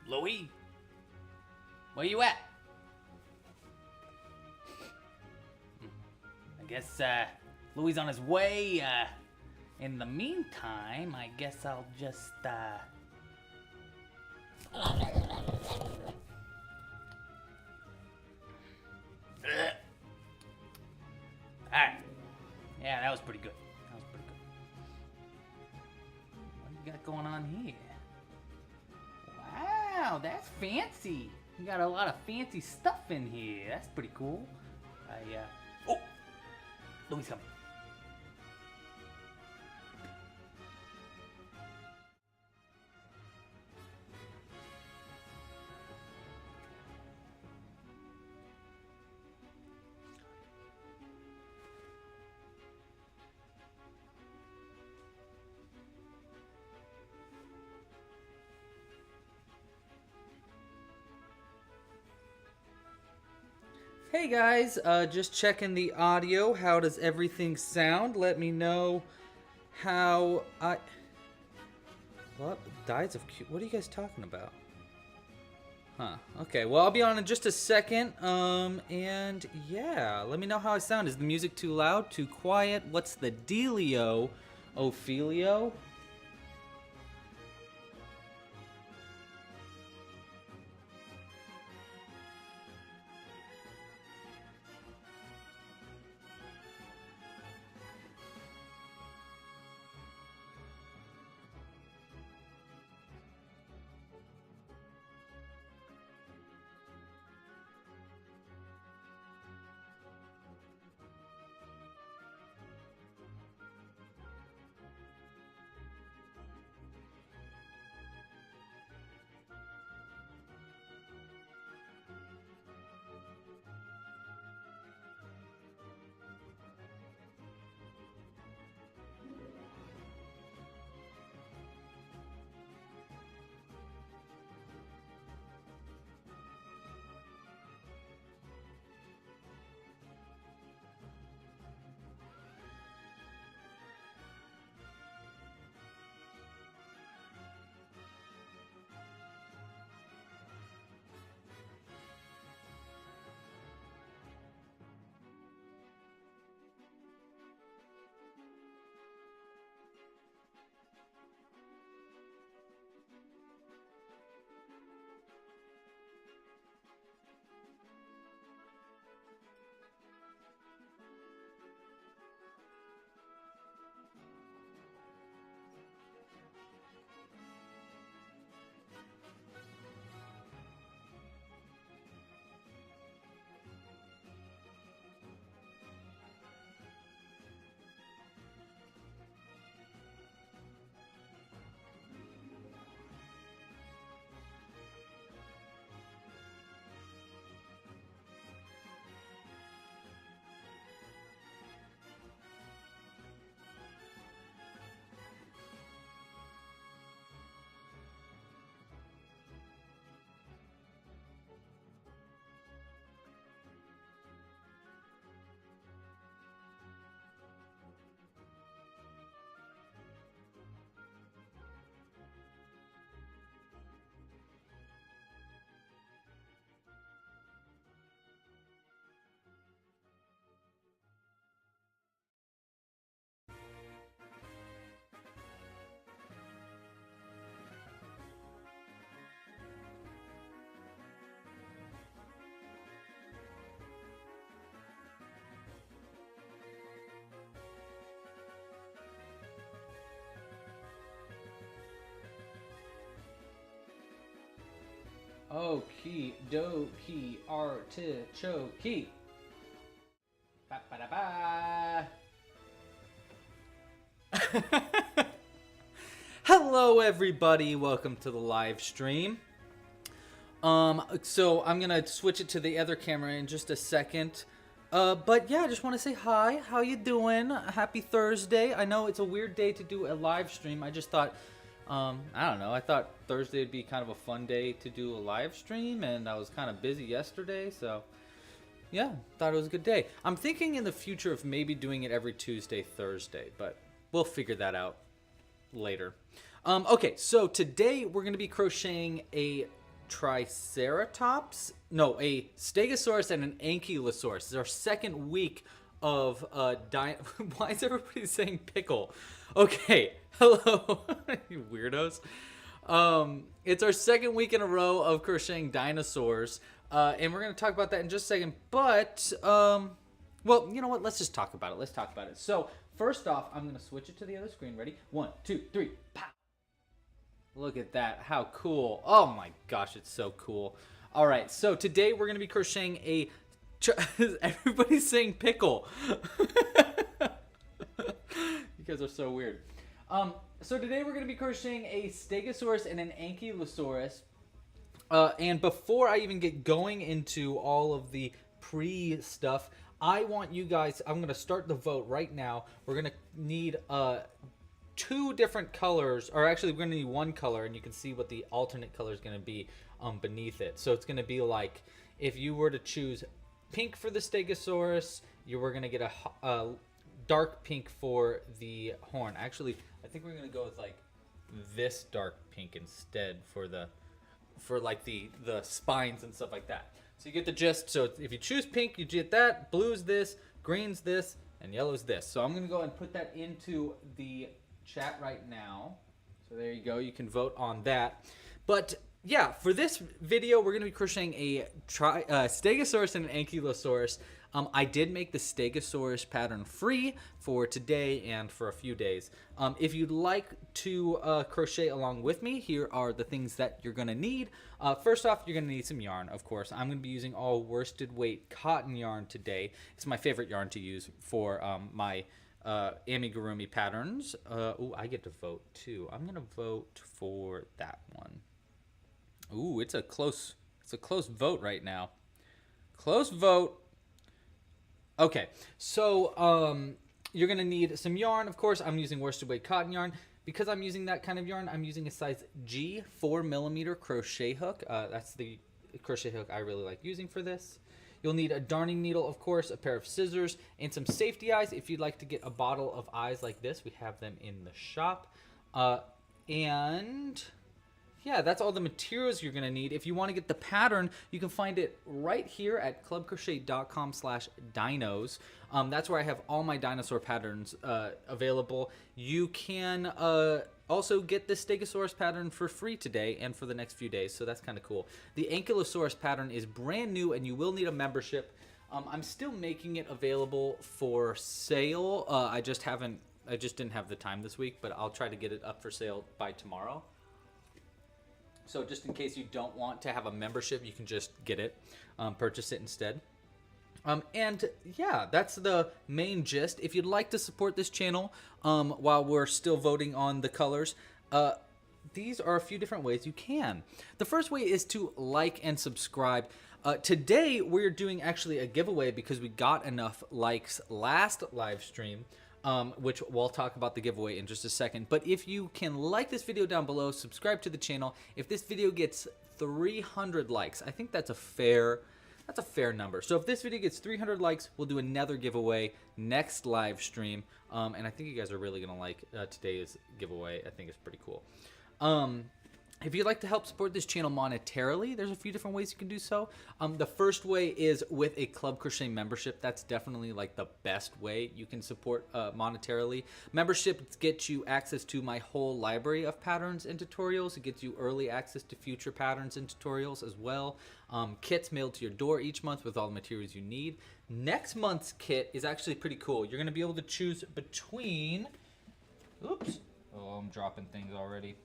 Louie? Where you at? I guess Louie's on his way. In the meantime, I guess I'll just Alright. Yeah, that was pretty good. What do you got going on here? Wow, that's fancy. You got a lot of fancy stuff in here. That's pretty cool. Oh! Louie's coming. Hey guys, just checking the audio. How does everything sound? Let me know how What? Dies of Q? What are you guys talking about? Huh. Okay, well, I'll be on in just a second. And yeah, let me know how I sound. Is the music too loud? Too quiet? What's the dealio, Ophelio? Okie dokie artichoke. Ba ba da ba. Hello everybody, welcome to the live stream. So I'm gonna switch it to the other camera in just a second. But yeah, I just want to say hi. How you doing? Happy Thursday. I know it's a weird day to do a live stream. I just thought, I don't know. I thought Thursday would be kind of a fun day to do a live stream, and I was kind of busy yesterday, so yeah, thought it was a good day. I'm thinking in the future of maybe doing it every Tuesday, Thursday, but we'll figure that out later. Okay, so today we're going to be crocheting a Triceratops. No, a Stegosaurus and an Ankylosaurus. This is our second week of Why is everybody saying pickle? Okay, hello, you weirdos. It's our second week in a row of crocheting dinosaurs, and we're gonna talk about that in just a second. But well, you know what? Let's just talk about it. Let's talk about it. So first off, I'm gonna switch it to the other screen. Ready? 1, 2, 3. Pow! Look at that. How cool. Oh my gosh, it's so cool. All right, so today we're going to be crocheting a... Everybody's saying pickle. You guys are so weird. So today we're going to be crocheting a Stegosaurus and an Ankylosaurus. And before I even get going into all of the pre-stuff, I want you guys... I'm going to start the vote right now. We're going to need... 2 different colors, or actually we're going to need 1 color, and you can see what the alternate color is going to be beneath it. So it's going to be like, if you were to choose pink for the Stegosaurus, you were going to get a dark pink for the horn. Actually, I think we're going to go with like this dark pink instead for like the spines and stuff like that. So you get the gist. So if you choose pink, you get that. Blue's this, green's this, and yellow's this. So I'm going to go and put that into the chat right now. So there you go. You can vote on that. But yeah, for this video, we're going to be crocheting a Stegosaurus and an Ankylosaurus. I did make the Stegosaurus pattern free for today and for a few days. If you'd like to crochet along with me, here are the things that you're going to need. First off, you're going to need some yarn, of course. I'm going to be using all worsted weight cotton yarn today. It's my favorite yarn to use for my Amigurumi patterns. Ooh, I get to vote too. I'm gonna vote for that one. Ooh, it's a close vote right now. Close vote. Okay, so you're gonna need some yarn. Of course, I'm using worsted weight cotton yarn. Because I'm using that kind of yarn, I'm using a size G 4mm crochet hook. That's the crochet hook I really like using for this. You'll need a darning needle, of course, a pair of scissors, and some safety eyes. If you'd like to get a bottle of eyes like this, we have them in the shop. And yeah, that's all the materials you're gonna need. If you wanna get the pattern, you can find it right here at clubcrochet.com/dinos. That's where I have all my dinosaur patterns available. You can also get the Stegosaurus pattern for free today and for the next few days, so that's kind of cool. The Ankylosaurus pattern is brand new, and you will need a membership. I'm still making it available for sale. I just didn't have the time this week, but I'll try to get it up for sale by tomorrow. So just in case you don't want to have a membership, you can just get it, purchase it instead. And yeah, that's the main gist. If you'd like to support this channel while we're still voting on the colors, these are a few different ways you can. The first way is to like and subscribe. Today, we're doing actually a giveaway because we got enough likes last live stream, which we'll talk about the giveaway in just a second. But if you can like this video down below, subscribe to the channel. If this video gets 300 likes, I think that's a fair number. So if this video gets 300 likes, we'll do another giveaway next live stream. And I think you guys are really gonna like today's giveaway. I think it's pretty cool. If you'd like to help support this channel monetarily, there's a few different ways you can do so. The first way is with a Club Crochet membership. That's definitely like the best way you can support monetarily. Memberships get you access to my whole library of patterns and tutorials. It gets you early access to future patterns and tutorials as well. Kits mailed to your door each month with all the materials you need. Next month's kit is actually pretty cool. You're going to be able to choose between... Oops. Oh, I'm dropping things already.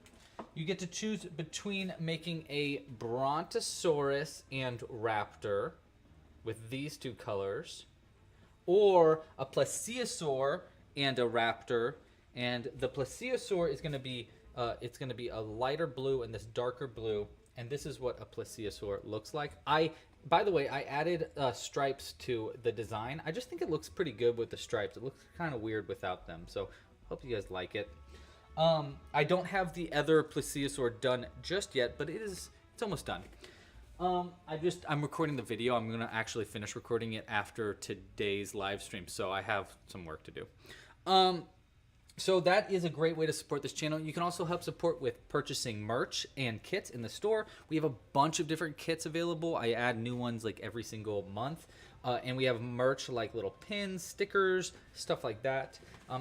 You get to choose between making a Brontosaurus and Raptor with these 2 colors, or a Plesiosaur and a Raptor. And the Plesiosaur is going to be it's going to be a lighter blue and this darker blue. And this is what a Plesiosaur looks like. By the way, I added stripes to the design. I just think it looks pretty good with the stripes. It looks kind of weird without them. So hope you guys like it. I don't have the other Plesiosaur done just yet, but it's almost done. I'm recording the video. I'm gonna actually finish recording it after today's live stream, so I have some work to do. So that is a great way to support this channel. You can also help support with purchasing merch and kits in the store. We have a bunch of different kits available. I add new ones like every single month. And we have merch like little pins, stickers, stuff like that.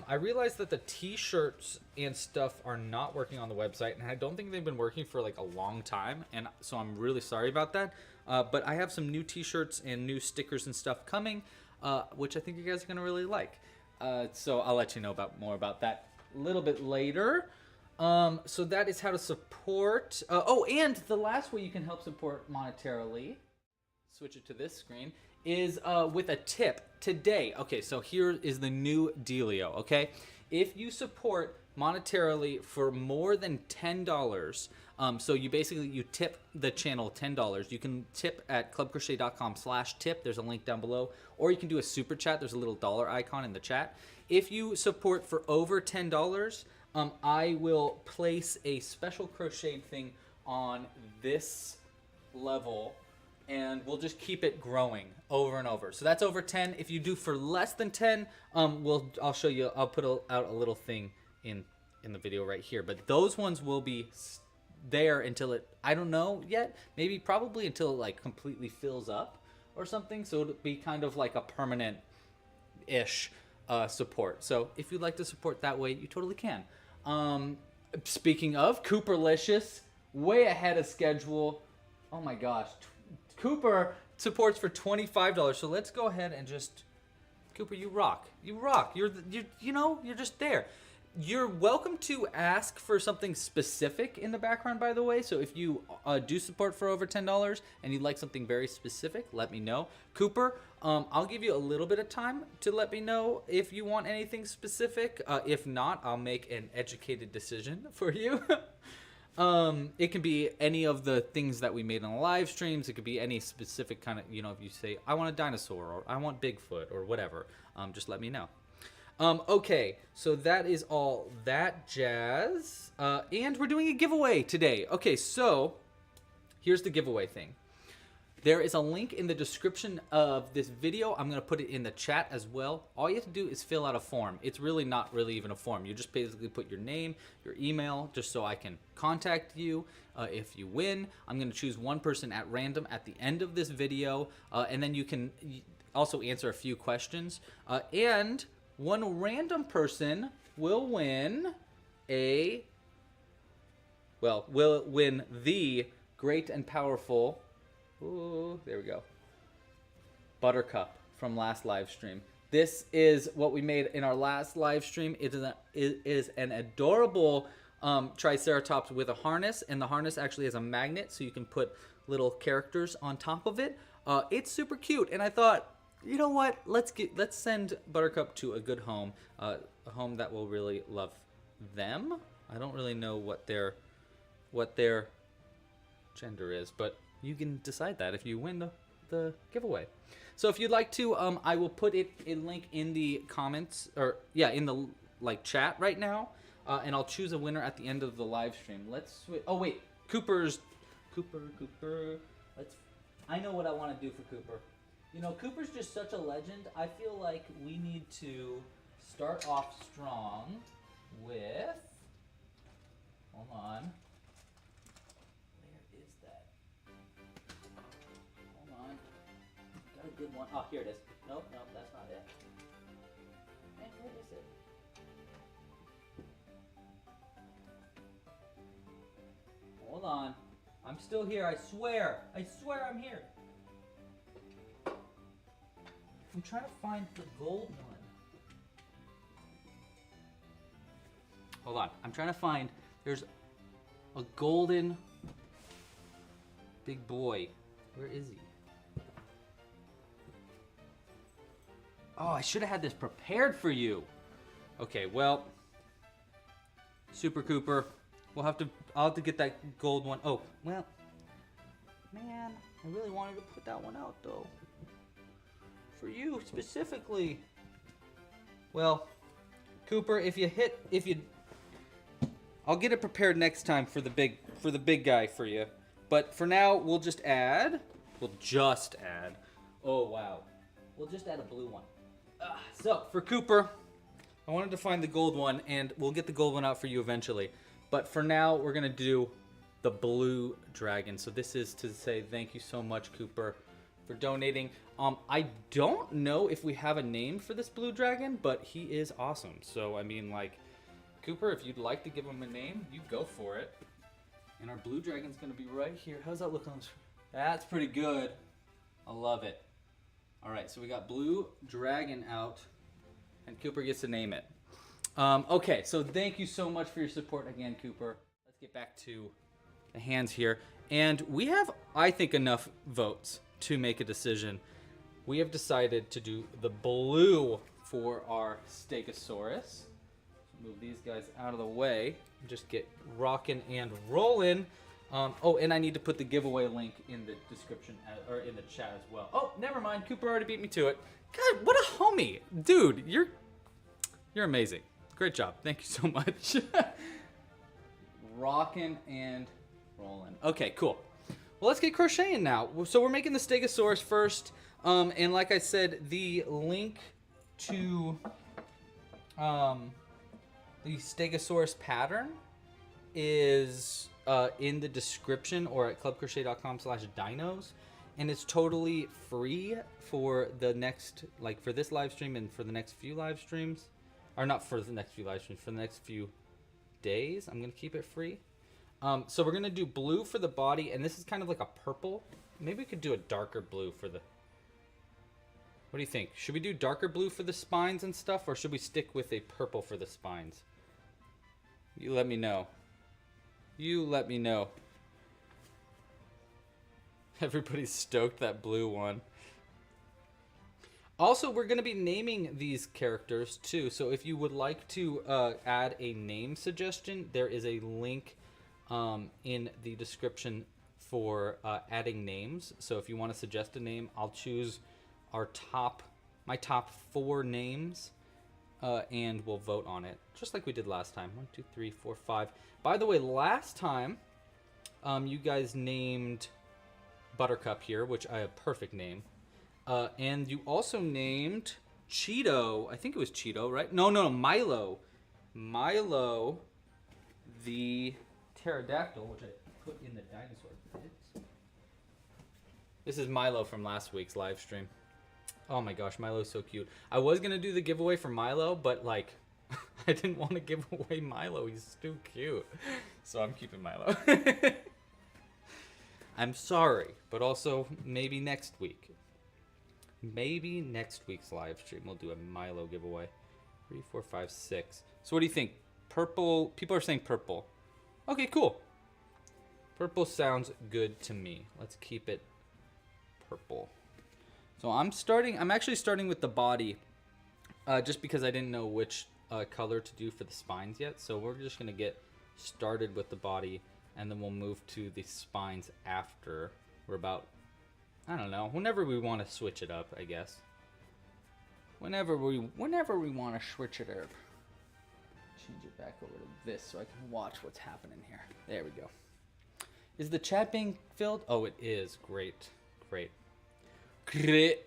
I realized that the t-shirts and stuff are not working on the website, and I don't think they've been working for like a long time, and so I'm really sorry about that. But I have some new t-shirts and new stickers and stuff coming, which I think you guys are gonna really like. So I'll let you know more about that a little bit later. So that is how to support. Oh, and the last way you can help support monetarily, switch it to this screen, is with a tip today. Okay, so here is the new dealio, okay? If you support monetarily for more than $10, so you tip the channel $10. You can tip at clubcrochet.com/tip. There's a link down below. Or you can do a super chat. There's a little dollar icon in the chat. If you support for over $10, I will place a special crocheted thing on this level, and we'll just keep it growing over and over. So that's over 10. If you do for less than 10, I'll show you. I'll put out a little thing in the video right here. But those ones will be there until I don't know yet. Probably until it like completely fills up or something. So it'll be kind of like a permanent-ish support. So if you'd like to support that way, you totally can. Speaking of Cooperlicious, way ahead of schedule. Oh my gosh. Cooper supports for $25. So let's go ahead and just, Cooper, you rock. You rock. You're just there. You're welcome to ask for something specific in the background, by the way. So if you do support for over $10 and you'd like something very specific, let me know. Cooper, I'll give you a little bit of time to let me know if you want anything specific. If not, I'll make an educated decision for you. It can be any of the things that we made on the live streams. It could be any specific kind of, if you say, I want a dinosaur or I want Bigfoot or whatever, just let me know. Okay, so that is all that jazz. And we're doing a giveaway today. Okay, so here's the giveaway thing. There is a link in the description of this video. I'm going to put it in the chat as well. All you have to do is fill out a form. It's really not really even a form. You just basically put your name, your email, just so I can contact you if you win. I'm going to choose one person at random at the end of this video, and then you can also answer a few questions. And one random person will win the great and powerful, ooh, there we go, Buttercup from last live stream. This is what we made in our last live stream. It is an adorable Triceratops with a harness, and the harness actually has a magnet, so you can put little characters on top of it. It's super cute, and I thought, you know what? Let's send Buttercup to a good home, a home that will really love them. I don't really know what their gender is, but you can decide that if you win the giveaway. So if you'd like to, I will put a link in the comments, or yeah, in the chat right now, and I'll choose a winner at the end of the live stream. Let's switch. Oh wait, Cooper. I know what I want to do for Cooper. Cooper's just such a legend. I feel like we need to start off strong with, hold on. Where is that? Hold on. Got a good one. Oh, here it is. Nope, that's not it. Man, where is it? Hold on. I'm still here, I swear. I swear I'm here. I'm trying to find the gold one. Hold on. I'm trying to find, there's a golden big boy. Where is he? Oh, I should have had this prepared for you. Okay, well, Super Cooper, I'll have to get that gold one. Oh, well, man, I really wanted to put that one out though. For you specifically. Well, Cooper, I'll get it prepared next time for the big guy for you. But for now, we'll just add. Oh wow, we'll just add a blue one. So for Cooper, I wanted to find the gold one, and we'll get the gold one out for you eventually. But for now, we're going to do the blue dragon. So this is to say thank you so much, Cooper, for donating. I don't know if we have a name for this blue dragon, but he is awesome. So, I mean, like, Cooper, if you'd like to give him a name, you go for it. And our blue dragon's going to be right here. How's that look on the screen? That's pretty good. I love it. All right, so we got blue dragon out, and Cooper gets to name it. Okay, so thank you so much for your support again, Cooper. Let's get back to the hands here. And we have, I think, enough votes to make a decision. We have decided to do the blue for our Stegosaurus. Move these guys out of the way. Just get rocking and rolling. Oh, and I need to put the giveaway link in the description or in the chat as well. Oh, never mind. Cooper already beat me to it. God, what a homie, dude. You're amazing. Great job. Thank you so much. Rocking and rolling. Okay, cool. Well, let's get crocheting now. So we're making the Stegosaurus first, and like I said, the link to the Stegosaurus pattern is in the description or at clubcrochet.com/dinos, and it's totally free for the next, like, for this live stream and for the next few live streams, or not for the next few live streams, for the next few days. I'm gonna keep it free. So we're gonna do blue for the body, and this is kind of like a purple. Maybe we could do a darker blue for the. What do you think? Should we do darker blue for the spines and stuff, or should we stick with a purple for the spines? You let me know. You let me know. Everybody's stoked that blue one. Also, we're going to be naming these characters too. So if you would like to add a name suggestion, there is a link in the description for adding names. So if you want to suggest a name, I'll choose my top 4 names. And we'll vote on it, just like we did last time. 1, 2, 3, 4, 5. By the way, last time, you guys named Buttercup here, which I have perfect name. And you also named Cheeto. I think it was Cheeto, right? No, Milo. Milo, the pterodactyl, which I put in the dinosaur bit. This is Milo from last week's live stream. Oh my gosh, Milo's so cute. I was going to do the giveaway for Milo, but like, I didn't want to give away Milo. He's too cute. So I'm keeping Milo. I'm sorry, but also maybe next week. Maybe next week's live stream we'll do a Milo giveaway. 3, 4, 5, 6. So what do you think? Purple? People are saying purple. Okay, cool. Purple sounds good to me. Let's keep it purple. So I'm actually starting with the body, just because I didn't know which color to do for the spines yet. So we're just gonna get started with the body, and then we'll move to the spines after. We're about, I don't know, whenever we want to switch it up, I guess. Whenever we want to switch it up. Change it back over to this so I can watch what's happening here. There we go. Is the chat being filled? Oh, it is. Great, great. Great.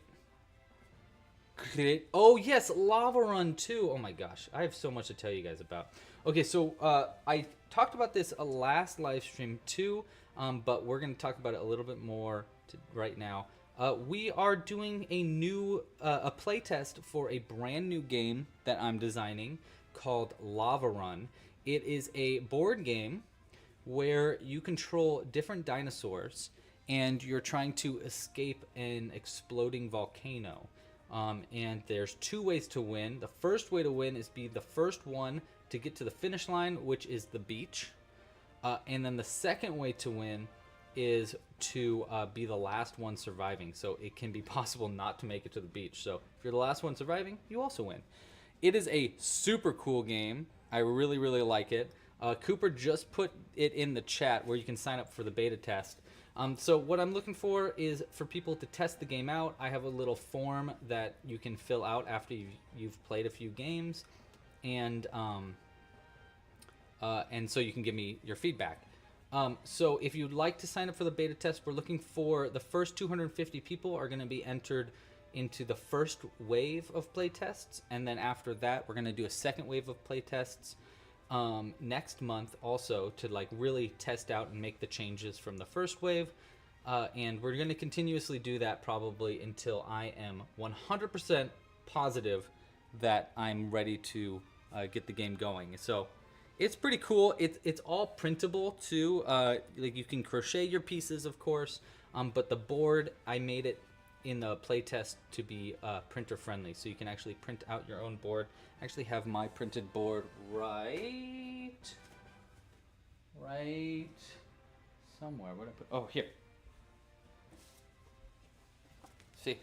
Oh yes, Lava Run too. Oh my gosh, I have so much to tell you guys about. Okay, so I talked about this last live stream too, but we're going to talk about it a little bit more right now. We are doing a new a playtest for a brand new game that I'm designing called Lava Run. It is a board game where you control different dinosaurs, and you're trying to escape an exploding volcano. And there's 2 ways to win. The first way to win is be the first one to get to the finish line, which is the beach. And then the second way to win is to be the last one surviving. So it can be possible not to make it to the beach. So if you're the last one surviving, you also win. It is a super cool game. I really, really like it. Cooper just put it in the chat where you can sign up for the beta test. So what I'm looking for is for people to test the game out. I have a little form that you can fill out after you've played a few games, and so you can give me your feedback. So if you'd like to sign up for the beta test, we're looking for the first 250 people are going to be entered into the first wave of playtests, and then after that we're going to do a second wave of playtests next month also, to like really test out and make the changes from the first wave, and we're going to continuously do that probably until I am 100% positive that I'm ready to get the game going. So it's pretty cool. It's all printable too. Like you can crochet your pieces, of course, but the board, I made it in the playtest to be printer friendly, so you can actually print out your own board. I actually have my printed board right somewhere. Where did I put? Oh, here. See,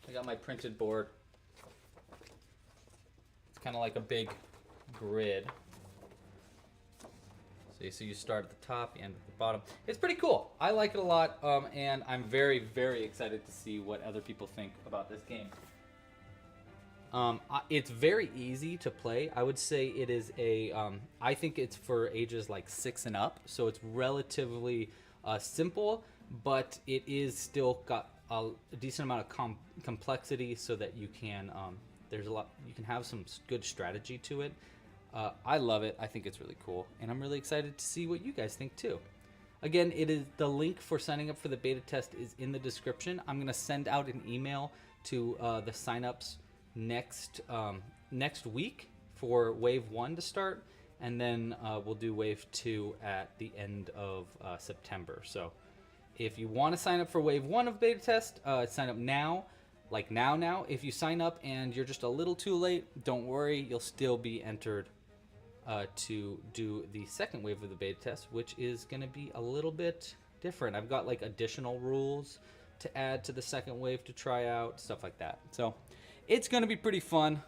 I got my printed board. It's kind of like a big grid. So you start at the top, you end at the bottom. It's pretty cool. I like it a lot, and I'm very, very excited to see what other people think about this game. It's very easy to play. I would say it is I think it's for ages like 6 and up, so it's relatively simple, but it is still got a decent amount of complexity, so that you can you can have some good strategy to it. I love it. I think it's really cool, and I'm really excited to see what you guys think too. Again, the link for signing up for the beta test is in the description. I'm gonna send out an email to the signups next week for wave 1 to start, and then we'll do wave 2 at the end of September. So if you want to sign up for wave 1 of beta test, sign up now. Like now. If you sign up and you're just a little too late, don't worry, you'll still be entered to do the second wave of the beta test, which is going to be a little bit different. I've got like additional rules to add to the second wave to try out, stuff like that. So it's going to be pretty fun.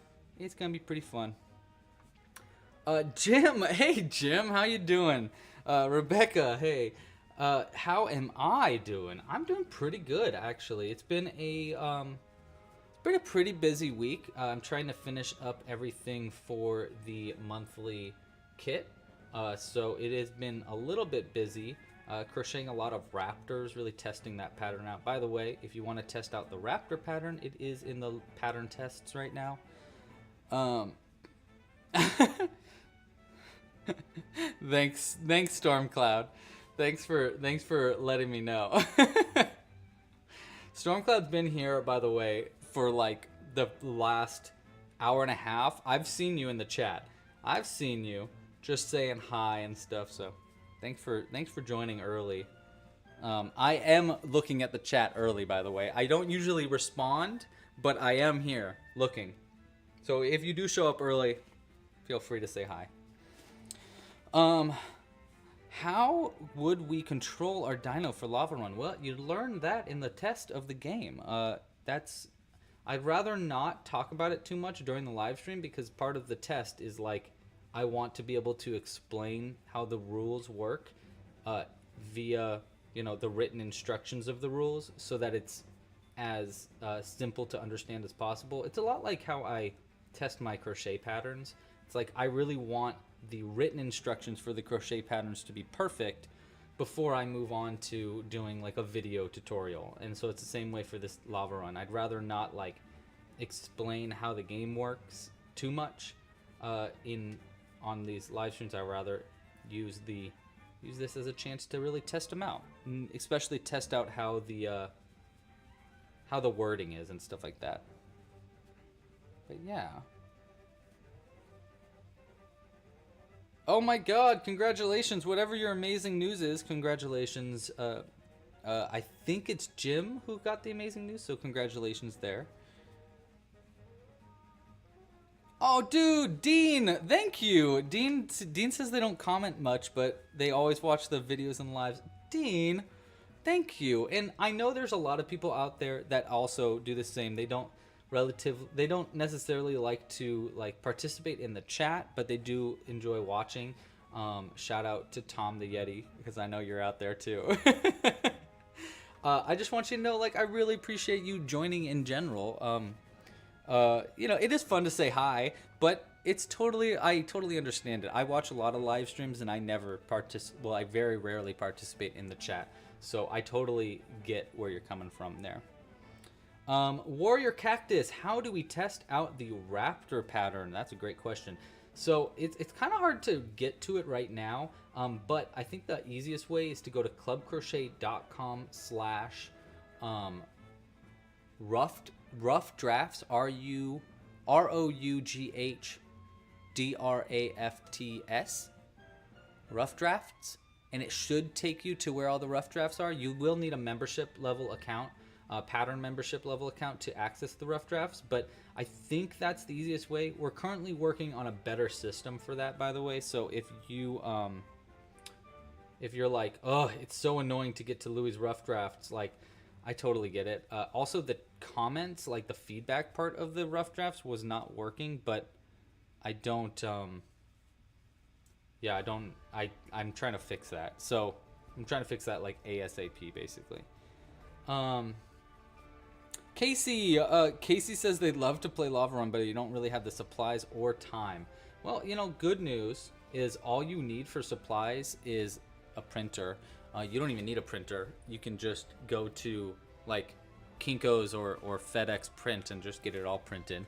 Jim, hey Jim, how you doing? Rebecca, hey. How am I doing? I'm doing pretty good, actually. It's been a pretty busy week. I'm trying to finish up everything for the monthly kit, so it has been a little bit busy. Crocheting a lot of raptors, really testing that pattern out. By the way, if you want to test out the raptor pattern, it is in the pattern tests right now. Thanks Stormcloud. Thanks for letting me know. Stormcloud's been here, by the way, for like the last hour and a half. I've seen you in the chat. I've seen you just saying hi and stuff. So thanks for joining early. I am looking at the chat early, by the way. I don't usually respond, but I am here looking. So if you do show up early, feel free to say hi. How would we control our dino for lava run? Well, you learn that in the test of the game. I'd rather not talk about it too much during the live stream, because part of the test is like I want to be able to explain how the rules work via the written instructions of the rules, so that it's as simple to understand as possible. It's a lot like how I test my crochet patterns. It's like I really want the written instructions for the crochet patterns to be perfect before I move on to doing like a video tutorial. And so it's the same way for this lava run. I'd rather not like explain how the game works too much on these live streams. I'd rather use this as a chance to really test them out, and especially test out how the wording is and stuff like that. But yeah. Oh my god, congratulations. Whatever your amazing news is, congratulations. I think it's Jim who got the amazing news, so congratulations there. Oh, dude, Dean, thank you. Dean says they don't comment much, but they always watch the videos and lives. Dean, thank you. And I know there's a lot of people out there that also do the same. They don't necessarily like to participate in the chat, but they do enjoy watching. Shout out to Tom the Yeti, because I know you're out there too. I just want you to know, I really appreciate you joining in general. It is fun to say hi, but I totally understand it. I watch a lot of live streams and I very rarely participate in the chat. So I totally get where you're coming from there. Warrior Cactus, how do we test out the raptor pattern? That's a great question. So it's kind of hard to get to it right now, but I think the easiest way is to go to clubcrochet.com slash rough drafts, ROUGH rough drafts, and it should take you to where all the rough drafts are. You will need a membership level account, pattern membership level account, to access the rough drafts, but I think that's the easiest way. We're currently working on a better system for that, by the way. So if you're like, oh, it's so annoying to get to Louis' rough drafts, like, I totally get it. Also, the comments, like the feedback part of the rough drafts was not working, but I don't, I'm trying to fix that. So I'm trying to fix that like ASAP, basically. Casey says they'd love to play Lava Run, but you don't really have the supplies or time. Well, good news is all you need for supplies is a printer. You don't even need a printer. You can just go to like Kinko's or FedEx Print and just get it all printed.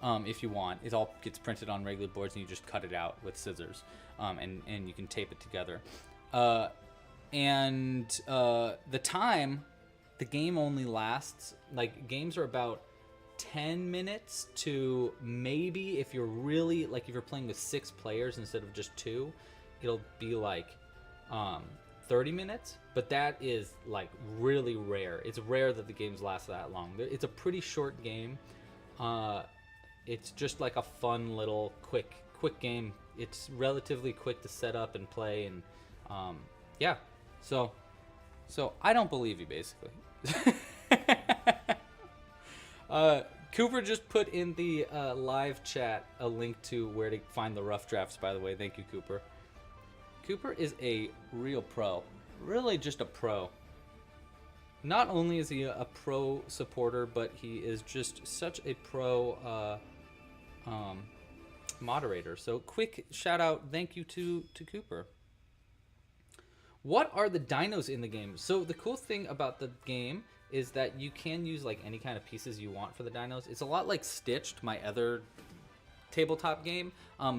If you want, it all gets printed on regular boards, and you just cut it out with scissors, and you can tape it together. The time, the game only lasts, like, games are about 10 minutes to maybe, if you're really, like, if you're playing with 6 players instead of just 2, it'll be like 30 minutes, but that is like really rare. It's rare that the games last that long. It's a pretty short game. It's just like a fun little quick game. It's relatively quick to set up and play, and yeah. So I don't believe you, basically. Cooper just put in the live chat a link to where to find the rough drafts, by the way. Thank you, Cooper. Cooper is a real pro. Really just a pro. Not only is he a pro supporter, but he is just such a pro moderator. So quick shout out, thank you to Cooper. What are the dinos in the game? So the cool thing about the game is that you can use like any kind of pieces you want for the dinos. It's a lot like Stitched, my other tabletop game,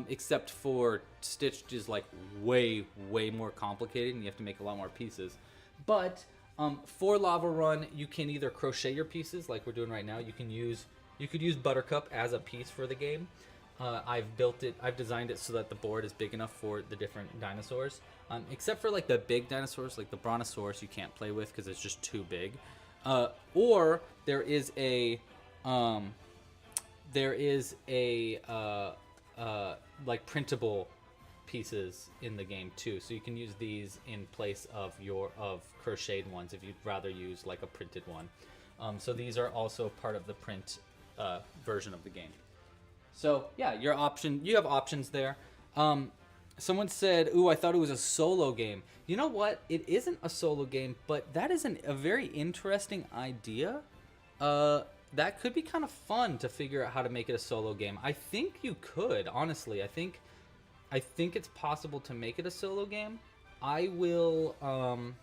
except for Stitched is like way more complicated and you have to make a lot more pieces. But for Lava Run, you can either crochet your pieces like we're doing right now. You could use Buttercup as a piece for the game. I've designed it so that the board is big enough for the different dinosaurs, except for like the big dinosaurs, like the Brontosaurus, you can't play with because it's just too big. Or there is a like printable pieces in the game too, so you can use these in place of crocheted ones if you'd rather use like a printed one. So these are also part of the print version of the game. So yeah, you have options there. Someone said, ooh, I thought it was a solo game. You know what? It isn't a solo game, but that is a very interesting idea. That could be kind of fun to figure out how to make it a solo game. I think you could, honestly. I think it's possible to make it a solo game. I'll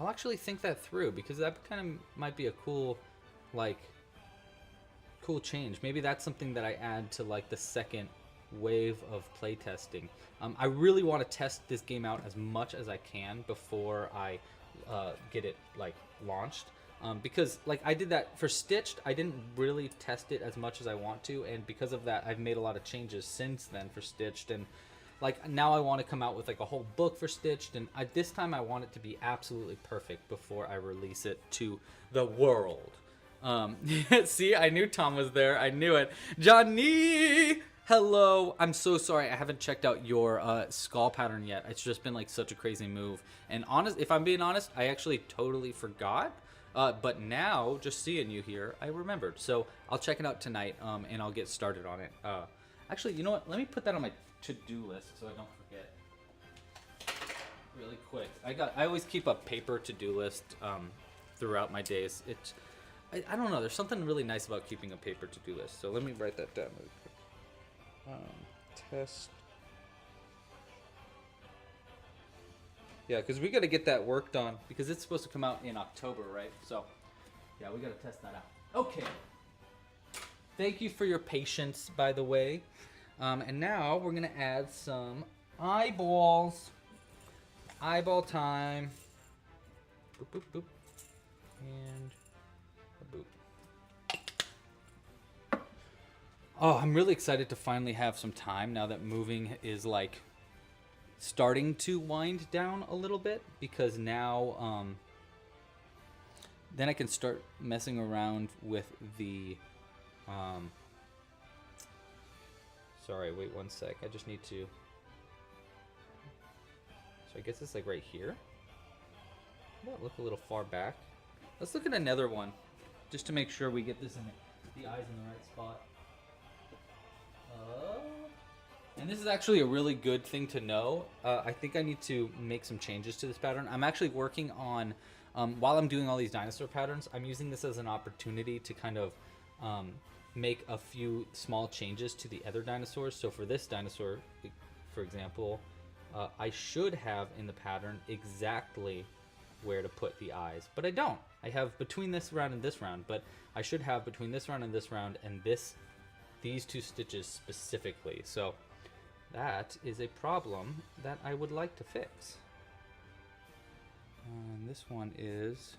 actually think that through, because that kind of might be a cool change. Maybe that's something that I add to like the second wave of playtesting. I really want to test this game out as much as I can before I get it like launched. Because like I did that for Stitched, I didn't really test it as much as I want to, and because of that, I've made a lot of changes since then for Stitched, and like now I want to come out with like a whole book for Stitched, and this time I want it to be absolutely perfect before I release it to the world. See, I knew Tom was there. I knew it. Johnny, hello. I'm so sorry. I haven't checked out your skull pattern yet. It's just been like such a crazy move, and if I'm being honest, I actually totally forgot. But now, just seeing you here, I remembered. So I'll check it out tonight, and I'll get started on it. Actually, you know what? Let me put that on my to-do list so I don't forget. Really quick. I always keep a paper to-do list throughout my days. I don't know. There's something really nice about keeping a paper to-do list. So let me write that down really quick. Test. Yeah, because we got to get that worked on, because it's supposed to come out in October, right? So Yeah, we gotta test that out. Okay. Thank you for your patience, by the way. And now we're gonna add some eyeballs. Eyeball time. Boop, boop, boop. And a boop. Oh, I'm really excited to finally have some time now that moving is like starting to wind down a little bit, because now then I can start messing around with the sorry, wait one sec. I just need to. So I guess it's like right here. That look a little far back. Let's look at another one, just to make sure we get this in the eyes in the right spot. And this is actually a really good thing to know. I think I need to make some changes to this pattern. I'm actually working on, while I'm doing all these dinosaur patterns, I'm using this as an opportunity to kind of make a few small changes to the other dinosaurs. So for this dinosaur, for example, I should have in the pattern exactly where to put the eyes, but I don't. I have between this round and this round, but I should have between this round and this round and these two stitches specifically. So that is a problem that I would like to fix. And this one is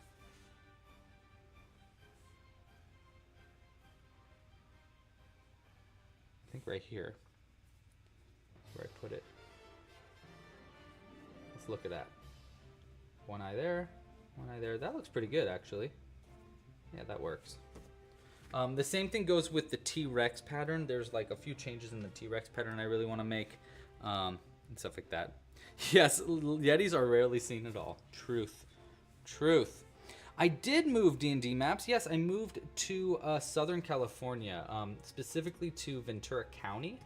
I think right here where I put it. Let's look at that. One eye there, one eye there. That looks pretty good, actually. Yeah, that works. The same thing goes with the T-Rex pattern. There's like a few changes in the T-Rex pattern I really want to make, and stuff like that. Yes, Yetis are rarely seen at all. Truth. Truth. I did move D&D maps. Yes, I moved to Southern California, specifically to Ventura County.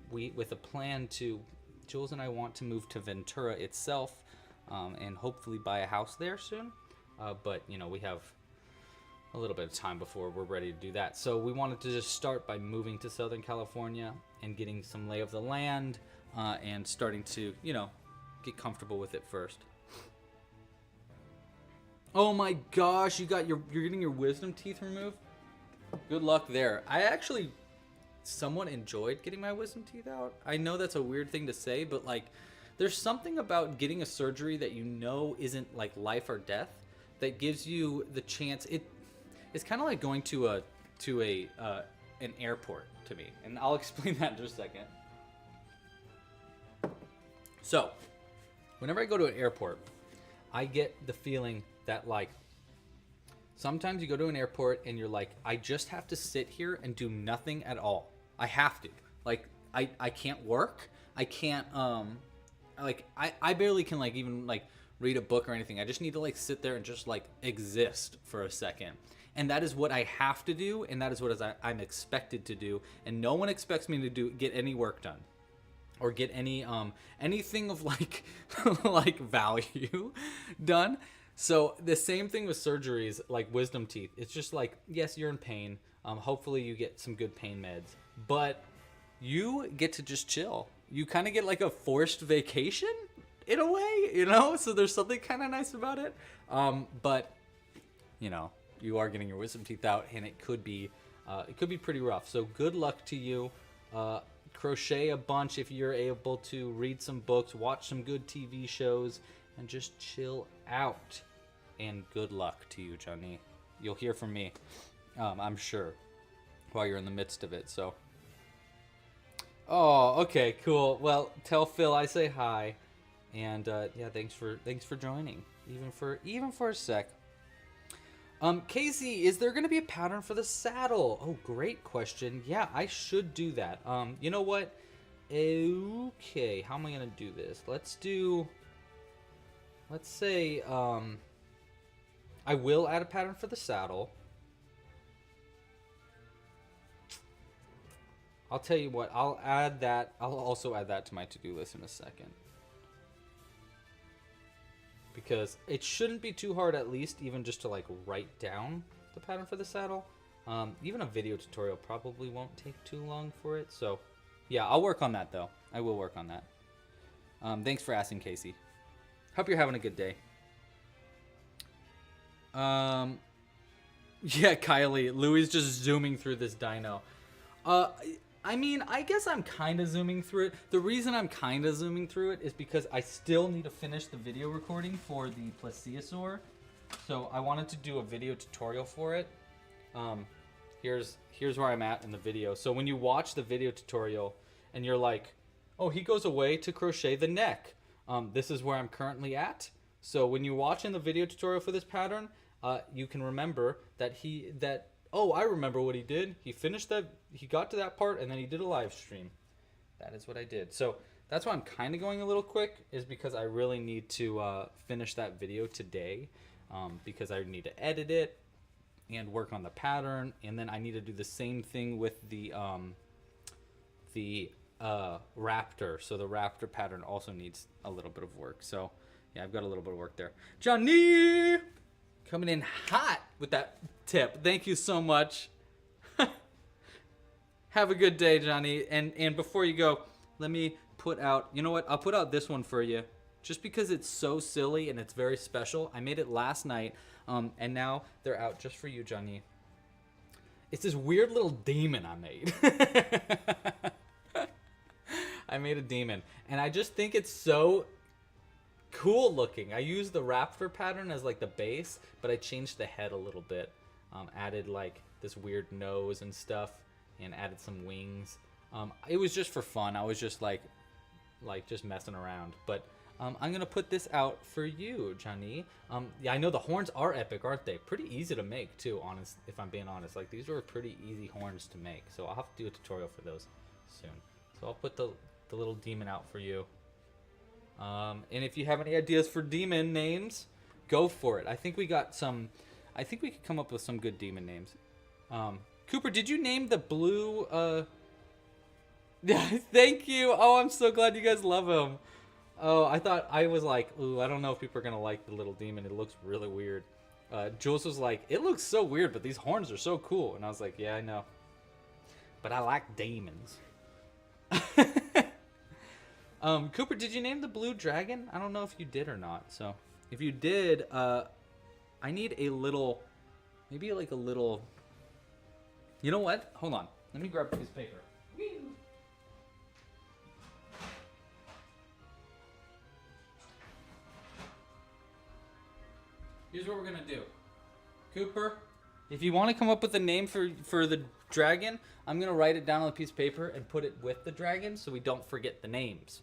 With a plan to, Jules and I want to move to Ventura itself, and hopefully buy a house there soon. But, you know, we have a little bit of time before we're ready to do that. So we wanted to just start by moving to Southern California and getting some lay of the land, and starting to, you know, get comfortable with it first. Oh my gosh, you're getting your wisdom teeth removed? Good luck there. I actually somewhat enjoyed getting my wisdom teeth out. I know that's a weird thing to say, but like there's something about getting a surgery that you know isn't like life or death that gives you the chance. It's kind of like going to an airport to me, and I'll explain that in just a second. So, whenever I go to an airport, I get the feeling that like sometimes you go to an airport and you're like, I just have to sit here and do nothing at all. I have to. Like I can't work. I can't I barely can like even like read a book or anything. I just need to like sit there and just like exist for a second. And that is what I have to do, and that is what I'm expected to do, and no one expects me to get any work done or get any anything of like like value done. So the same thing with surgeries like wisdom teeth. It's just like, yes, you're in pain. Hopefully you get some good pain meds, but you get to just chill. You kind of get like a forced vacation in a way, you know? So there's something kind of nice about it. But you know, you are getting your wisdom teeth out, and it could be pretty rough. So good luck to you. Crochet a bunch if you're able to, read some books, watch some good TV shows, and just chill out. And good luck to you, Johnny. You'll hear from me, I'm sure, while you're in the midst of it. So, oh, okay, cool. Well, tell Phil I say hi, and yeah, thanks for joining, even for a sec. Casey, is there going to be a pattern for the saddle? Oh, great question. Yeah, I should do that. You know what? Okay, how am I going to do this? Let's say, I will add a pattern for the saddle. I'll tell you what, I'll also add that to my to-do list in a second. Because it shouldn't be too hard, at least, even just to like write down the pattern for the saddle. Even a video tutorial probably won't take too long for it. So yeah, I'll work on that though. I will work on that. Thanks for asking, Casey. Hope you're having a good day. Yeah, Kylie. Louis just zooming through this dino. Uh, I mean, I guess I'm kind of zooming through it. The reason I'm kind of zooming through it is because I still need to finish the video recording for the Plesiosaur. So I wanted to do a video tutorial for it. Here's where I'm at in the video. So when you watch the video tutorial and you're like, oh, he goes away to crochet the neck. This is where I'm currently at. So when you're watching the video tutorial for this pattern, you can remember that oh, I remember what he did. He finished that, he got to that part, and then he did a live stream. That is what I did. So that's why I'm kind of going a little quick, is because I really need to finish that video today, because I need to edit it and work on the pattern, and then I need to do the same thing with the raptor. So the raptor pattern also needs a little bit of work. So yeah, I've got a little bit of work there. Johnny! Coming in hot with that tip. Thank you so much. Have a good day, Johnny. And before you go, let me put out, you know what? I'll put out this one for you. Just because it's so silly and it's very special. I made it last night, and now they're out just for you, Johnny. It's this weird little demon I made. I made a demon. And I just think it's so cool looking. I used the raptor pattern as like the base, but I changed the head a little bit. Added like this weird nose and stuff, and added some wings. It was just for fun. I was just like just messing around. But I'm gonna put this out for you, Johnny. Yeah, I know the horns are epic, aren't they? Pretty easy to make too, honest. If I'm being honest, like these were pretty easy horns to make. So I'll have to do a tutorial for those soon. So I'll put the little demon out for you. And if you have any ideas for demon names, go for it. I think we got some. I think we could come up with some good demon names. Cooper, did you name the blue? Yeah, thank you. Oh, I'm so glad you guys love him. Oh, I was like, ooh, I don't know if people are gonna like the little demon. It looks really weird. Jules was like, it looks so weird, but these horns are so cool. And I was like, yeah, I know. But I like demons. Cooper, did you name the blue dragon? I don't know if you did or not. So if you did, I need a little, maybe like a little, you know what? Hold on. Let me grab a piece of paper. Here's what we're going to do. Cooper, if you want to come up with a name for the dragon, I'm going to write it down on a piece of paper and put it with the dragon so we don't forget the names.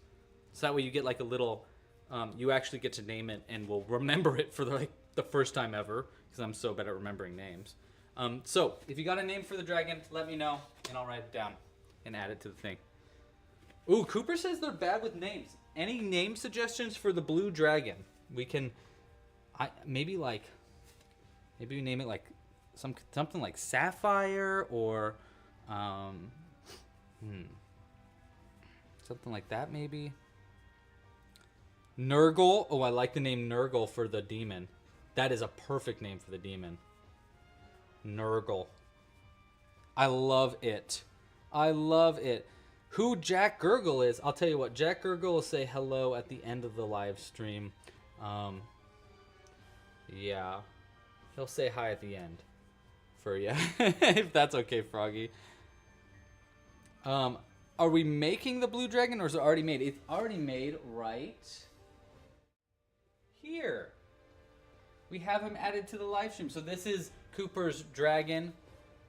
So that way you get like a little, you actually get to name it and we'll remember it for the first time ever, because I'm so bad at remembering names. So if you got a name for the dragon, let me know and I'll write it down and add it to the thing. Ooh, Cooper says they're bad with names. Any name suggestions for the blue dragon? We can, maybe we name it like something like Sapphire or something like that maybe. Nurgle. Oh, I like the name Nurgle for the demon. That is a perfect name for the demon. Nurgle. I love it. I love it. Who Jack Gurgle is, I'll tell you what. Jack Gurgle will say hello at the end of the live stream. Yeah. He'll say hi at the end. For you. If that's okay, Froggy. Are we making the blue dragon or is it already made? It's already made right here. We have him added to the live stream. So this is Cooper's dragon.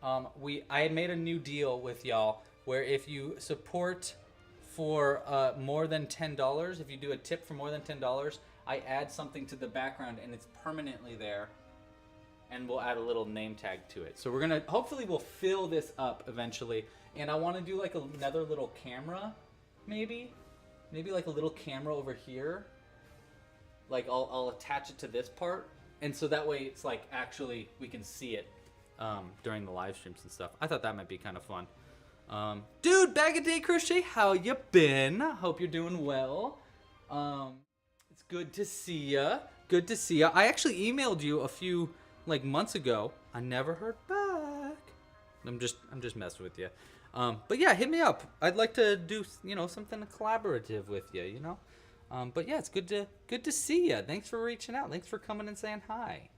I had made a new deal with y'all where if you support for more than $10, if you do a tip for more than $10, I add something to the background and it's permanently there. And we'll add a little name tag to it. So we're gonna, hopefully we'll fill this up eventually. And I wanna do like another little camera, maybe like a little camera over here. Like I'll attach it to this part. And so that way it's like actually we can see it during the live streams and stuff. I thought that might be kind of fun. Dude, Bag of Day Crochet, how you been? Hope you're doing well. It's good to see ya. Good to see ya. I actually emailed you a few months ago. I never heard back. I'm just messing with you. But yeah, hit me up. I'd like to do, something collaborative with you, But yeah, it's good to see you. Thanks for reaching out. Thanks for coming and saying hi.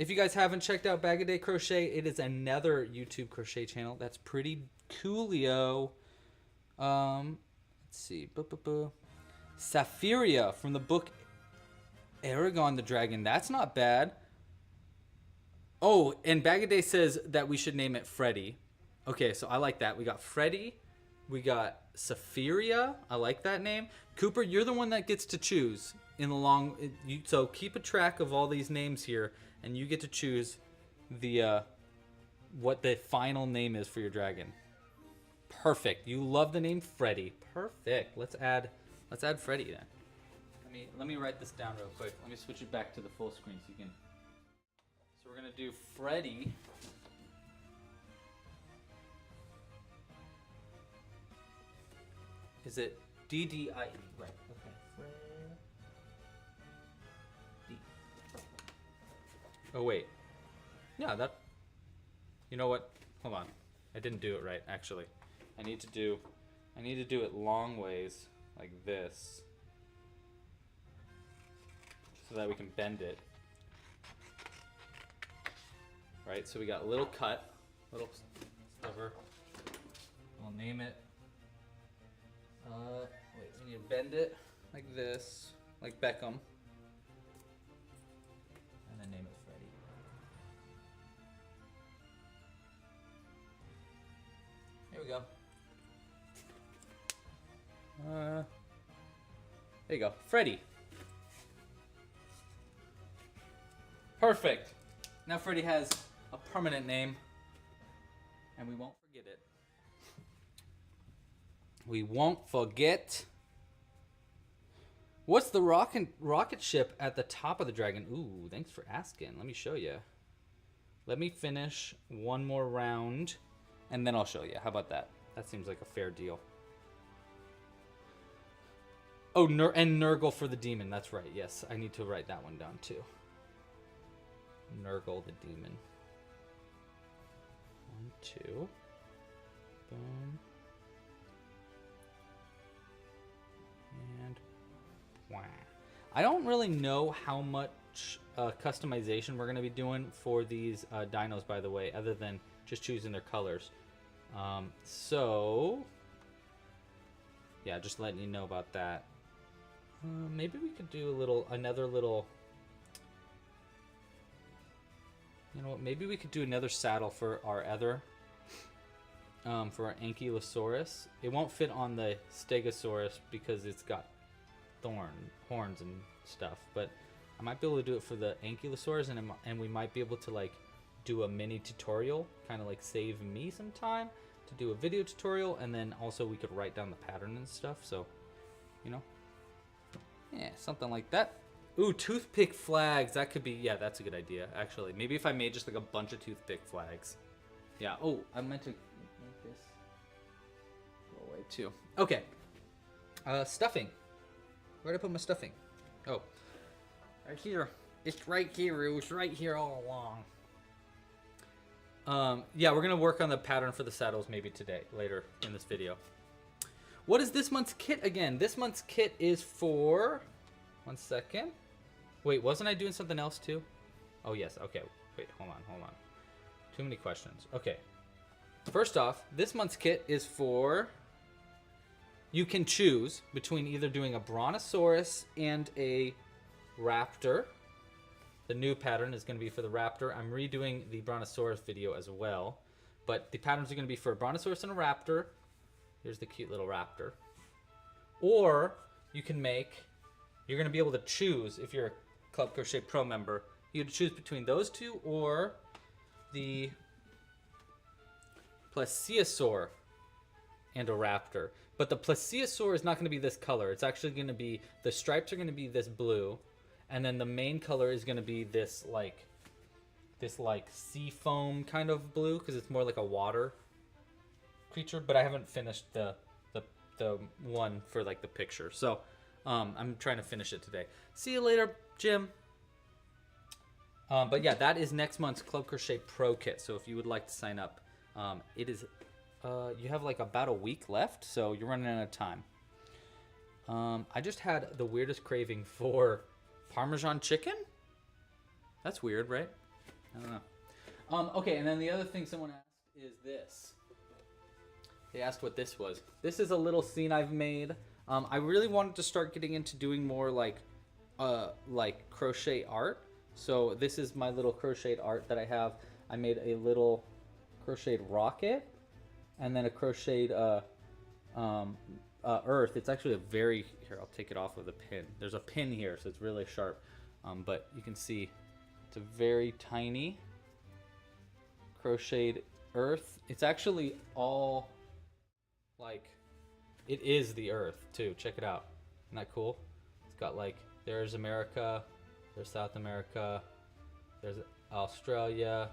If you guys haven't checked out Bag a Day Crochet, it is another YouTube crochet channel that's pretty coolio. Let's see. Saphiria from the book Aragon the Dragon. That's not bad. Oh, and Bag a Day says that we should name it Freddy. Okay, so I like that. We got Freddy. We got Saphiria. I like that name. Cooper, you're the one that gets to choose in the long. So keep a track of all these names here, and you get to choose the what the final name is for your dragon. Perfect. You love the name Freddy. Perfect. Let's add Freddy then. Let me write this down real quick. Let me switch it back to the full screen so you can. So we're gonna do Freddy. Is it DDIE? Right. Okay. Freddy. Oh wait. Yeah, that. You know what? Hold on. I didn't do it right actually. I need to do it long ways like this so that we can bend it. Right? So we got a little cut, little sliver. We'll name it. Wait, we need to bend it like this, like Beckham. And then name it Freddy. Here we go. There you go. Freddy. Perfect. Now Freddy has a permanent name, and we won't forget it. We won't forget. What's the rocket ship at the top of the dragon? Ooh, thanks for asking. Let me show you. Let me finish one more round, and then I'll show you. How about that? That seems like a fair deal. Oh, and Nurgle for the demon. That's right. Yes, I need to write that one down too. Nurgle the demon. 1, 2. Boom. And wow. I don't really know how much customization we're going to be doing for these dinos, by the way, other than just choosing their colors. So, yeah, just letting you know about that. Maybe we could do another little. You know what? Maybe we could do another saddle for our other. For our Ankylosaurus. It won't fit on the Stegosaurus because it's got horns and stuff. But I might be able to do it for the Ankylosaurus, and we might be able to like do a mini tutorial, kind of like save me some time to do a video tutorial, and then also we could write down the pattern and stuff. So, you know, yeah, something like that. Ooh, toothpick flags. That could be, yeah, that's a good idea, actually. Maybe if I made just like a bunch of toothpick flags. Yeah, oh, I meant to make this go away too. Okay. Stuffing. Where'd I put my stuffing? Oh, right here. It's right here. It was right here all along. Yeah, we're going to work on the pattern for the saddles maybe today, later in this video. What is this month's kit again? This month's kit is for... One second. Wait, wasn't I doing something else too? Oh, yes. Okay. Wait, hold on. Too many questions. Okay. First off, this month's kit is for... You can choose between either doing a Brontosaurus and a Raptor. The new pattern is going to be for the Raptor. I'm redoing the Brontosaurus video as well. But the patterns are going to be for a Brontosaurus and a Raptor. Here's the cute little Raptor. Or you can make... You're going to be able to choose, if you're a Club Crochet Pro member, you can choose between those two or the Plesiosaur and a Raptor. But the Plesiosaur is not going to be this color. It's actually going to be, the stripes are going to be this blue, and then the main color is going to be this like sea foam kind of blue, because it's more like a water creature. But I haven't finished the one for like the picture, so I'm trying to finish it today. See you later, Jim. But yeah, that is next month's Club Crochet Pro Kit. So if you would like to sign up, it is. You have like about a week left, so you're running out of time. I just had the weirdest craving for Parmesan chicken. That's weird, right? I don't know. Okay, and then the other thing someone asked is this. They asked what this was. This is a little scene I've made. I really wanted to start getting into doing more like crochet art. So this is my little crocheted art that I have. I made a little crocheted rocket, and then a crocheted earth. It's actually a very, here, I'll take it off with a pin. There's a pin here, so it's really sharp. But you can see it's a very tiny crocheted earth. It's actually all like, it is the earth too. Check it out. Isn't that cool? It's got like, there's America, there's South America, there's Australia,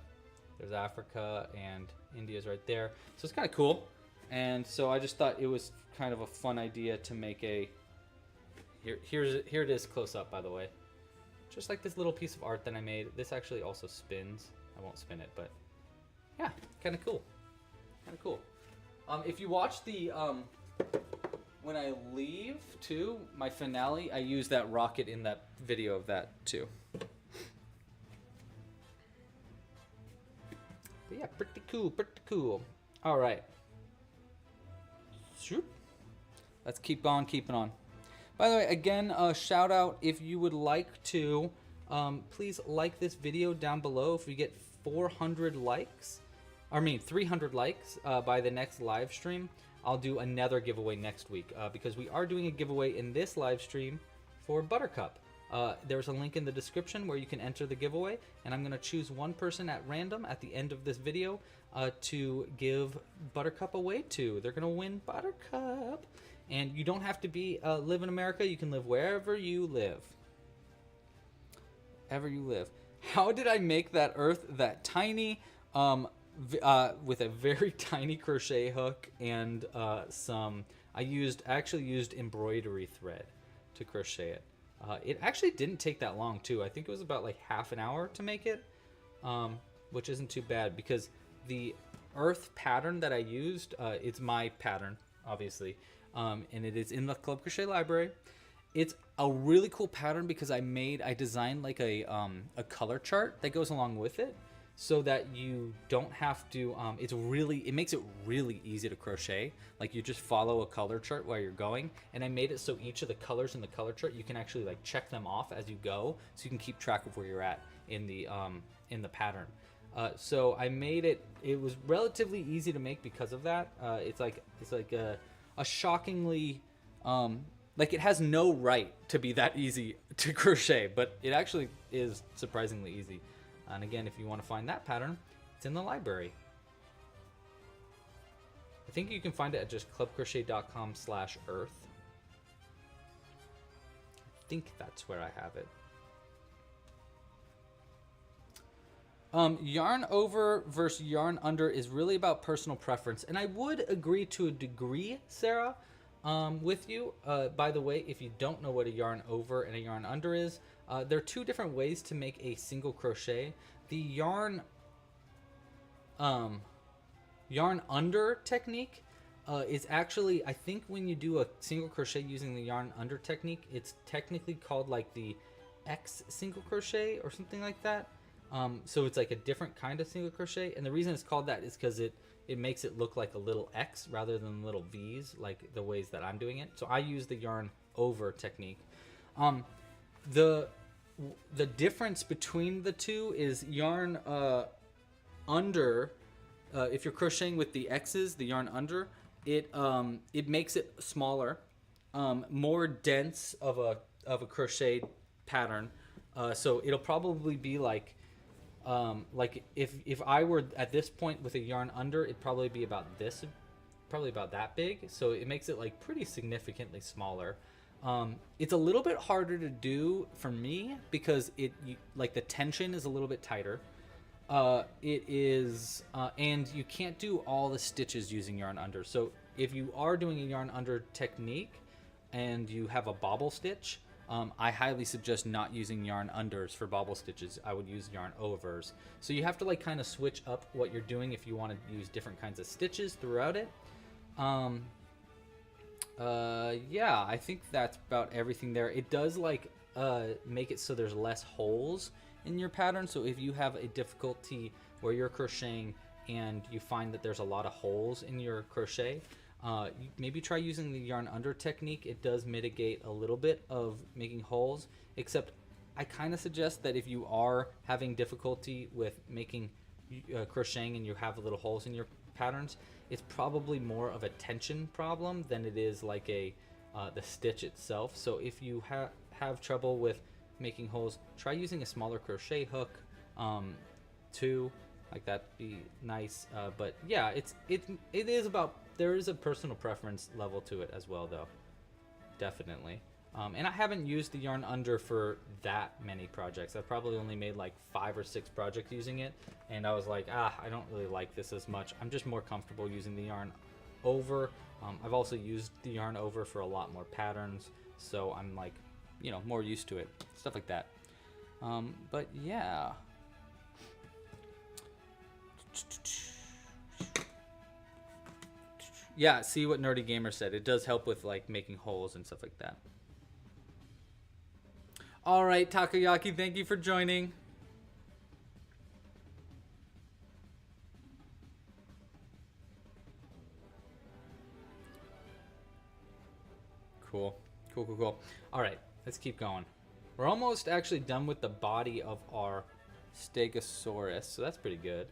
there's Africa, and India's right there. So it's kind of cool. And so I just thought it was kind of a fun idea to make a, here it is close up, by the way. Just like this little piece of art that I made. This actually also spins. I won't spin it, but yeah, kind of cool. Kind of cool. If you watch the, when I leave too, my finale, I use that rocket in that video of that too. But yeah, pretty cool, pretty cool. All right. Let's keep on keeping on. By the way, again, shout out if you would like to, please like this video down below. If we get 400 likes, 300 likes by the next live stream, I'll do another giveaway next week because we are doing a giveaway in this live stream for Buttercup. There's a link in the description where you can enter the giveaway, and I'm going to choose one person at random at the end of this video to give Buttercup away to. They're going to win Buttercup. And you don't have to be live in America. You can live wherever you live. Ever you live. How did I make that earth that tiny with a very tiny crochet hook and some, I actually used embroidery thread to crochet it. It actually didn't take that long too. I think it was about like half an hour to make it, which isn't too bad because the earth pattern that I used, it's my pattern, obviously, and it is in the Club Crochet library. It's a really cool pattern because I designed like a color chart that goes along with it, so that you don't have to, it makes it really easy to crochet. Like you just follow a color chart while you're going. And I made it so each of the colors in the color chart, you can actually like check them off as you go, so you can keep track of where you're at in the pattern. So I made it, it was relatively easy to make because of that. It's like a shockingly, like it has no right to be that easy to crochet, but it actually is surprisingly easy. And again, if you want to find that pattern, it's in the library. I think you can find it at just clubcrochet.com/earth. I think that's where I have it. Yarn over versus yarn under is really about personal preference. And I would agree to a degree, Sarah, with you. By the way, if you don't know what a yarn over and a yarn under is, there are two different ways to make a single crochet. The yarn under technique is actually, I think when you do a single crochet using the yarn under technique, it's technically called like the X single crochet or something like that. So it's like a different kind of single crochet, and the reason it's called that is because it makes it look like a little X rather than little V's, like the ways that I'm doing it. So I use the yarn over technique. The difference between the two is yarn under. If you're crocheting with the X's, the yarn under, it makes it smaller, more dense of a crochet pattern. So it'll probably be like if I were at this point with a yarn under, it'd probably be about this, probably about that big. So it makes it like pretty significantly smaller. It's a little bit harder to do for me because like the tension is a little bit tighter. It is, and you can't do all the stitches using yarn under. So if you are doing a yarn under technique and you have a bobble stitch, I highly suggest not using yarn unders for bobble stitches. I would use yarn overs. So you have to like kind of switch up what you're doing if you want to use different kinds of stitches throughout it. Yeah, I think that's about everything there. It does like make it so there's less holes in your pattern. So if you have a difficulty where you're crocheting and you find that there's a lot of holes in your crochet, maybe try using the yarn under technique. It does mitigate a little bit of making holes, except I kind of suggest that if you are having difficulty with making crocheting and you have little holes in your patterns, it's probably more of a tension problem than it is like a the stitch itself. So if you have trouble with making holes, try using a smaller crochet hook too, like that'd be nice. But yeah, it is about, there is a personal preference level to it as well though, definitely. And I haven't used the yarn under for that many projects. I've probably only made like 5 or 6 projects using it, and I was like, I don't really like this as much. I'm just more comfortable using the yarn over. I've also used the yarn over for a lot more patterns, so I'm like, you know, more used to it, stuff like that. But yeah. Yeah, see what Nerdy Gamer said. It does help with like making holes and stuff like that. All right, Takoyaki, thank you for joining. Cool. All right, let's keep going. We're almost actually done with the body of our Stegosaurus, so that's pretty good.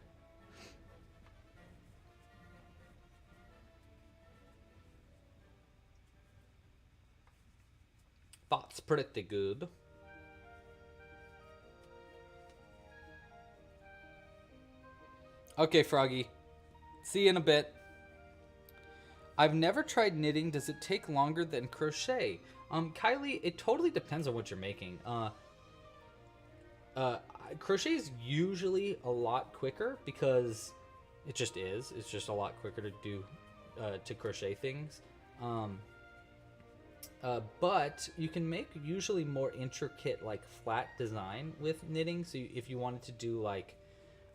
That's pretty good. Okay, Froggy. See you in a bit. I've never tried knitting. Does it take longer than crochet? Kylie, it totally depends on what you're making. Crochet is usually a lot quicker because it just is. It's just a lot quicker to do, to crochet things. But you can make usually more intricate, like flat design with knitting. So if you wanted to do like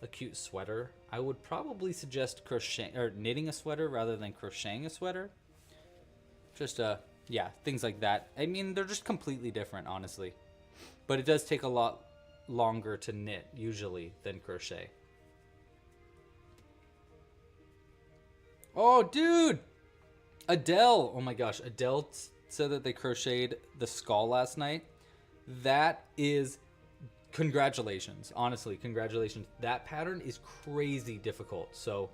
a cute sweater, I would probably suggest crochet or knitting a sweater rather than crocheting a sweater. Just yeah, things like that. I mean, they're just completely different, honestly. But it does take a lot longer to knit usually than crochet. Oh, dude! Adele! Oh my gosh, Adele said that they crocheted the skull last night. That is... Congratulations. Honestly, congratulations. That pattern is crazy difficult. So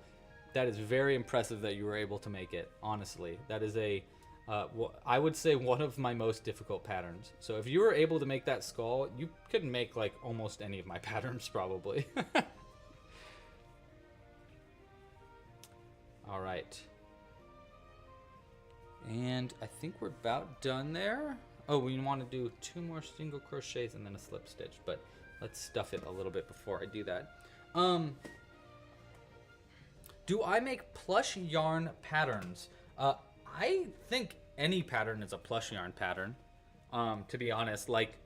that is very impressive that you were able to make it. Honestly, that is a... I would say one of my most difficult patterns. So if you were able to make that skull, you could make like almost any of my patterns probably. All right. And I think we're about done there. Oh, we want to do 2 more single crochets and then a slip stitch, but let's stuff it a little bit before I do that. Do I make plush yarn patterns? I think any pattern is a plush yarn pattern, to be honest. Like,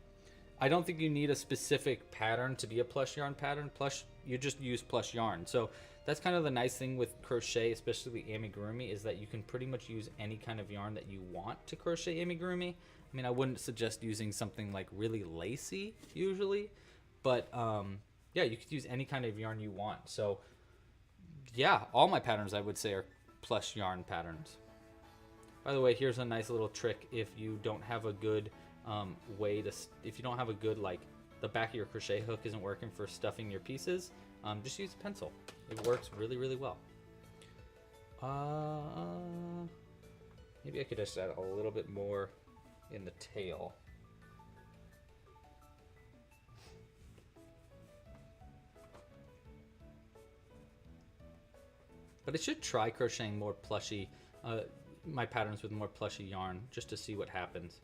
I don't think you need a specific pattern to be a plush yarn pattern. Plush, you just use plush yarn. So that's kind of the nice thing with crochet, especially amigurumi, is that you can pretty much use any kind of yarn that you want to crochet amigurumi. I mean, I wouldn't suggest using something like really lacy usually, but yeah, you could use any kind of yarn you want. So yeah, all my patterns I would say are plush yarn patterns. By the way, here's a nice little trick if you don't have a good if you don't have a good, like, the back of your crochet hook isn't working for stuffing your pieces, just use a pencil. It works really, really well. Maybe I could just add a little bit more in the tail. But I should try crocheting more plushy, my patterns with more plushy yarn, just to see what happens.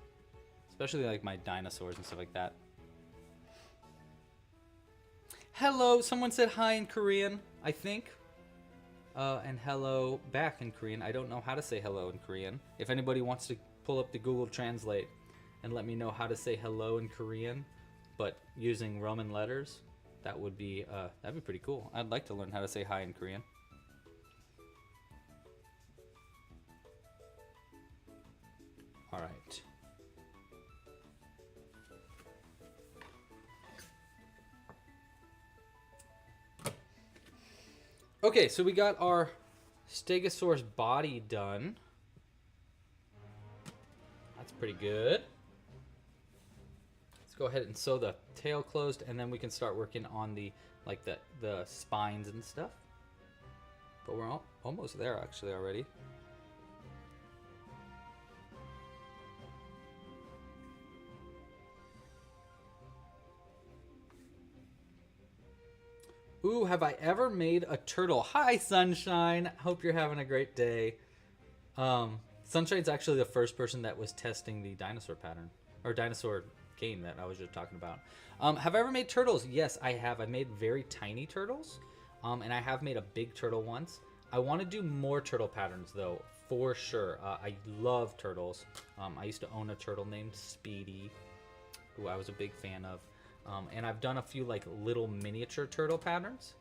Especially like my dinosaurs and stuff like that. Hello, someone said hi in Korean, I think. And hello back in Korean. I don't know how to say hello in Korean. If anybody wants to pull up the Google Translate and let me know how to say hello in Korean, but using Roman letters, that would be that'd be pretty cool. I'd like to learn how to say hi in Korean. All right. Okay, so we got our Stegosaurus body done. That's pretty good. Let's go ahead and sew the tail closed, and then we can start working on the the spines and stuff. But we're almost there actually already. Ooh, have I ever made a turtle? Hi, Sunshine. Hope you're having a great day. Sunshine's actually the first person that was testing the dinosaur pattern, or dinosaur game that I was just talking about. Have I ever made turtles? Yes, I have. I made very tiny turtles, and I have made a big turtle once. I want to do more turtle patterns, though, for sure. I love turtles. I used to own a turtle named Speedy, who I was a big fan of. And I've done a few like little miniature turtle patterns,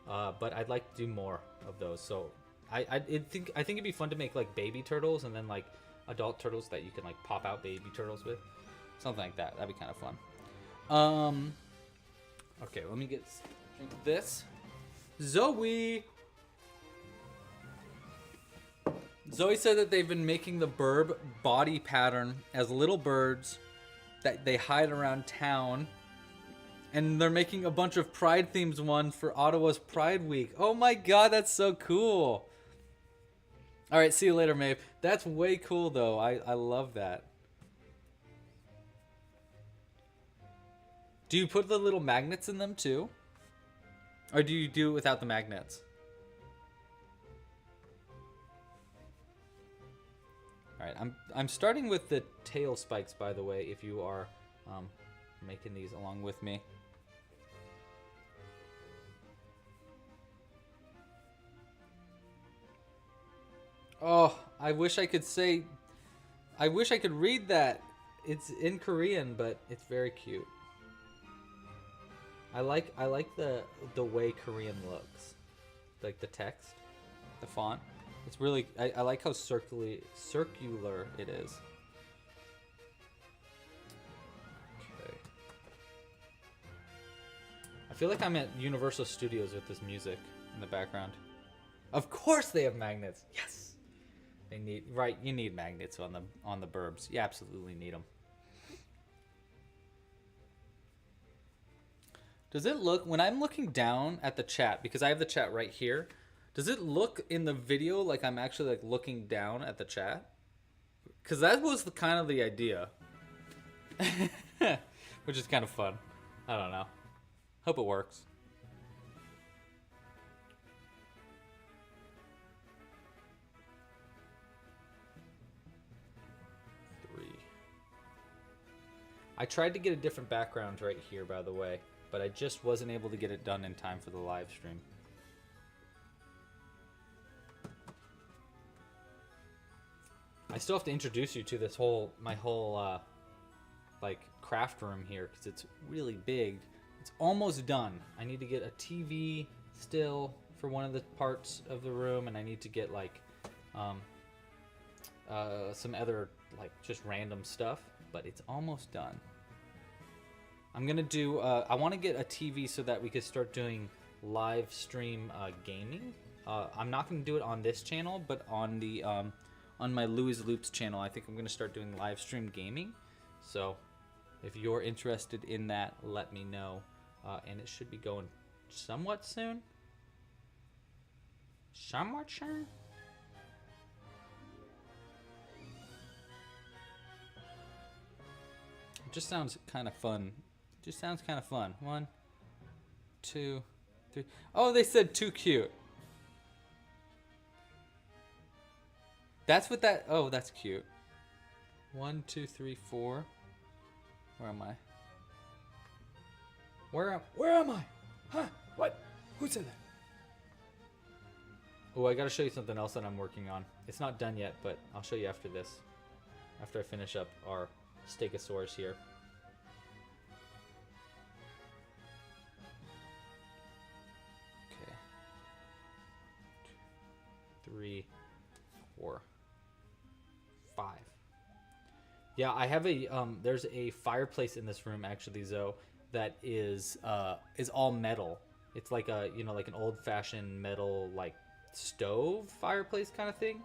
but I'd like to do more of those. So I think it'd be fun to make like baby turtles and then like adult turtles that you can like pop out baby turtles with, something like that. That'd be kind of fun. Okay, let me drink this. Zoe said that they've been making the birb body pattern as little birds that they hide around town. And they're making a bunch of Pride themes one for Ottawa's Pride Week. Oh my god, that's so cool. All right, see you later, Maeve. That's way cool, though. I love that. Do you put the little magnets in them, too? Or do you do it without the magnets? All right, I'm starting with the tail spikes, by the way, if you are making these along with me. Oh, I wish I could read that. It's in Korean, but it's very cute. I like the way Korean looks. Like the text, the font. It's really I like how circular it is. Okay. I feel like I'm at Universal Studios with this music in the background. Of course they have magnets. Yes. You need magnets on the burbs. You absolutely need them. Does it look, when I'm looking down at the chat, because I have the chat right here, does it look in the video like I'm actually like looking down at the chat? Because that was kind of the idea. Which is kind of fun. I don't know. Hope it works. I tried to get a different background right here, by the way, but I just wasn't able to get it done in time for the live stream. I still have to introduce you to this my whole like craft room here because it's really big. It's almost done. I need to get a TV still for one of the parts of the room, and I need to get like some other like just random stuff. But it's almost done. I'm gonna do. I want to get a TV so that we could start doing live stream gaming. I'm not gonna do it on this channel, but on the on my Louis Loops channel, I think I'm gonna start doing live stream gaming. So if you're interested in that, let me know. And it should be going somewhat soon. Somewhat soon. It just sounds kind of fun. It just sounds kind of fun. 1, 2, 3. Oh, they said too cute. That's what that. Oh, that's cute. 1, 2, 3, 4. Where am I? Where am I? Huh? What? Who said that? Oh, I gotta show you something else that I'm working on. It's not done yet, but I'll show you after this. After I finish up our Stegosaurus here. Okay. 2, 3, 4, 5. Yeah, I have a there's a fireplace in this room actually, Zoe, that is all metal. It's like a, you know, like an old-fashioned metal like stove fireplace kind of thing.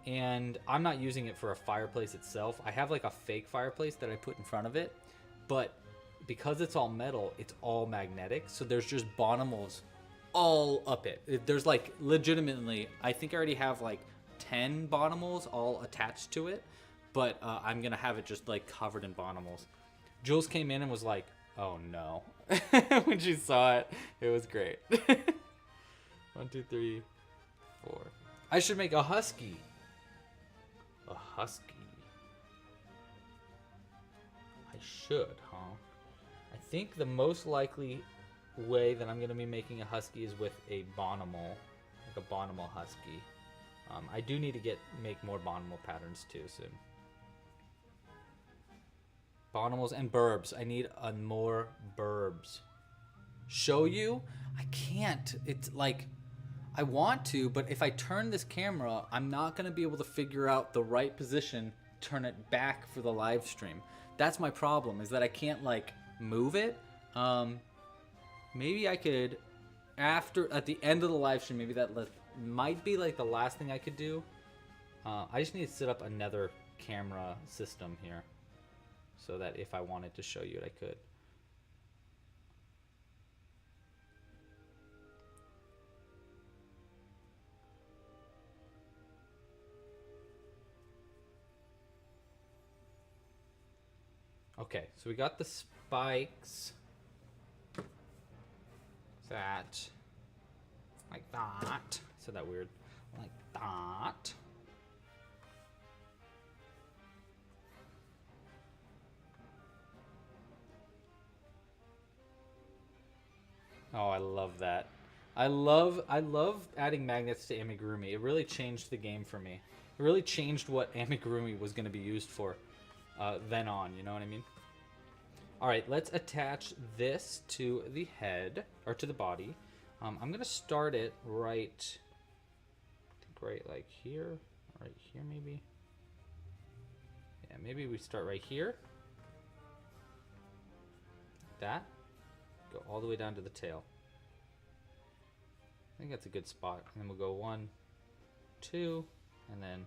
And I'm not using it for a fireplace itself. I have like a fake fireplace that I put in front of it, but because it's all metal, it's all magnetic. So there's just bonimals all up it. There's like legitimately, I think I already have like 10 bonimals all attached to it, but I'm gonna have it just like covered in bonimals. Jules came in and was like, "Oh no!" when she saw it. It was great. 1, 2, 3, 4. I should make a husky. A husky. I should, huh? I think the most likely way that I'm going to be making a husky is with a bonimal, like a bonimal husky. I do need to make more bonimal patterns too soon. Bonimals and burbs. I need more burbs. Show you? I can't. It's like, I want to, but if I turn this camera, I'm not going to be able to figure out the right position, turn it back for the live stream. That's my problem, is that I can't like move it. Maybe I could, at the end of the live stream, maybe that might be like the last thing I could do. I just need to set up another camera system here so that if I wanted to show you it, I could. Okay, so we got the spikes. That. Like that. Said that weird. Like that. Oh, I love that. I love adding magnets to Amigurumi. It really changed the game for me. It really changed what Amigurumi was going to be used for then on, you know what I mean? All right, let's attach this to the head, or to the body. I'm going to start it right, I think right like here, right here maybe. Yeah, maybe we start right here. Like that. Go all the way down to the tail. I think that's a good spot. And then we'll go 1, 2, and then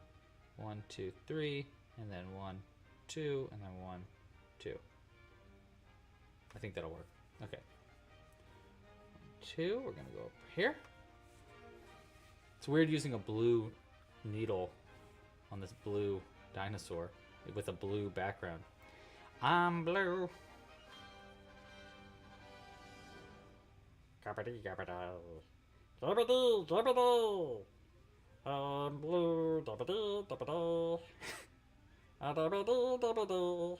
1, 2, 3, and then 1, 2, and then 1, 2. I think that'll work. Okay. 2, we're gonna go up here. It's weird using a blue needle on this blue dinosaur with a blue background. I'm blue. Gabbity gabbado. Gabbity gabbado. I'm blue. Dabbity dabbado. Dabbity dabbado.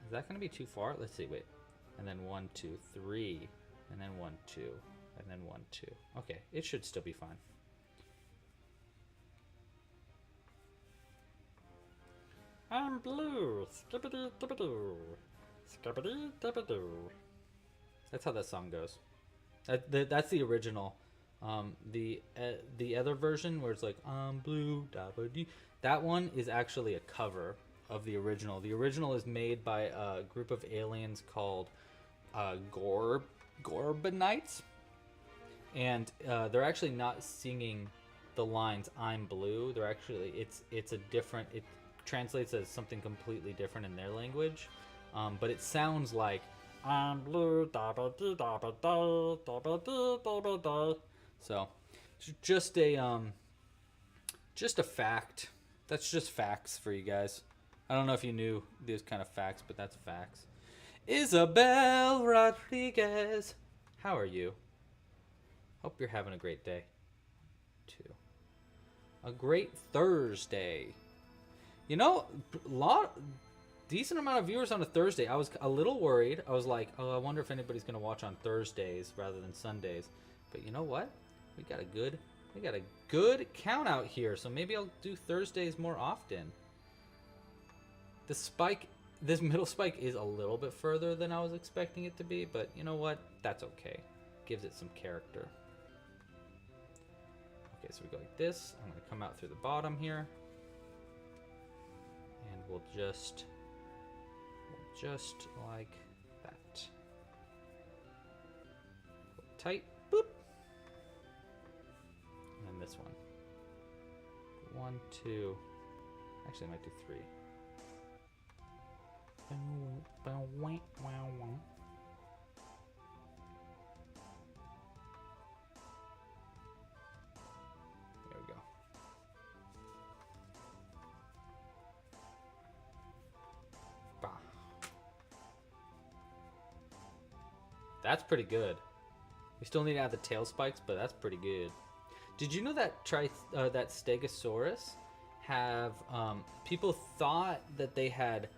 Is that going to be too far? Let's see, wait. And then 1, 2, 3. And then 1, 2. And then 1, 2. Okay, it should still be fine. I'm blue. Skibbity dibbidoo. Skibbity dibbidoo. That's how that song goes. That's the original. The other version where it's like, I'm blue, da-ba-dee. That one is actually a cover of the original. The original is made by a group of aliens called Gorbanites, and they're actually not singing the lines "I'm blue." They're actually it's a different. It translates as something completely different in their language, but it sounds like "I'm blue." Da ba dee da ba da da ba dee da ba da. So, just a fact. That's just facts for you guys. I don't know if you knew these kind of facts, but that's facts. Isabel Rodriguez, how are you? Hope you're having a great day, too. A great Thursday. You know, decent amount of viewers on a Thursday. I was a little worried. I was like, oh, I wonder if anybody's gonna watch on Thursdays rather than Sundays. But you know what? We got a good count out here. So maybe I'll do Thursdays more often. This middle spike is a little bit further than I was expecting it to be, but you know what? That's okay. Gives it some character. Okay, so we go like this. I'm going to come out through the bottom here. And we'll just like that. tight. Boop. And this one. 1, 2. Actually, I might do 3. There we go. Bah. That's pretty good. We still need to add the tail spikes, but that's pretty good. Did you know that that Stegosaurus have people thought that they had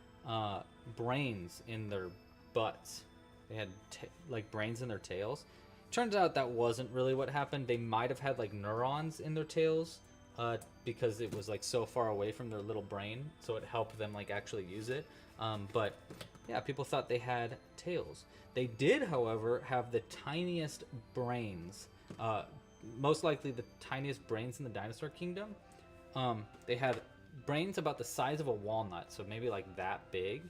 brains in their butts? They had like brains in their tails. Turns out that wasn't really what happened. They might have had like neurons in their tails because it was like so far away from their little brain, so it helped them like actually use it. But yeah, people thought they had tails. They did, however, have the tiniest brains. Most likely the tiniest brains in the dinosaur kingdom. They had brains about the size of a walnut, so maybe like that big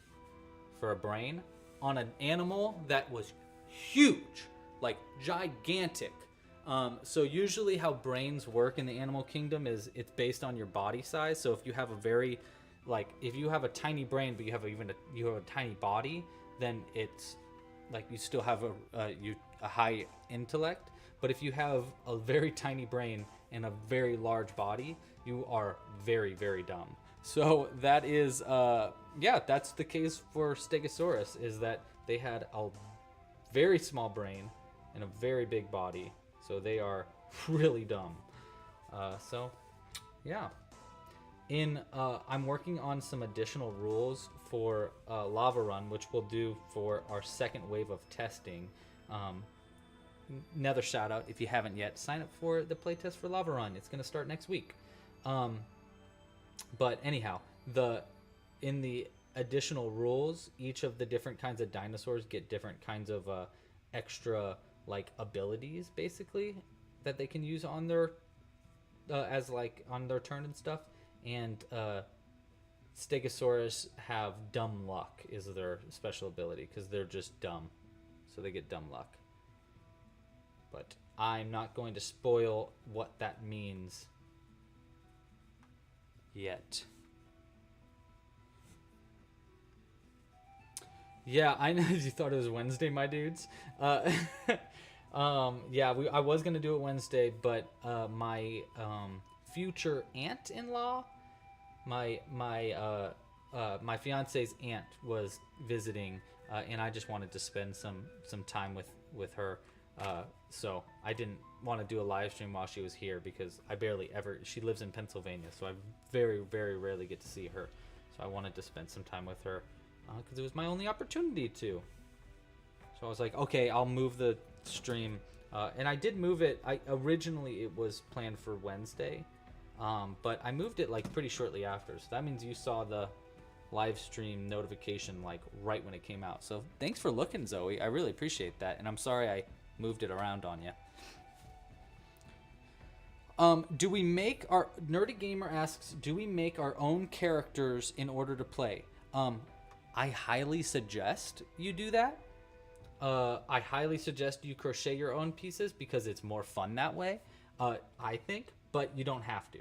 for a brain, on an animal that was huge, like gigantic. So usually how brains work in the animal kingdom is it's based on your body size. So if you have a very, like if you have a tiny brain but you have a tiny body, then it's like you still have a high intellect. But if you have a very tiny brain and a very large body, you are very, very dumb. So that is, yeah, that's the case for Stegosaurus, is that they had a very small brain and a very big body. So they are really dumb. So, yeah. I'm working on some additional rules for Lava Run, which we'll do for our second wave of testing. Another shout out, if you haven't yet, sign up for the playtest for Lava Run. It's going to start next week. But anyhow, in the additional rules, each of the different kinds of dinosaurs get different kinds of extra like abilities, basically, that they can use on their as like on their turn and stuff. And Stegosaurus have dumb luck is their special ability because they're just dumb, so they get dumb luck. But I'm not going to spoil what that means yet. Yeah, I know you thought it was Wednesday, my dudes. Yeah, I was gonna do it Wednesday, but my future aunt-in-law, my fiance's aunt was visiting, and I just wanted to spend some time with her. So I didn't want to do a live stream while she was here because she lives in Pennsylvania, so I very, very rarely get to see her. So I wanted to spend some time with her because it was my only opportunity to. So I was like, okay, I'll move the stream. And I did move it. Originally it was planned for Wednesday, but I moved it like pretty shortly after. So that means you saw the live stream notification like right when it came out. So thanks for looking, Zoe. I really appreciate that. And I'm sorry I moved it around on you. Do we make our Nerdy Gamer asks, do we make our own characters in order to play? I highly suggest you do that. I highly suggest you crochet your own pieces because it's more fun that way. I think, but you don't have to.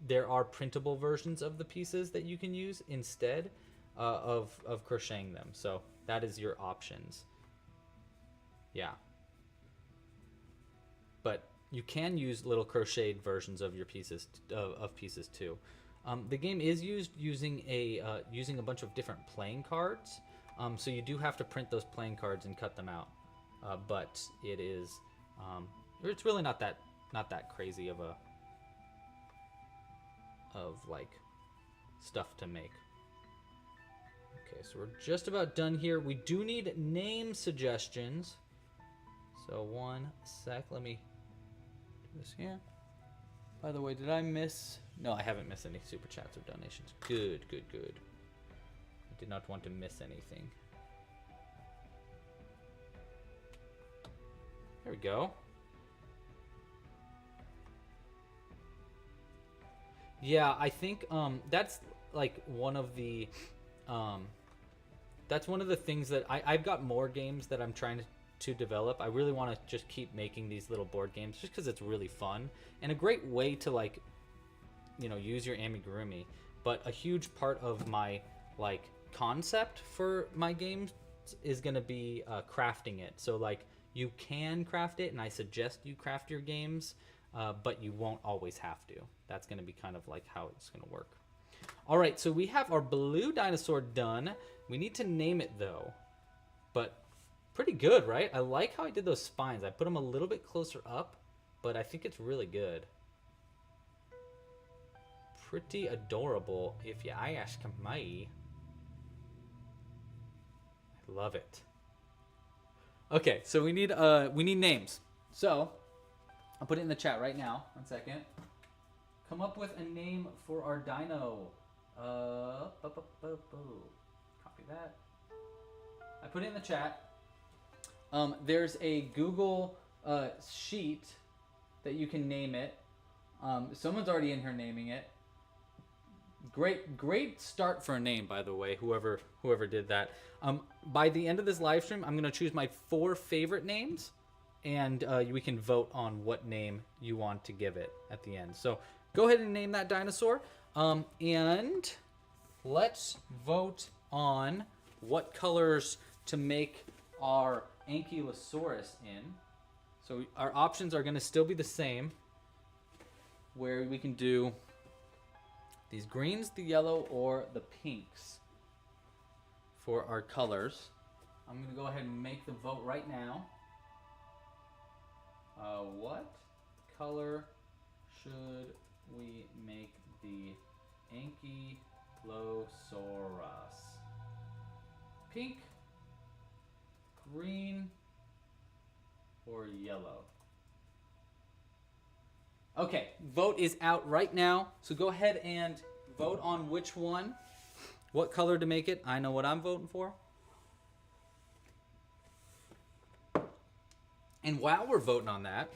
There are printable versions of the pieces that you can use instead of crocheting them. So that is your options. Yeah. But you can use little crocheted versions of your pieces pieces too. The game is using a bunch of different playing cards. So you do have to print those playing cards and cut them out. But it is it's really not that crazy of like stuff to make. Okay, so we're just about done here. We do need name suggestions. So one sec, let me do this here. By the way, did I miss? No, I haven't missed any super chats or donations. Good, good, good. I did not want to miss anything. There we go. Yeah, I think that's like one of the things that I've got more games that I'm trying to develop. I really want to just keep making these little board games just because it's really fun and a great way to like, you know, use your amigurumi. But a huge part of my like concept for my games is going to be crafting it. So like you can craft it, and I suggest you craft your games, but you won't always have to. That's going to be kind of like how it's going to work. All right, so we have our blue dinosaur done. We need to name it though, but pretty good, right? I like how I did those spines. I put them a little bit closer up, but I think it's really good. Pretty adorable, if you ask me. I love it. Okay, so we need names. So I'll put it in the chat right now. 1 second. Come up with a name for our dino. Copy that. I put it in the chat. There's a Google sheet that you can name it. Someone's already in here naming it. Great start for a name, by the way, whoever did that. By the end of this live stream, I'm going to choose my 4 favorite names, and we can vote on what name you want to give it at the end. So go ahead and name that dinosaur, and let's vote on what colors to make our Ankylosaurus in. So our options are going to still be the same, where we can do these greens, the yellow, or the pinks for our colors. I'm going to go ahead and make the vote right now. What color should we make the Ankylosaurus? Pink, green, or yellow? Okay, vote is out right now. So go ahead and vote on which one, what color to make it. I know what I'm voting for. And while we're voting on that,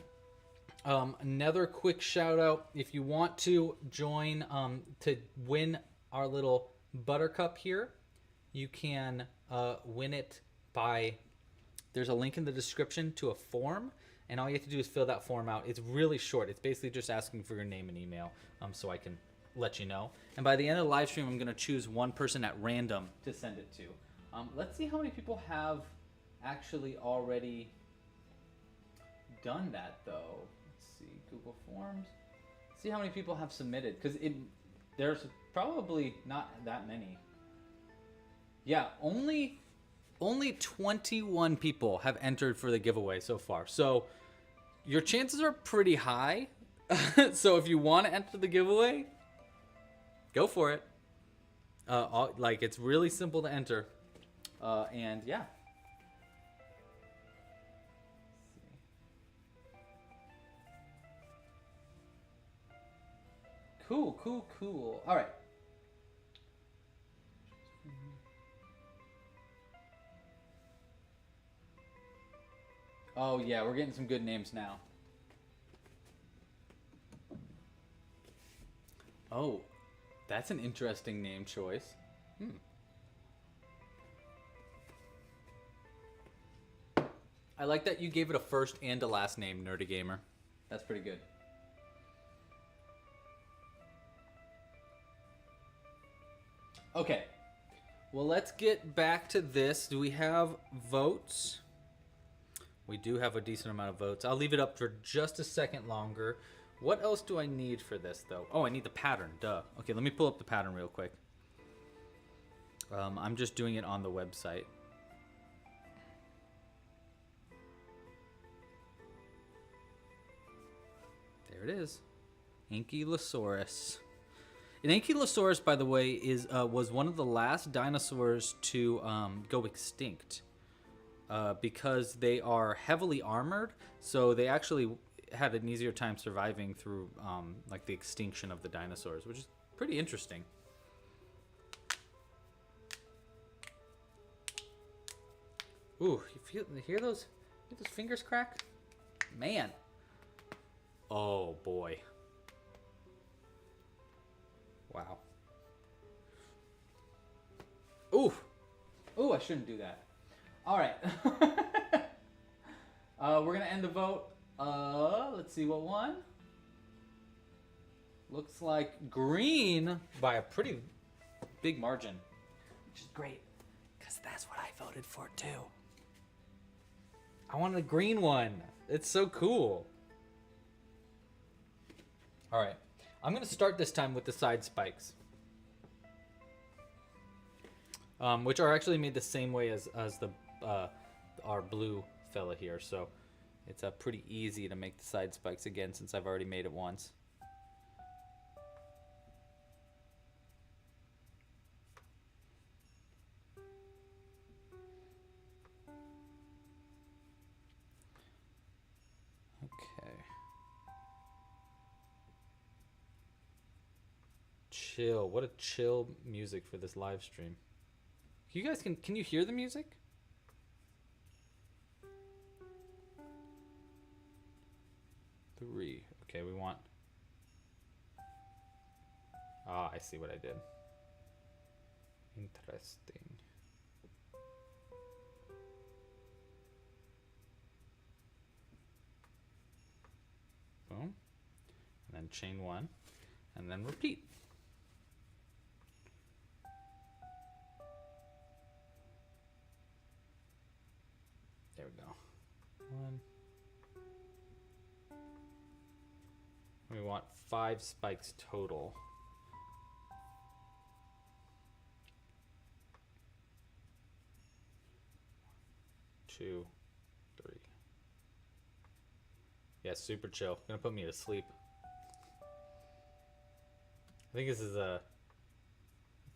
another quick shout out. If you want to join to win our little buttercup here, you can win it by, there's a link in the description to a form. And all you have to do is fill that form out. It's really short. It's basically just asking for your name and email, so I can let you know. And by the end of the live stream, I'm going to choose one person at random to send it to. Let's see how many people have actually already done that, though. Let's see, Google Forms. See how many people have submitted, because there's probably not that many. Yeah, only 21 people have entered for the giveaway so far. So your chances are pretty high. So if you want to enter the giveaway, go for it. Like, it's really simple to enter. And yeah. Cool. All right. Oh yeah, we're getting some good names now. Oh, that's an interesting name choice. I like that you gave it a first and a last name, Nerdy Gamer. That's pretty good. Okay. Well, let's get back to this. Do we have votes? We do have a decent amount of votes. I'll leave it up for just a second longer. What else do I need for this, though? Oh, I need the pattern. Duh. Okay, let me pull up the pattern real quick. I'm just doing it on the website. There it is. Ankylosaurus. An Ankylosaurus, by the way, was one of the last dinosaurs to go extinct. Because they are heavily armored, so they actually had an easier time surviving through like the extinction of the dinosaurs, which is pretty interesting. Ooh, you hear those fingers crack? Man. Oh boy. Wow. Ooh, I shouldn't do that. All right. We're gonna end the vote. Let's see what won. Looks like green by a pretty big margin, which is great because that's what I voted for too. I wanted a green one. It's so cool. All right, I'm gonna start this time with the side spikes, which are actually made the same way as the our blue fella here. So it's pretty easy to make the side spikes again since I've already made it once. Okay. Chill. What a chill music for this live stream. You guys can you hear the music? Three. Okay, we want. Ah, I see what I did. Interesting. Boom. And then chain one. And then repeat. There we go. One. We want 5 spikes total. Two, three. Yeah, super chill. Gonna put me to sleep. I think this is I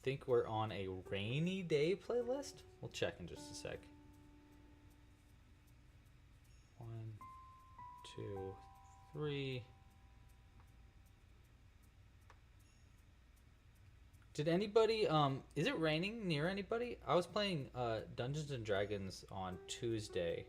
think we're on a rainy day playlist. We'll check in just a sec. 1, 2, 3. Did anybody, is it raining near anybody? I was playing Dungeons and Dragons on Tuesday,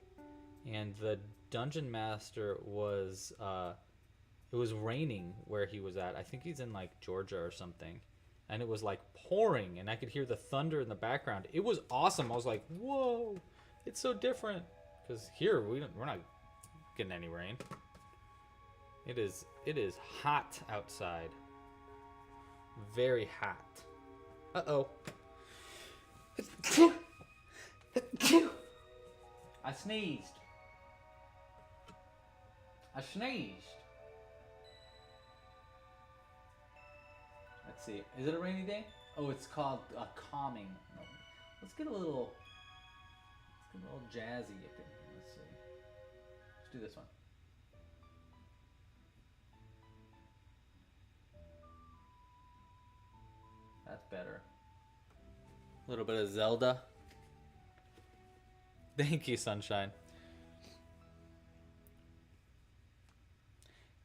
and the dungeon master was, it was raining where he was at. I think he's in like Georgia or something, and it was like pouring, and I could hear the thunder in the background. It was awesome. I was like, whoa, it's so different. Because here, we're not getting any rain. It is hot outside. Very hot. Uh-oh. I sneezed. Let's see. Is it a rainy day? Oh, it's called calming. No. Let's get a little jazzy up in here. Let's see. Let's do this one. That's better. A little bit of Zelda. Thank you, Sunshine.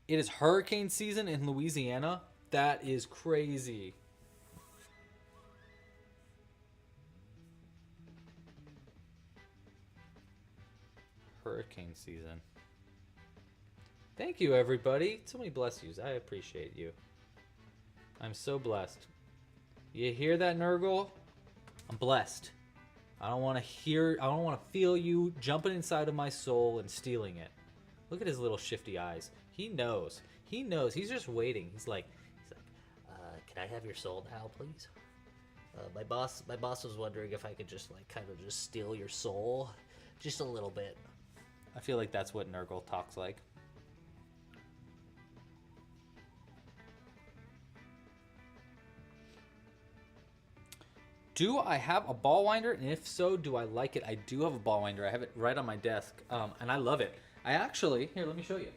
It is hurricane season in Louisiana. That is crazy. Hurricane season. Thank you, everybody. So many bless yous. I appreciate you. I'm so blessed. You hear that, Nurgle? I'm blessed. I don't want to feel you jumping inside of my soul and stealing it. Look at his little shifty eyes. He knows. He knows. He's just waiting. He's like, can I have your soul now, please? My boss was wondering if I could just kind of just steal your soul, just a little bit. I feel like that's what Nurgle talks like. Do I have a ball winder? And if so, do I like it? I do have a ball winder. I have it right on my desk, and I love it. I actually, here, let me show you.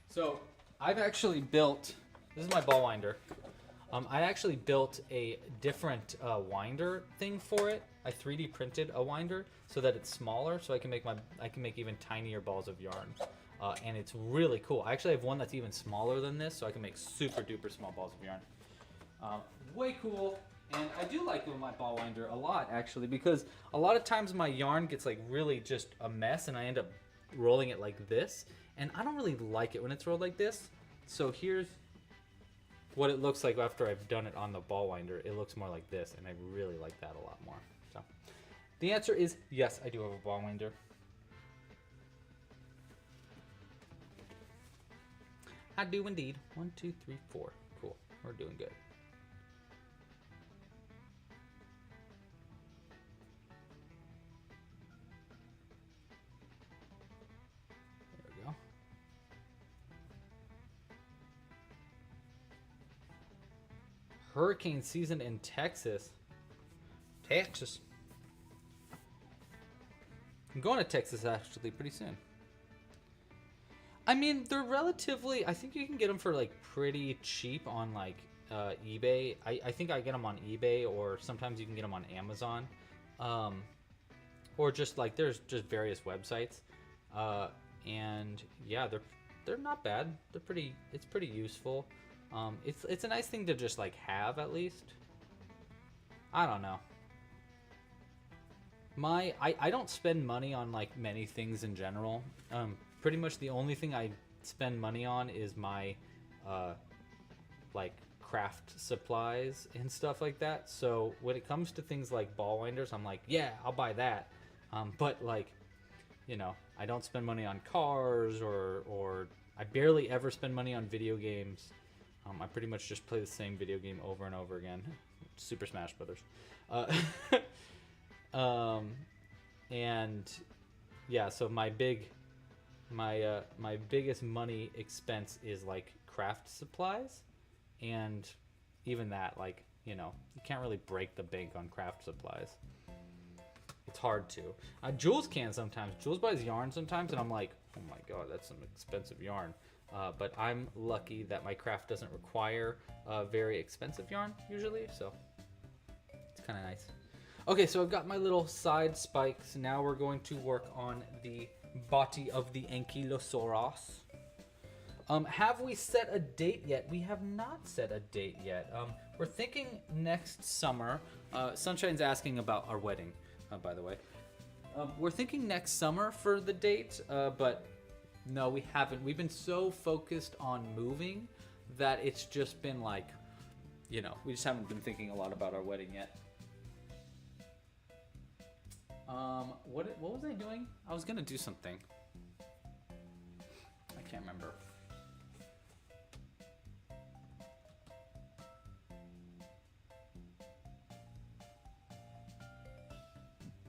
So, I've actually built, this is my ball winder. I actually built a different winder thing for it. I 3D printed a winder so that it's smaller, so I can make even tinier balls of yarn. And it's really cool. I actually have one that's even smaller than this, so I can make super duper small balls of yarn. Way cool. And I do like my ball winder a lot, actually, because a lot of times my yarn gets like really just a mess, and I end up rolling it like this. And I don't really like it when it's rolled like this. So here's what it looks like after I've done it on the ball winder. It looks more like this, and I really like that a lot more. So the answer is yes, I do have a ball winder. I do indeed. 1, 2, 3, 4. Cool. We're doing good. There we go. Hurricane season in Texas. Texas. I'm going to Texas actually pretty soon. I mean, they're relatively, I think you can get them for like pretty cheap on like eBay. I think I get them on eBay, or sometimes you can get them on Amazon. Or just like, there's just various websites. And yeah, they're not bad. It's pretty useful. It's a nice thing to just like have at least. I don't know. I don't spend money on like many things in general. Pretty much the only thing I spend money on is my like craft supplies and stuff like that. So when it comes to things like ball winders, I'm like, yeah, I'll buy that. But like, you know, I don't spend money on cars, or I barely ever spend money on video games. I pretty much just play the same video game over and over again. Super Smash Brothers. And yeah, so my biggest money expense is like craft supplies, and even that, like, you know, you can't really break the bank on craft supplies. It's hard to. Jules can sometimes. Jules buys yarn sometimes, and I'm like, oh my god, that's some expensive yarn. But I'm lucky that my craft doesn't require very expensive yarn usually, so it's kind of nice. Okay, so I've got my little side spikes. Now we're going to work on the body of the Ankylosaurus. Have we set a date yet? We have not set a date yet. We're thinking next summer. Sunshine's asking about our wedding, by the way. We're thinking next summer for the date, but no, we haven't. We've been so focused on moving that it's just been like, you know, we just haven't been thinking a lot about our wedding yet. What was I doing? I was gonna do something. I can't remember.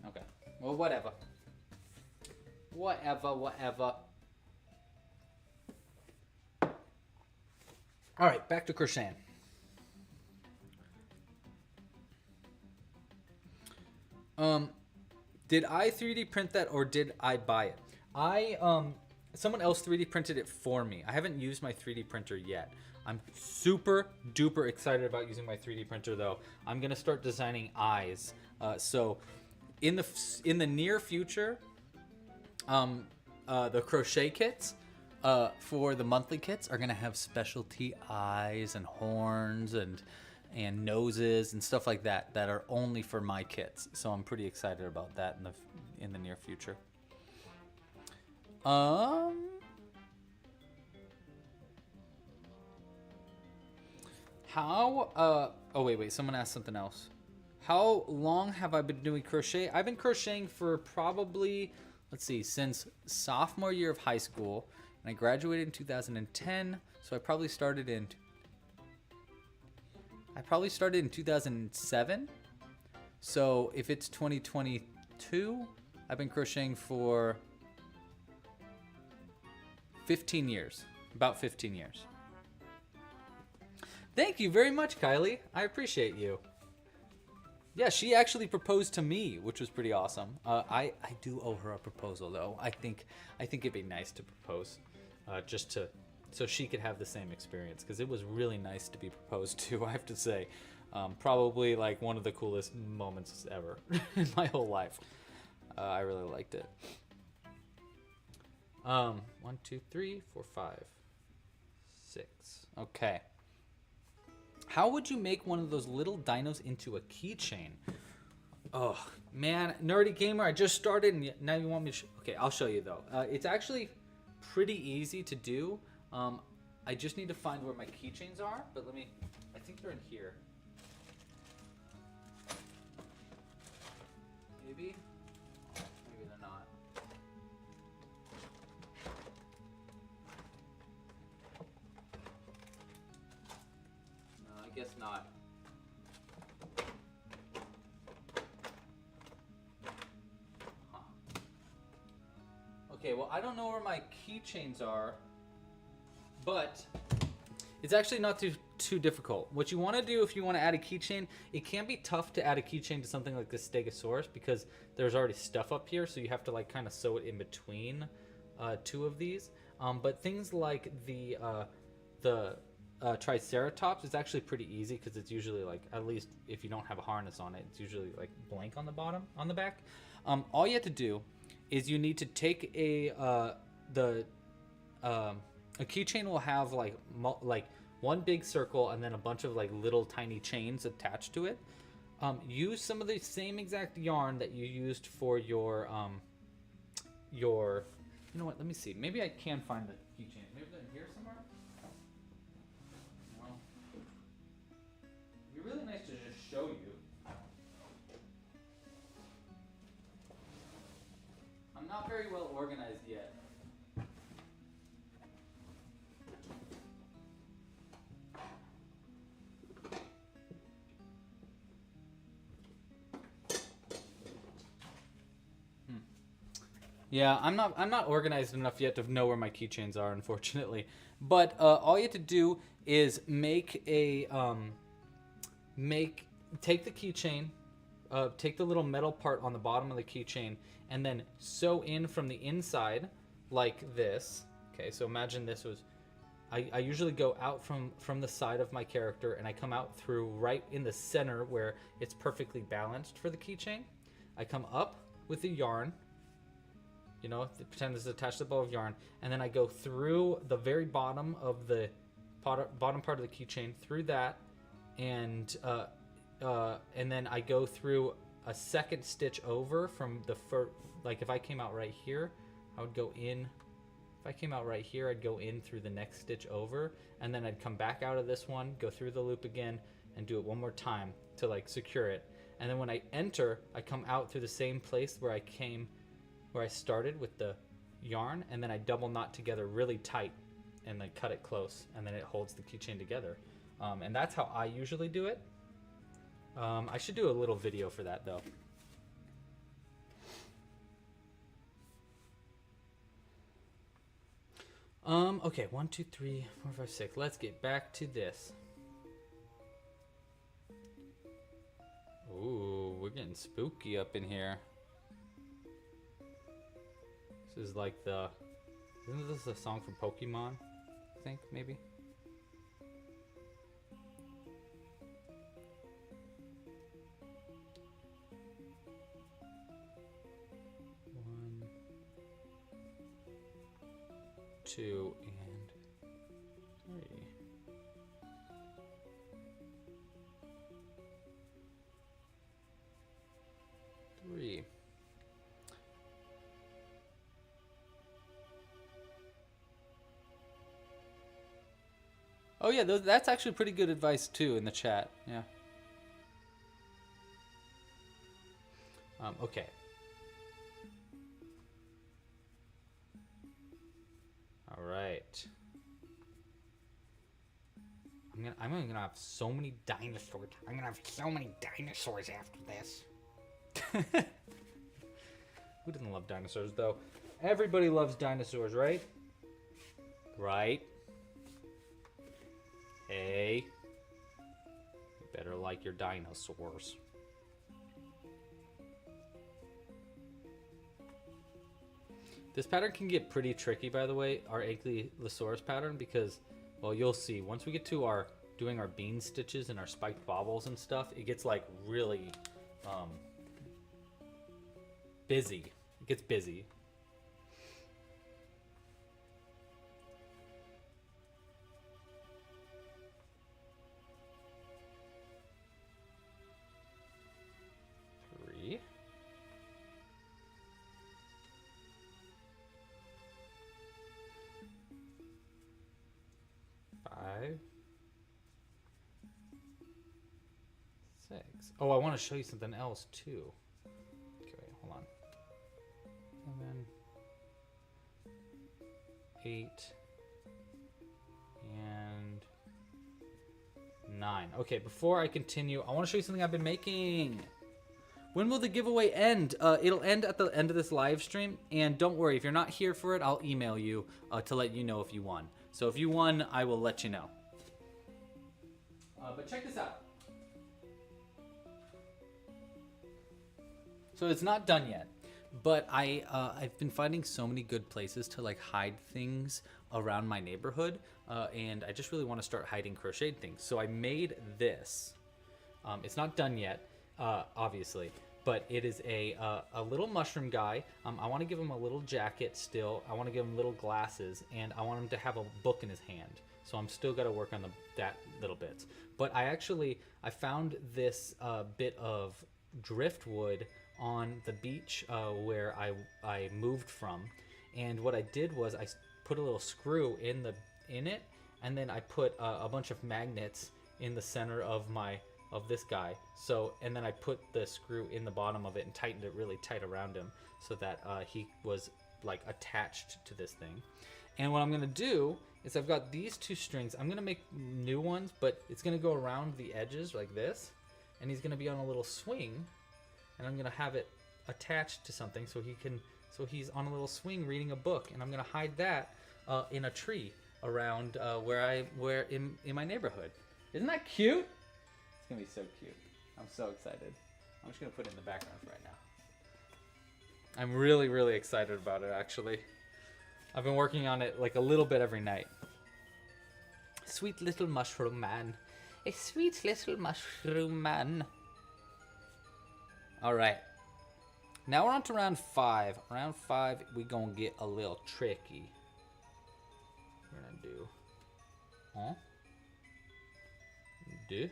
Okay. Well, whatever. Whatever. All right, back to crocheting. Did I 3D print that, or did I buy it? Someone else 3D printed it for me. I haven't used my 3D printer yet. I'm super duper excited about using my 3D printer though. I'm gonna start designing eyes. So in the near future, the crochet kits for the monthly kits are gonna have specialty eyes and horns and noses and stuff like that are only for my kits. So I'm pretty excited about that in the near future. How oh wait, someone asked something else. How long have I been doing crochet? I've been crocheting for probably, let's see, since sophomore year of high school, and I graduated in 2010, so I probably started in 2007. So if it's 2022, I've been crocheting for 15 years. About 15 years. Thank you very much, Kylie. I appreciate you. Yeah, she actually proposed to me, which was pretty awesome. I do owe her a proposal, though. I think it'd be nice to propose, so she could have the same experience, because it was really nice to be proposed to, I have to say. Probably like one of the coolest moments ever in my whole life. I really liked it. 1, 2, 3, 4, 5, 6. Okay. How would you make one of those little dinos into a keychain? Oh, man. Nerdy Gamer, I just started, and now you want me to... Okay, I'll show you, though. It's actually pretty easy to do. I just need to find where my keychains are, but I think they're in here. Maybe they're not. No, I guess not. Huh. Okay, well, I don't know where my keychains are, but it's actually not too difficult. What you want to do if you want to add a keychain, it can be tough to add a keychain to something like this Stegosaurus because there's already stuff up here, so you have to like kind of sew it in between two of these. But things like the Triceratops is actually pretty easy because it's usually like, at least if you don't have a harness on it, it's usually like blank on the back. All you have to do is you need to take a keychain will have like one big circle and then a bunch of like little tiny chains attached to it. Use some of the same exact yarn that you used for your you know what, let me see, maybe I can find the keychain. Maybe they're in here somewhere. Well, it'd be really nice to just show you. I'm not very well organized yet. Yeah, I'm not organized enough yet to know where my keychains are, unfortunately. But all you have to do is make a take the keychain, take the little metal part on the bottom of the keychain, and then sew in from the inside like this. Okay, so imagine this was. I usually go out from the side of my character, and I come out through right in the center where it's perfectly balanced for the keychain. I come up with the yarn. You know, pretend it's attached to the ball of yarn, and then I go through the very bottom of the bottom part of the keychain, through that, and then I go through a second stitch over from the first. Like if I came out right here, I would go in. If I came out right here, I'd go in through the next stitch over, and then I'd come back out of this one, go through the loop again, and do it one more time to like secure it. And then when I enter, I come out through the same place where I started with the yarn, and then I double knot together really tight and then cut it close, and then it holds the keychain together. And that's how I usually do it. I should do a little video for that though. Okay, 1, 2, 3, 4, 5, 6. Let's get back to this. Ooh, we're getting spooky up in here. This is like isn't this a song from Pokemon? I think, maybe? One, 2, and 3. Oh yeah, that's actually pretty good advice too in the chat. Yeah. Okay. All right. I'm gonna have so many dinosaurs. I'm gonna have so many dinosaurs after this. Who doesn't love dinosaurs though? Everybody loves dinosaurs, right? Right. Hey, you better like your dinosaurs. This pattern can get pretty tricky, by the way, our Ankylosaurus pattern, because, well, you'll see. Once we get to doing our bean stitches and our spiked bobbles and stuff, it gets like really busy. It gets busy. 6. Oh, I want to show you something else too. Okay, wait, hold on. 7, 8, and 9. Okay, before I continue, I want to show you something I've been making. When will the giveaway end? It'll end at the end of this live stream, and don't worry, if you're not here for it, I'll email you to let you know if you won. So if you won, I will let you know. But check this out. So it's not done yet, but I've been finding so many good places to like hide things around my neighborhood, and I just really want to start hiding crocheted things. So I made this. It's not done yet, obviously, but it is a little mushroom guy. I want to give him a little jacket still. I want to give him little glasses, and I want him to have a book in his hand. So I'm still got to work on that little bit. But I found this bit of driftwood on the beach where I moved from, and what I did was I put a little screw in it, and then I put a bunch of magnets in the center of this guy. So, and then I put the screw in the bottom of it and tightened it really tight around him so that he was like attached to this thing. And what I'm gonna do is I've got these 2 strings. I'm gonna make new ones, but it's gonna go around the edges like this, and he's gonna be on a little swing, and I'm gonna have it attached to something so he's on a little swing reading a book, and I'm gonna hide that in a tree around where in my neighborhood. Isn't that cute? It's gonna be so cute. I'm so excited. I'm just gonna put it in the background for right now. I'm really, really excited about it, actually. I've been working on it like a little bit every night. Sweet little mushroom man. A sweet little mushroom man. All right. Now we're on to round 5. Round 5, we're gonna get a little tricky. We're gonna do 1, 2,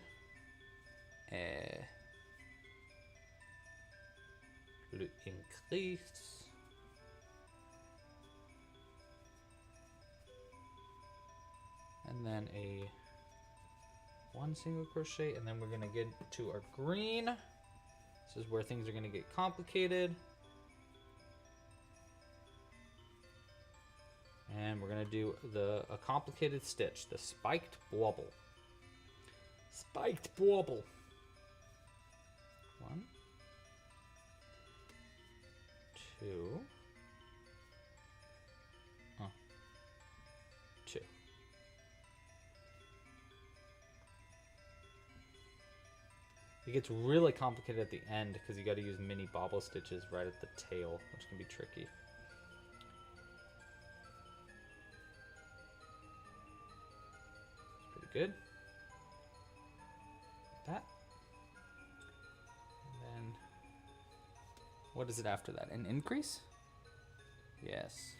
le increase. And then a 1 single crochet, and then we're gonna get to our green. This is where things are gonna get complicated. And we're gonna do a complicated stitch, the spiked bauble. Spiked bauble. 1, 2, 2. It gets really complicated at the end because you got to use mini bobble stitches right at the tail, which can be tricky. It's pretty good. That. And then, what is it after that? An increase? Yes.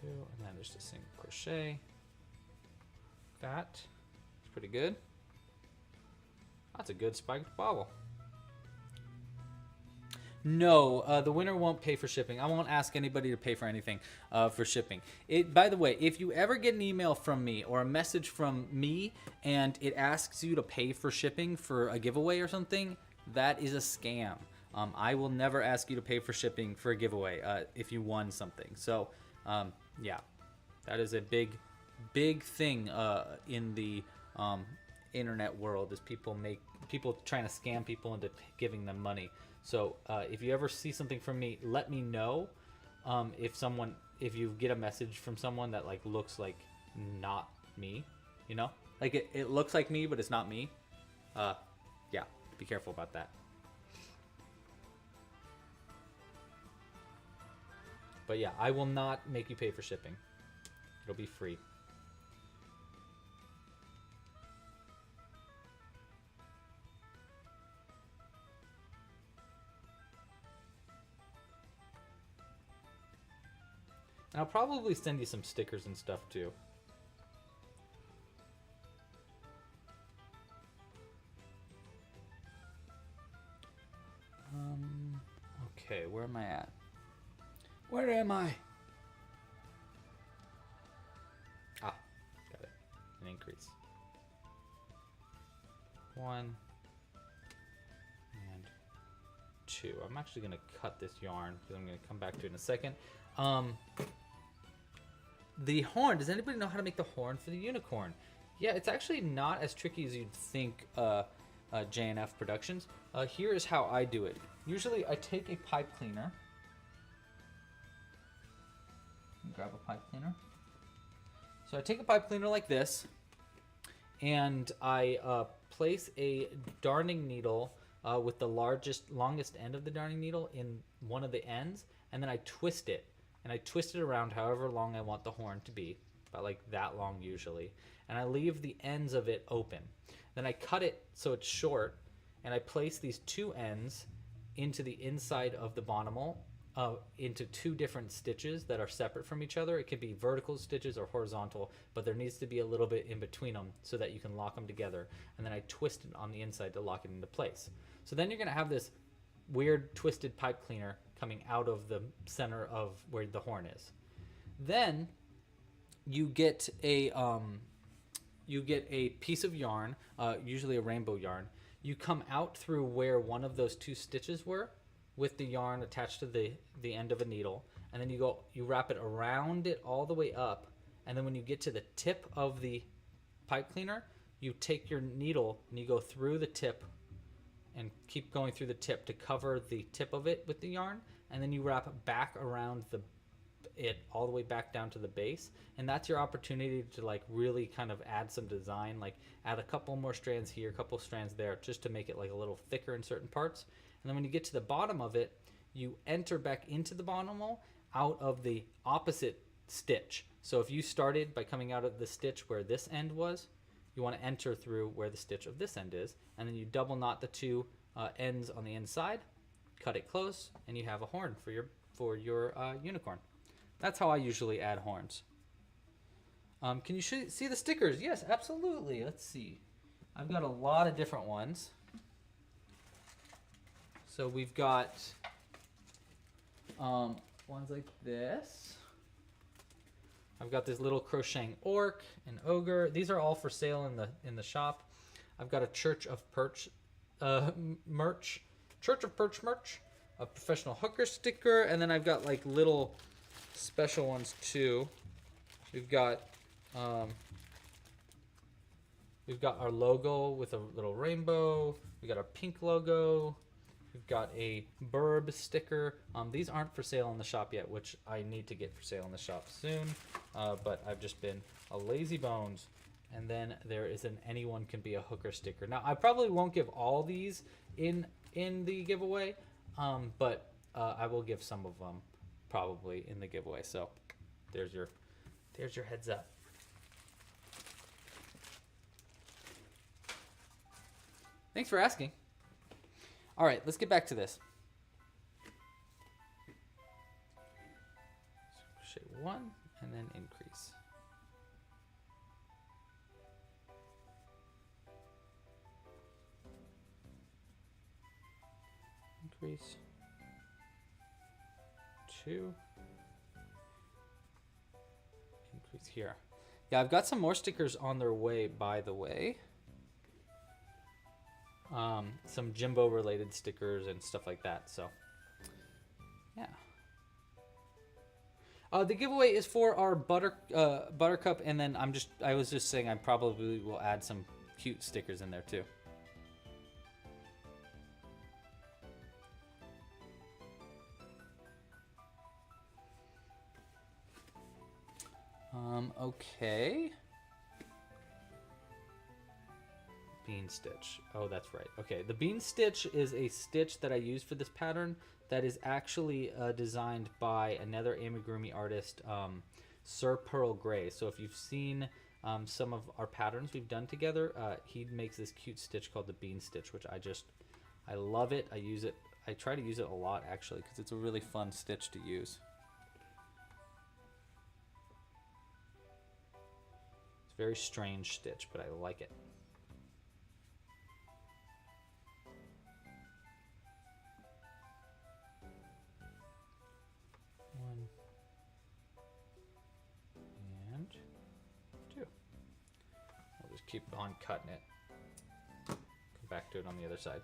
2, and then just a single crochet. That is pretty good. That's a good spiked bobble. No, the winner won't pay for shipping. I won't ask anybody to pay for anything for shipping. By the way, if you ever get an email from me or a message from me and it asks you to pay for shipping for a giveaway or something, that is a scam. I will never ask you to pay for shipping for a giveaway if you won something. So, yeah, that is a big thing in the internet world, is people trying to scam people into giving them money. So if you ever see something from me, let me know. If you get a message from someone that like looks like not me, you know, like it looks like me but it's not me, yeah, be careful about that. But yeah, I will not make you pay for shipping. It'll be free. And I'll probably send you some stickers and stuff too. Okay, where am I at? Where am I? Ah, got it. An increase. 1 and 2. I'm actually going to cut this yarn because I'm going to come back to it in a second. The horn, does anybody know how to make the horn for the unicorn? Yeah, it's actually not as tricky as you'd think, JNF Productions. Here is how I do it. Usually I take a pipe cleaner. Grab a pipe cleaner. So I take a pipe cleaner like this, and I place a darning needle with the longest end of the darning needle in one of the ends, and then I twist it. And I twist it around however long I want the horn to be, about like that long usually. And I leave the ends of it open. Then I cut it so it's short, and I place these two ends into the inside of the bonimal, into two different stitches that are separate from each other. It could be vertical stitches or horizontal, but there needs to be a little bit in between them so that you can lock them together. And then I twist it on the inside to lock it into place. So then you're going to have this weird twisted pipe cleaner coming out of the center of where the horn is. Then you get a piece of yarn, usually a rainbow yarn. You come out through where one of those two stitches were, with the yarn attached to the end of a needle, and then you wrap it around it all the way up, and then when you get to the tip of the pipe cleaner, you take your needle and you go through the tip and keep going through the tip to cover the tip of it with the yarn, and then you wrap back around it all the way back down to the base, and that's your opportunity to like really kind of add some design, like add a couple more strands here, a couple strands there, just to make it like a little thicker in certain parts. And then when you get to the bottom of it, you enter back into the bonimal out of the opposite stitch. So if you started by coming out of the stitch where this end was, you want to enter through where the stitch of this end is, and then you double knot the two ends on the inside, cut it close, and you have a horn for your unicorn. That's how I usually add horns. Can you see the stickers? Yes, absolutely. Let's see. I've got a lot of different ones. So we've got ones like this. I've got this little crocheting orc, an ogre. These are all for sale in the shop. I've got a Church of Perch merch, a professional hooker sticker, and then I've got like little special ones too. We've got our logo with a little rainbow. We got our pink logo. We've got a birb sticker. These aren't for sale in the shop yet, which I need to get for sale in the shop soon. But I've just been a lazy bones. And then there is an anyone can be a hooker sticker. Now I probably won't give all these in the giveaway, but I will give some of them probably in the giveaway. So there's your heads up. Thanks for asking. All right, let's get back to this. So crochet 1 and then increase. Increase. 2. Increase here. Yeah, I've got some more stickers on their way, by the way. Some Jimbo related stickers and stuff like that. So, yeah. The giveaway is for our Buttercup, and then I was just saying I probably will add some cute stickers in there too. Okay. Bean stitch. Oh, that's right. Okay, the bean stitch is a stitch that I use for this pattern that is actually designed by another amigurumi artist, Sir Pearl Gray. So if you've seen some of our patterns we've done together, he makes this cute stitch called the bean stitch, which I love it. I use it. I try to use it a lot actually because it's a really fun stitch to use. It's a very strange stitch, but I like it. Keep on cutting it. back to it on the other side.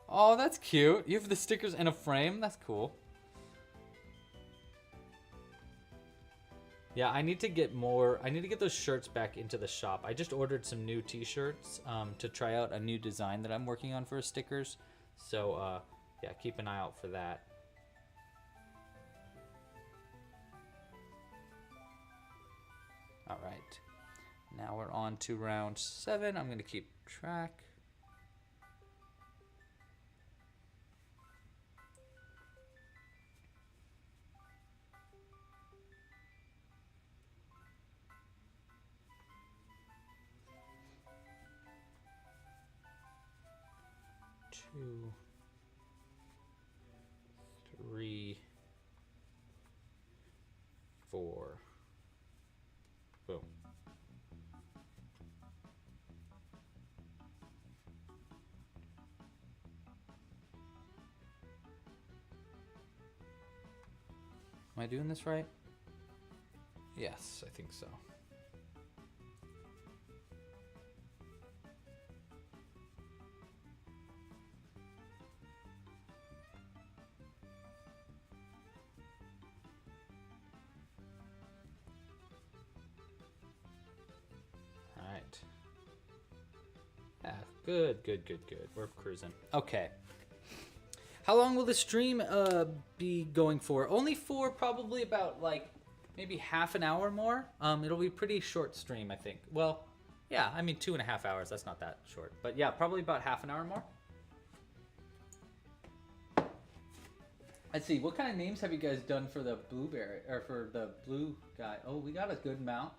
Oh, that's cute. You have the stickers in a frame. That's cool. Yeah, I need to get more. I need to get those shirts back into the shop. I just ordered some new t-shirts to try out a new design that I'm working on for stickers. So, yeah, keep an eye out for that. All right. Now we're on to round 7. I'm going to keep track. Two, 3, 4. Boom. Am I doing this right? Yes, I think so. All right. Yeah, good. We're cruising. Okay. How long will the stream be going for? Only for probably about like maybe half an hour more. It'll be a pretty short stream, I think. Well, yeah, I mean 2.5 hours. That's not that short, but yeah, probably about half an hour more. Let's see. What kind of names have you guys done for the blueberry or for the blue guy? Oh, we got a good amount.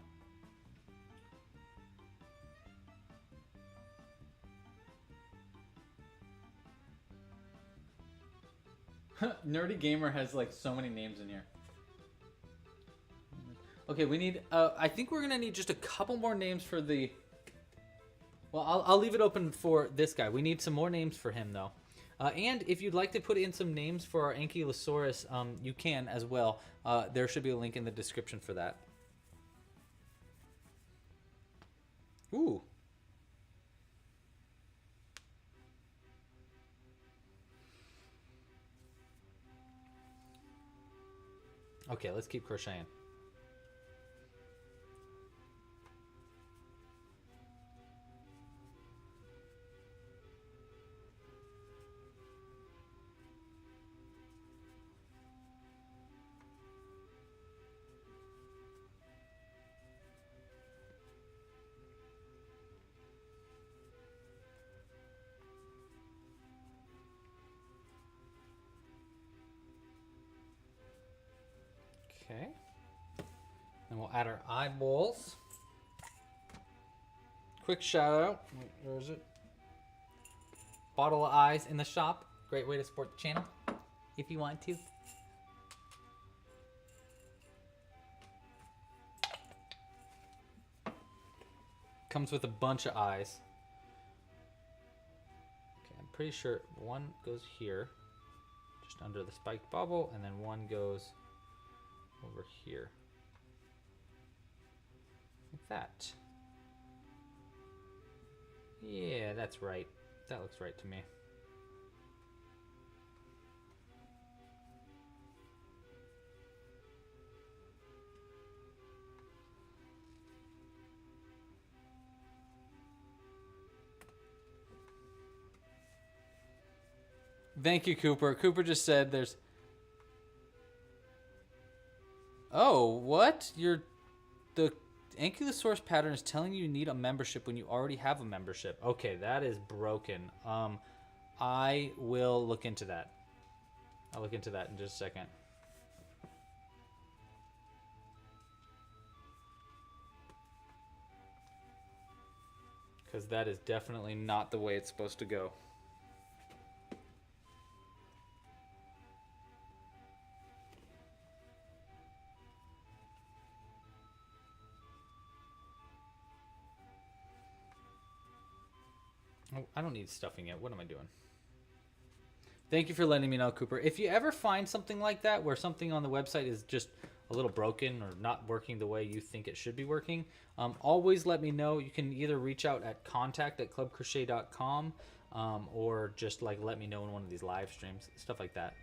Nerdy Gamer has like so many names in here. Okay, we need. I think we're gonna need just a couple more names for the. Well, I'll leave it open for this guy. We need some more names for him though. And if you'd like to put in some names for our Ankylosaurus, you can as well. There should be a link in the description for that. Ooh. Okay, let's keep crocheting. Okay. Then we'll add our eyeballs. Quick shout out. Where is it? Bottle of eyes in the shop. Great way to support the channel if you want to. Comes with a bunch of eyes. Okay, I'm pretty sure one goes here, just under the spiked bubble, and then one goes over here. Like that. Yeah, that's right. That looks right to me. Thank you, Cooper. Cooper just said there's... Oh, what? The Ankylosaurus pattern is telling you need a membership when you already have a membership. Okay, that is broken. I will look into that. I'll look into that in just a second. Because that is definitely not the way it's supposed to go. Oh, I don't need stuffing yet. What am I doing? Thank you for letting me know, Cooper. If you ever find something like that, where something on the website is just a little broken or not working the way you think it should be working, always let me know. You can either reach out at contact@clubcrochet.com, or just like let me know in one of these live streams, stuff like that.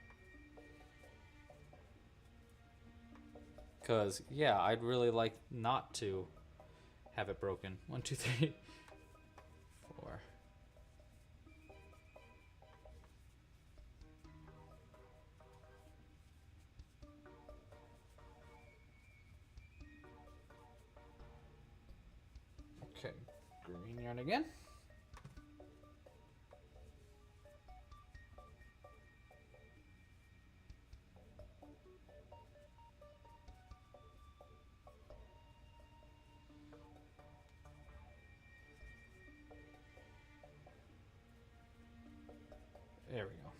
Because, yeah, I'd really like not to have it broken. 1, 2, 3, 4. Okay, green yarn again. There we go.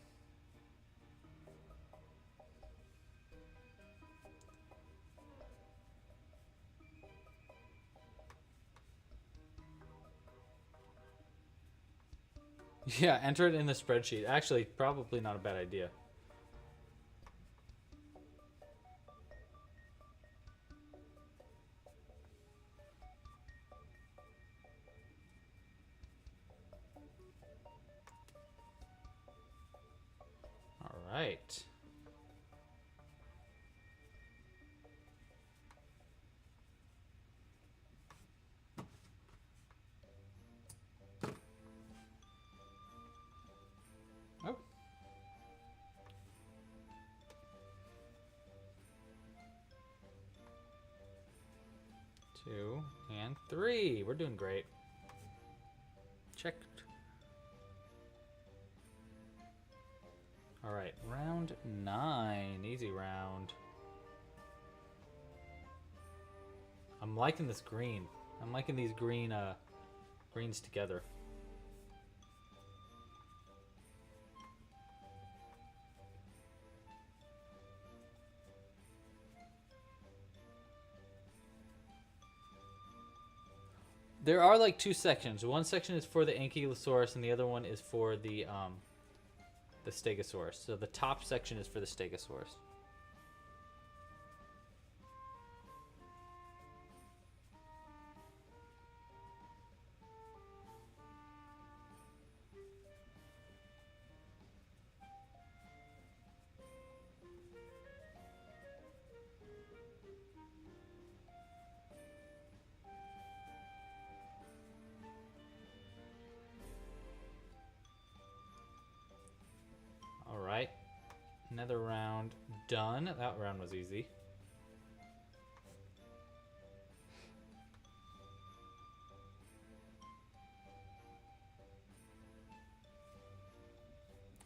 Yeah, enter it in the spreadsheet. Actually, probably not a bad idea. All right. Oh. 2 and 3. We're doing great. Checked. All right, round 9. Easy round. I'm liking this green. I'm liking these greens together. There are like 2 sections. One section is for the Ankylosaurus, and the other one is for the Stegosaurus. So the top section is for the Stegosaurus. All right, another round done. That round was easy.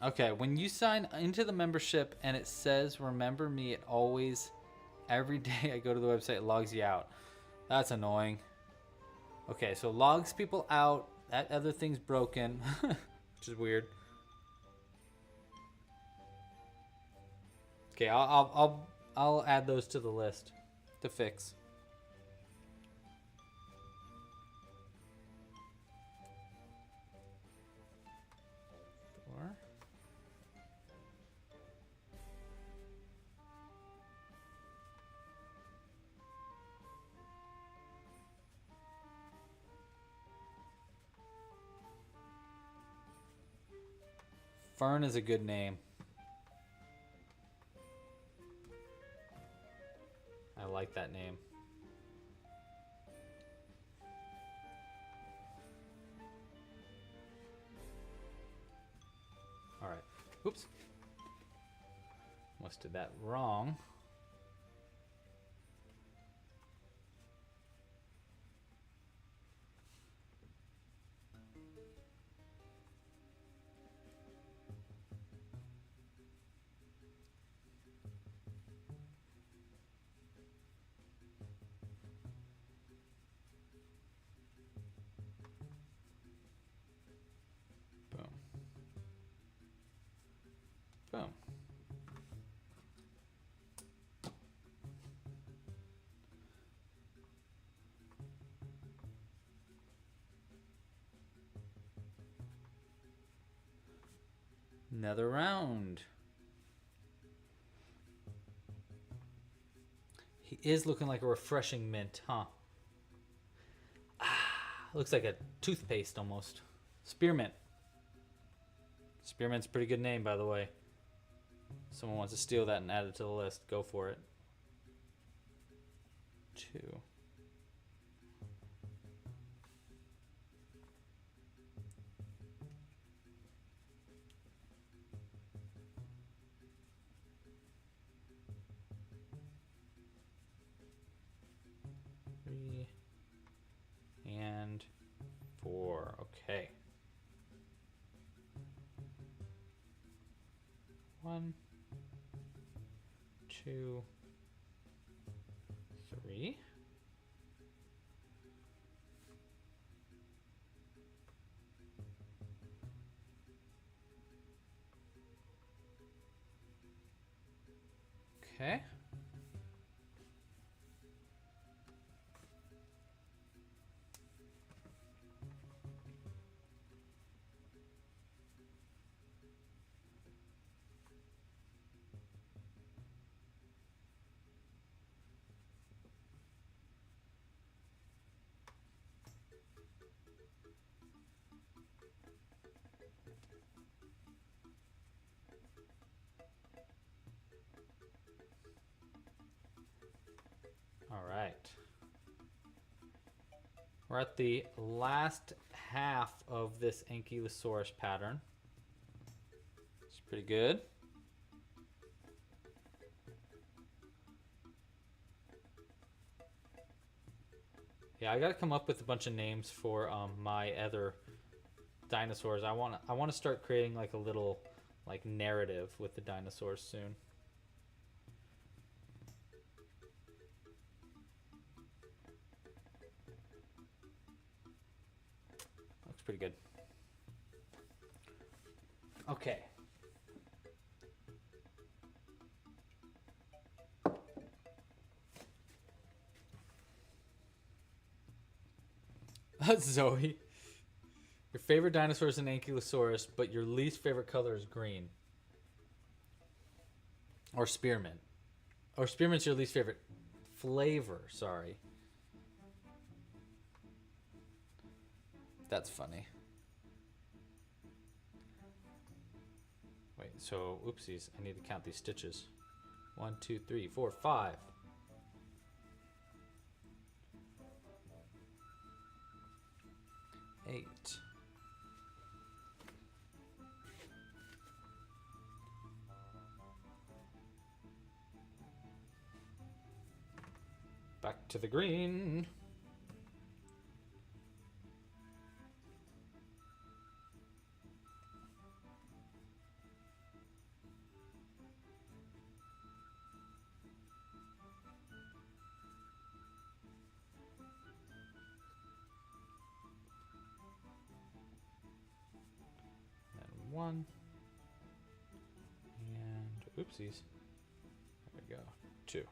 Okay, when you sign into the membership and it says remember me, it always, every day I go to the website, it logs you out. That's annoying. Okay, so logs people out. That other thing's broken, which is weird. Okay, I'll add those to the list to fix. Fern is a good name. I like that name. All right. Oops. Almost did that wrong. Boom. Boom. Another round. He is looking like a refreshing mint, huh? Looks like a toothpaste almost. Spearmint. Spearmint's a pretty good name, by the way. Someone wants to steal that and add it to the list. Go for it. 2. And 4. Okay. 1, 2, 3. Okay. All right. We're at the last half of this Ankylosaurus pattern. It's pretty good. Yeah, I gotta come up with a bunch of names for my other dinosaurs. I want to start creating like a little like narrative with the dinosaurs soon. Looks pretty good. Okay. Zoe, your favorite dinosaur is an Ankylosaurus, but your least favorite color is green. Or spearmint. Or spearmint's your least favorite flavor, sorry. That's funny. Wait, so, oopsies, I need to count these stitches. 1, 2, 3, 4, 5. 8. Back to the green. And 1. And oopsies. There we go. 2.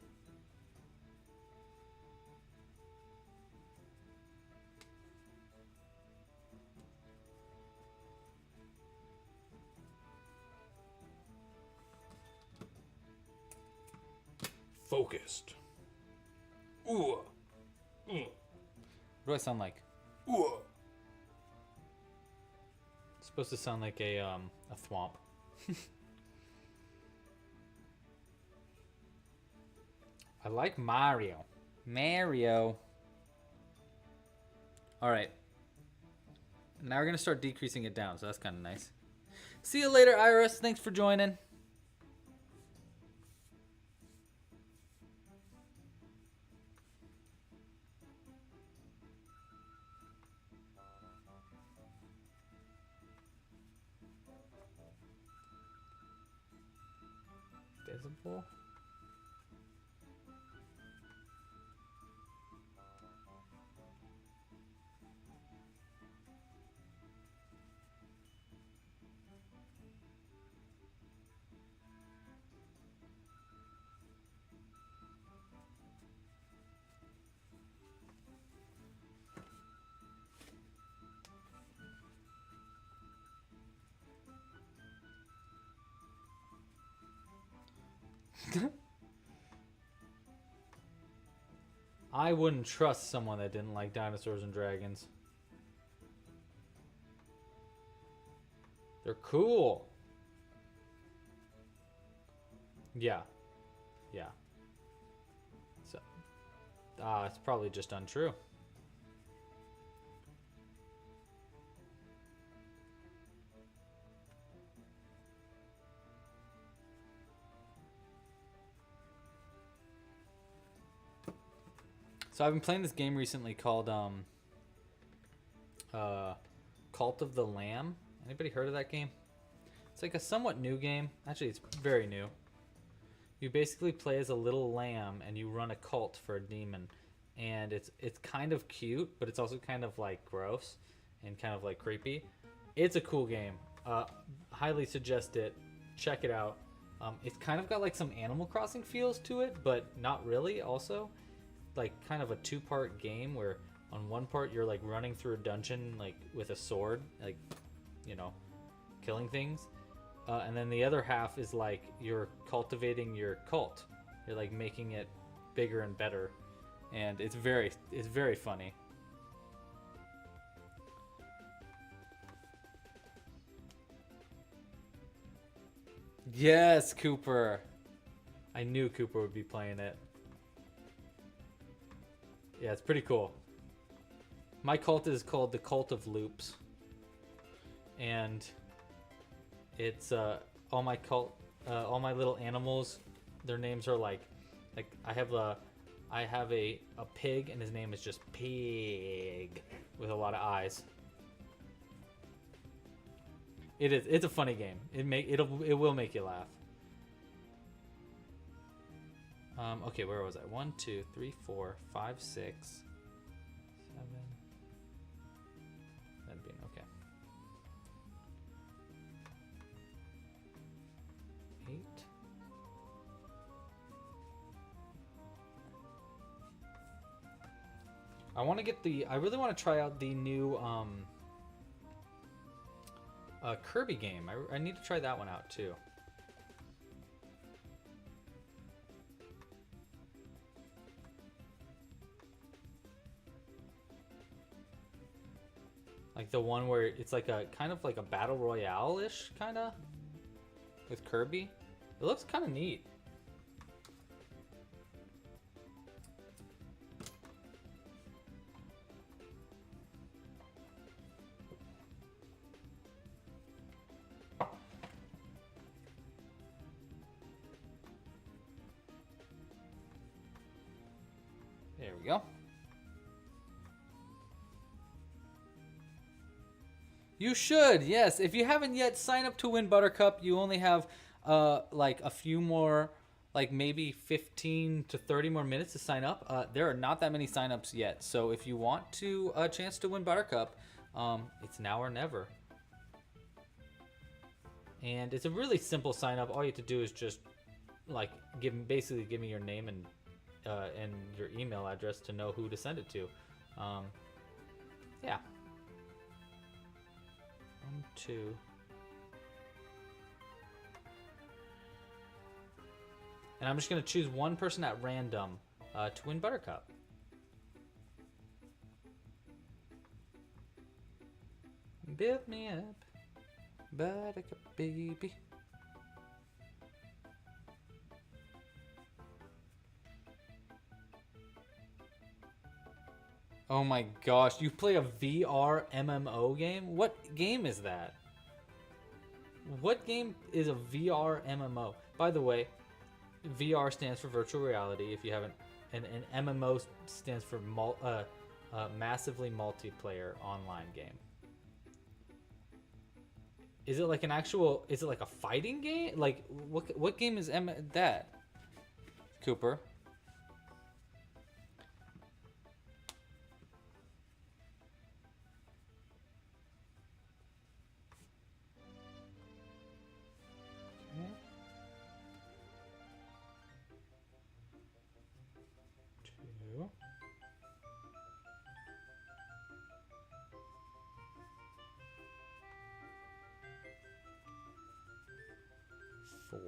Focused. Ooh. What do I sound like? Ooh. It's supposed to sound like a thwomp. I like Mario. Mario. All right. Now we're gonna start decreasing it down, so that's kind of nice. See you later, Iris. Thanks for joining. Visible. I wouldn't trust someone that didn't like dinosaurs and dragons. They're cool. Yeah. Yeah. So, it's probably just untrue. So I've been playing this game recently called Cult of the Lamb. Anybody heard of that game? It's like a somewhat new game. Actually, it's very new. You basically play as a little lamb and you run a cult for a demon. And it's kind of cute, but it's also kind of like gross and kind of like creepy. It's a cool game. Highly suggest it. Check it out. It's kind of got like some Animal Crossing feels to it, but not really also. Like kind of a two-part game where on one part you're like running through a dungeon like with a sword, like, you know, killing things. And then the other half is like you're cultivating your cult. You're like making it bigger and better. And it's very funny. Yes, Cooper. I knew Cooper would be playing it. Yeah, it's pretty cool. My cult is called the Cult of Loops. And it's all my little animals, their names are like I have a pig and his name is just Pig with a lot of eyes. It's a funny game. It will make you laugh. Okay, where was I? 1, 2, 3, 4, 5, 6, 7. That'd be okay. 8. I really want to try out the new Kirby game. I need to try that one out too. Like the one where it's like a kind of like a battle royale-ish kind of with Kirby. It looks kind of neat. There we go. You should, yes. If you haven't yet signed up to win Buttercup, you only have like a few more, like maybe 15 to 30 more minutes to sign up. There are not that many signups yet. So if you want to a chance to win Buttercup, it's now or never. And it's a really simple sign up. All you have to do is just like basically give me your name and your email address to know who to send it to. Yeah. 1, 2. And I'm just going to choose one person at random to win Buttercup. Build me up, Buttercup baby. Oh my gosh, you play a VR MMO game? What game is that? What game is a VR MMO? By the way, VR stands for virtual reality, if you haven't, and MMO stands for massively multiplayer online game. Is it like an actual, is it like a fighting game? Like, what game is that? Cooper?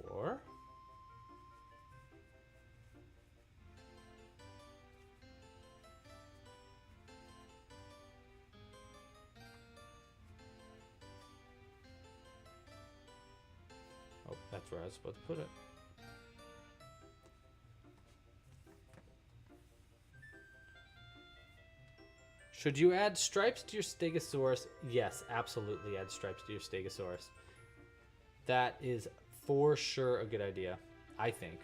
Four. That's where I was supposed to put it. Should you add stripes to your Stegosaurus? Yes, absolutely add stripes to your Stegosaurus. That is for sure a good idea, I think.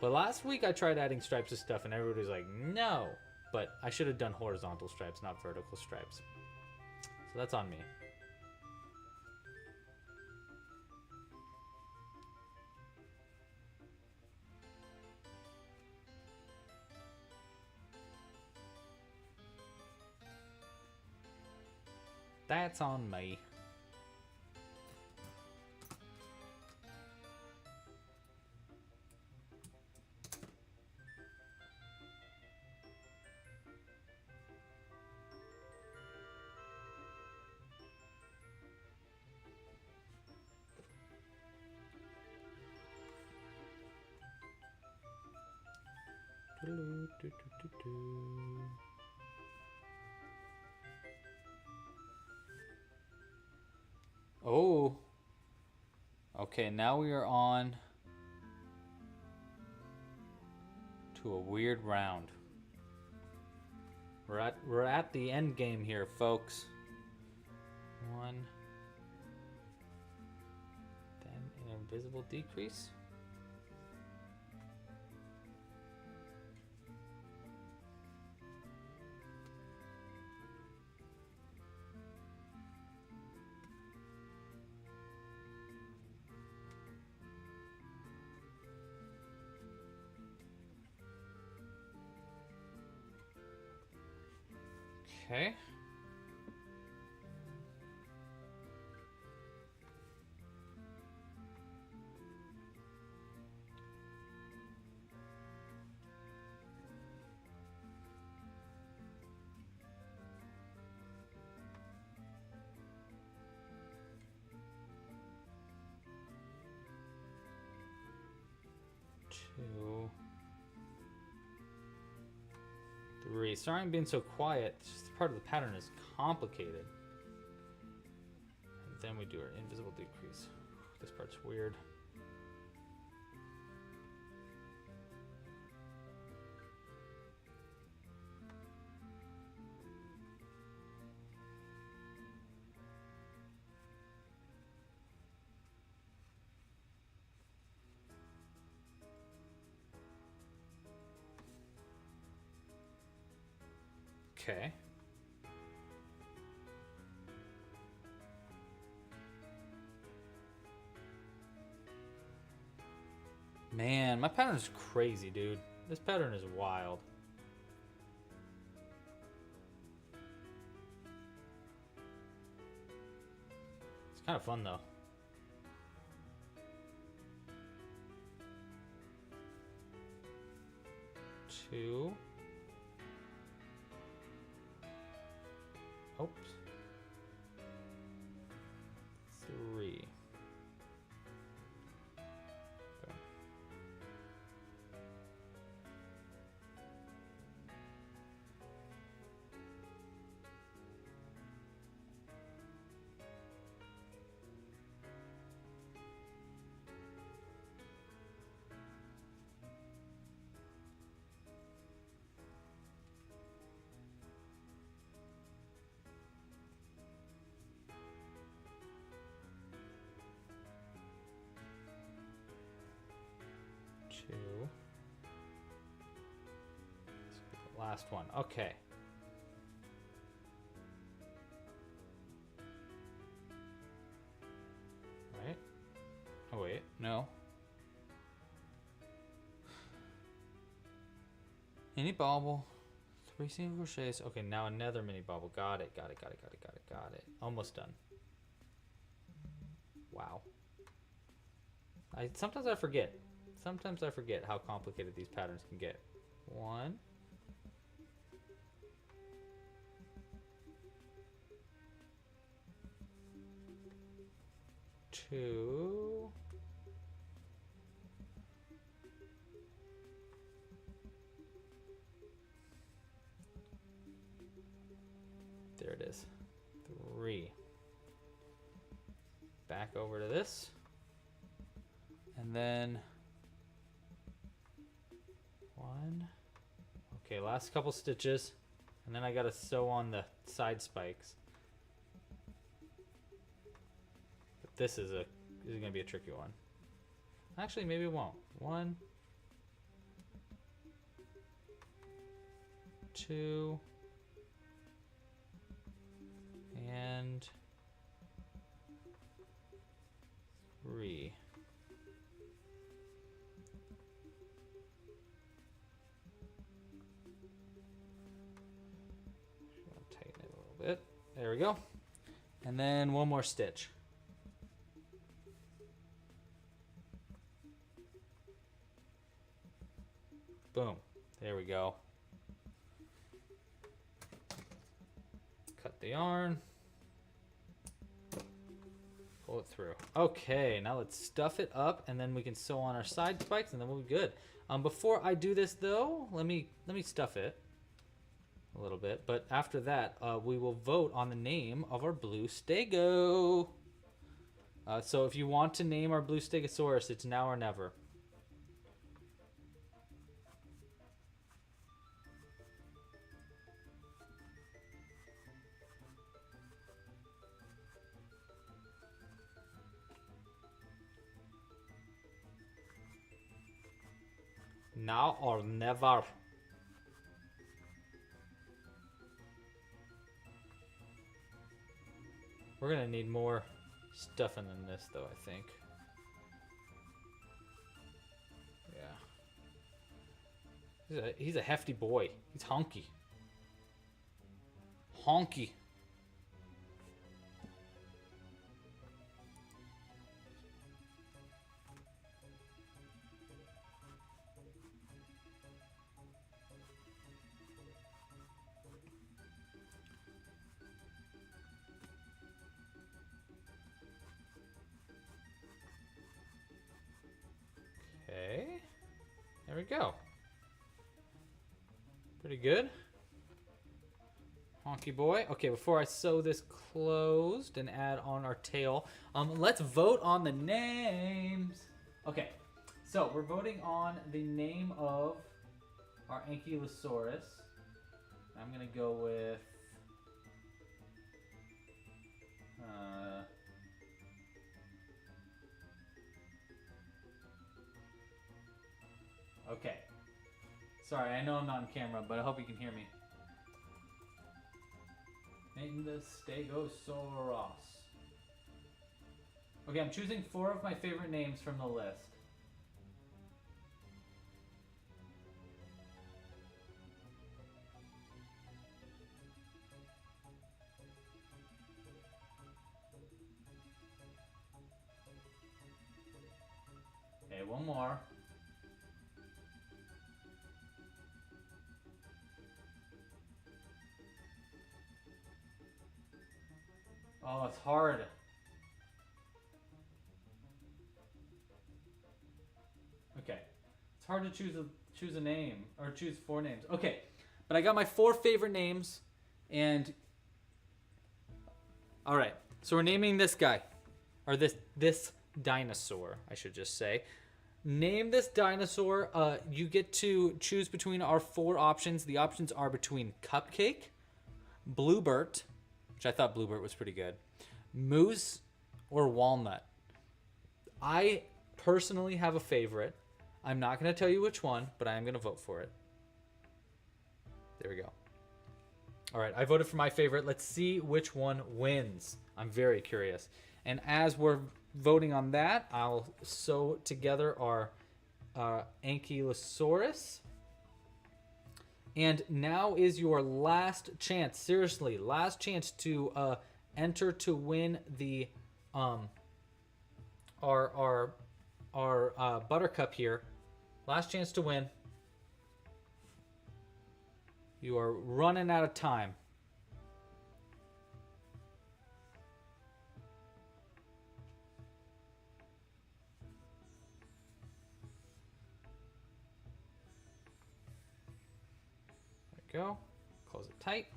But last week I tried adding stripes to stuff and everybody was like, no. But I should have done horizontal stripes, not vertical stripes. So that's on me. That's on me. Oh. Okay, now we are on to a weird round. We're at the end game here, folks. One. Then an invisible decrease. Okay. Two. Three. Sorry I'm being so quiet. It's just part of the pattern is complicated. And then we do our invisible decrease. This part's weird. Okay. Man, my pattern is crazy, dude. This pattern is wild. It's kind of fun, though. Two. Oops. Three. Boom. Two. This will be the last one. Okay. Right? Oh wait, no. Mini bobble. 3 single crochets. Okay, now another mini bobble. Got it, got it, got it, got it, got it, got it. Almost done. Wow. Sometimes I forget. Sometimes I forget how complicated these patterns can get. One. Two. There it is. Three. Back over to this. And And then one. Okay, last couple stitches. And then I gotta sew on the side spikes. But this is gonna be a tricky one. Actually, maybe it won't. 1, 2, and 3. Tighten it a little bit. There we go. And then one more stitch. Boom. There we go. Cut the yarn. Pull it through. Okay, now let's stuff it up, and then we can sew on our side spikes, and then we'll be good. Before I do this, though, let me stuff it a little bit. But after that, we will vote on the name of our blue Stego. So if you want to name our blue Stegosaurus, it's now or never. Now or never. We're gonna need more stuffing than this, though, I think. Yeah. He's a hefty boy. He's honky. Honky. Okay, there we go. Pretty good. Honky boy. Okay, before I sew this closed and add on our tail, let's vote on the names. Okay, so we're voting on the name of our Ankylosaurus. I'm gonna go with okay. Sorry, I know I'm not on camera, but I hope you can hear me. Name the Stegosaurus. Okay, I'm choosing 4 of my favorite names from the list. Okay, one more. Oh, it's hard. Okay, it's hard to choose a name or choose 4 names. Okay, but I got my 4 favorite names, and all right. So we're naming this guy, or this dinosaur, I should just say. Name this dinosaur. You get to choose between our 4 options. The options are between Cupcake, Bluebert, which I thought Bluebert was pretty good, Moose, or Walnut. I personally have a favorite. I'm not going to tell you which one, but I am going to vote for it. There we go. All right, I voted for my favorite. Let's see which one wins. I'm very curious. And as we're voting on that, I'll sew together our Ankylosaurus. And now is your last chance, seriously, last chance to enter to win the our buttercup here. Last chance to win. You are running out of time. There we go. Close it tight.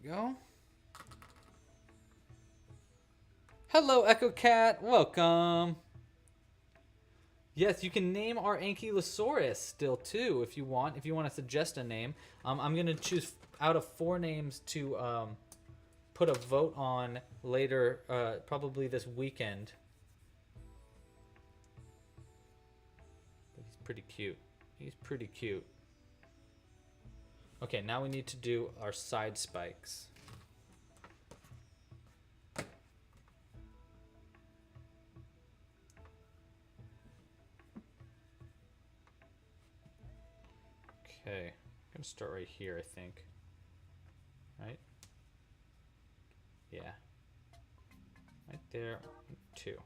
go. Hello, Echo Cat. Welcome. Yes, you can name our Ankylosaurus still too if you want. If you want to suggest a name, I'm gonna choose out of 4 names to put a vote on later, probably this weekend. But he's pretty cute. He's pretty cute. Okay, now we need to do our side spikes. Okay, I'm gonna start right here, I think. Right? Yeah. Right there, 2.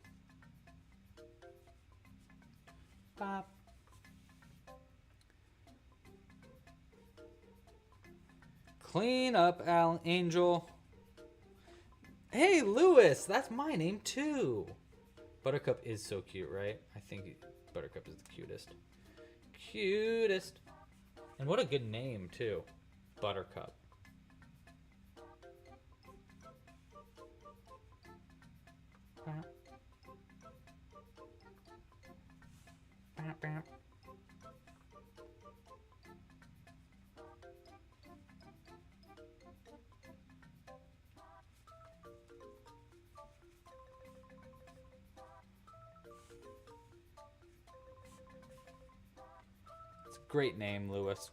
Pop. Clean up, Angel. Hey, Lewis, that's my name too. Buttercup is so cute, right? I think Buttercup is the cutest. Cutest. And what a good name, too. Buttercup. It's a great name, Lewis.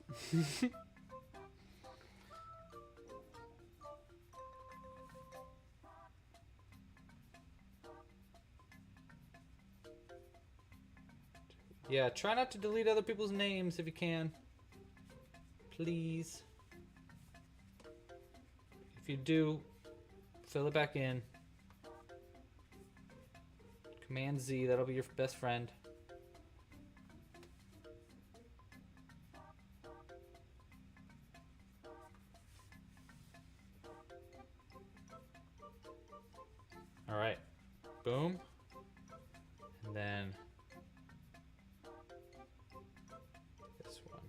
Yeah, try not to delete other people's names if you can. Please. If you do, fill it back in. Command Z, that'll be your best friend. Alright. Boom. And then this one.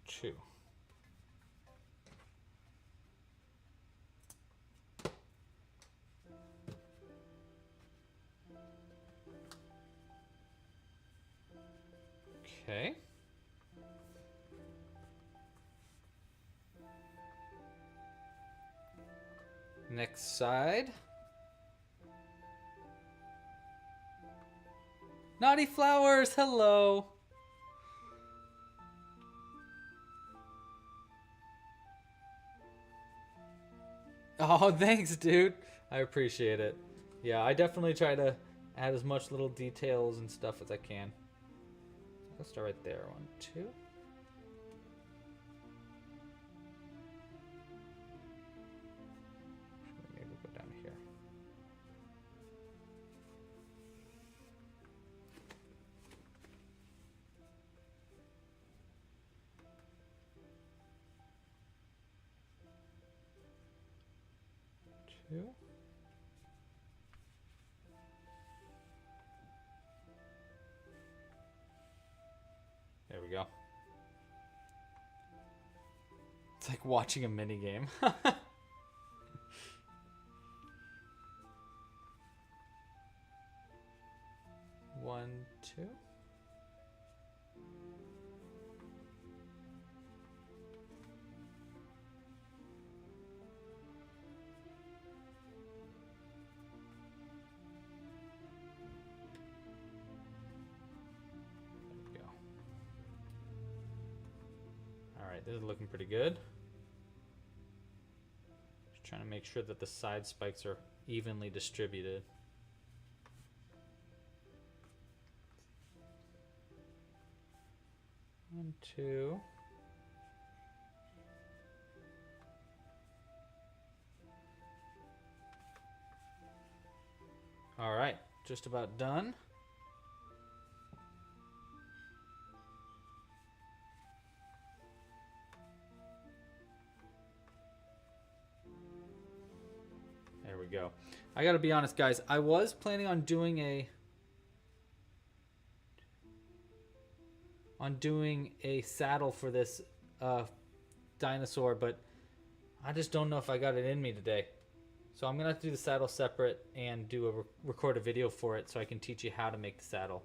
Two. Okay. Next side. Naughty Flowers, hello. Oh, thanks, dude. I appreciate it. Yeah, I definitely try to add as much little details and stuff as I can. Let's start right there. 1, 2. Maybe we'll go down here. Two. There we go. It's like watching a mini game. 1, 2. Alright, this is looking pretty good. Just trying to make sure that the side spikes are evenly distributed. One, two. just about done. There we go. I gotta be honest, guys. I was planning on doing a saddle for this dinosaur, but I just don't know if I got it in me today. So I'm gonna have to do the saddle separate and record a video for it so I can teach you how to make the saddle.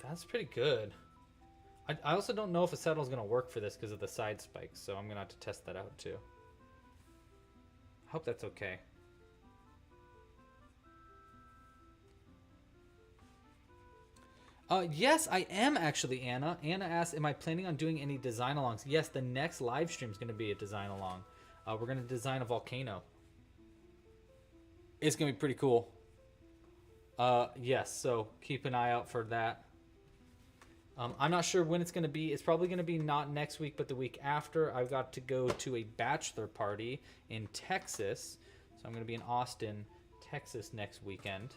That's pretty good. I also don't know if a saddle is going to work for this because of the side spikes, so I'm going to have to test that out too. I hope that's okay. Yes, I am actually, Anna. Anna asked, am I planning on doing any design alongs? Yes, the next live stream is going to be a design along. We're going to design a volcano. It's going to be pretty cool. Yes, so keep an eye out for that. I'm not sure when it's going to be. It's probably going to be not next week, but the week after. I've got to go to a bachelor party in Texas. So I'm going to be in Austin, Texas next weekend.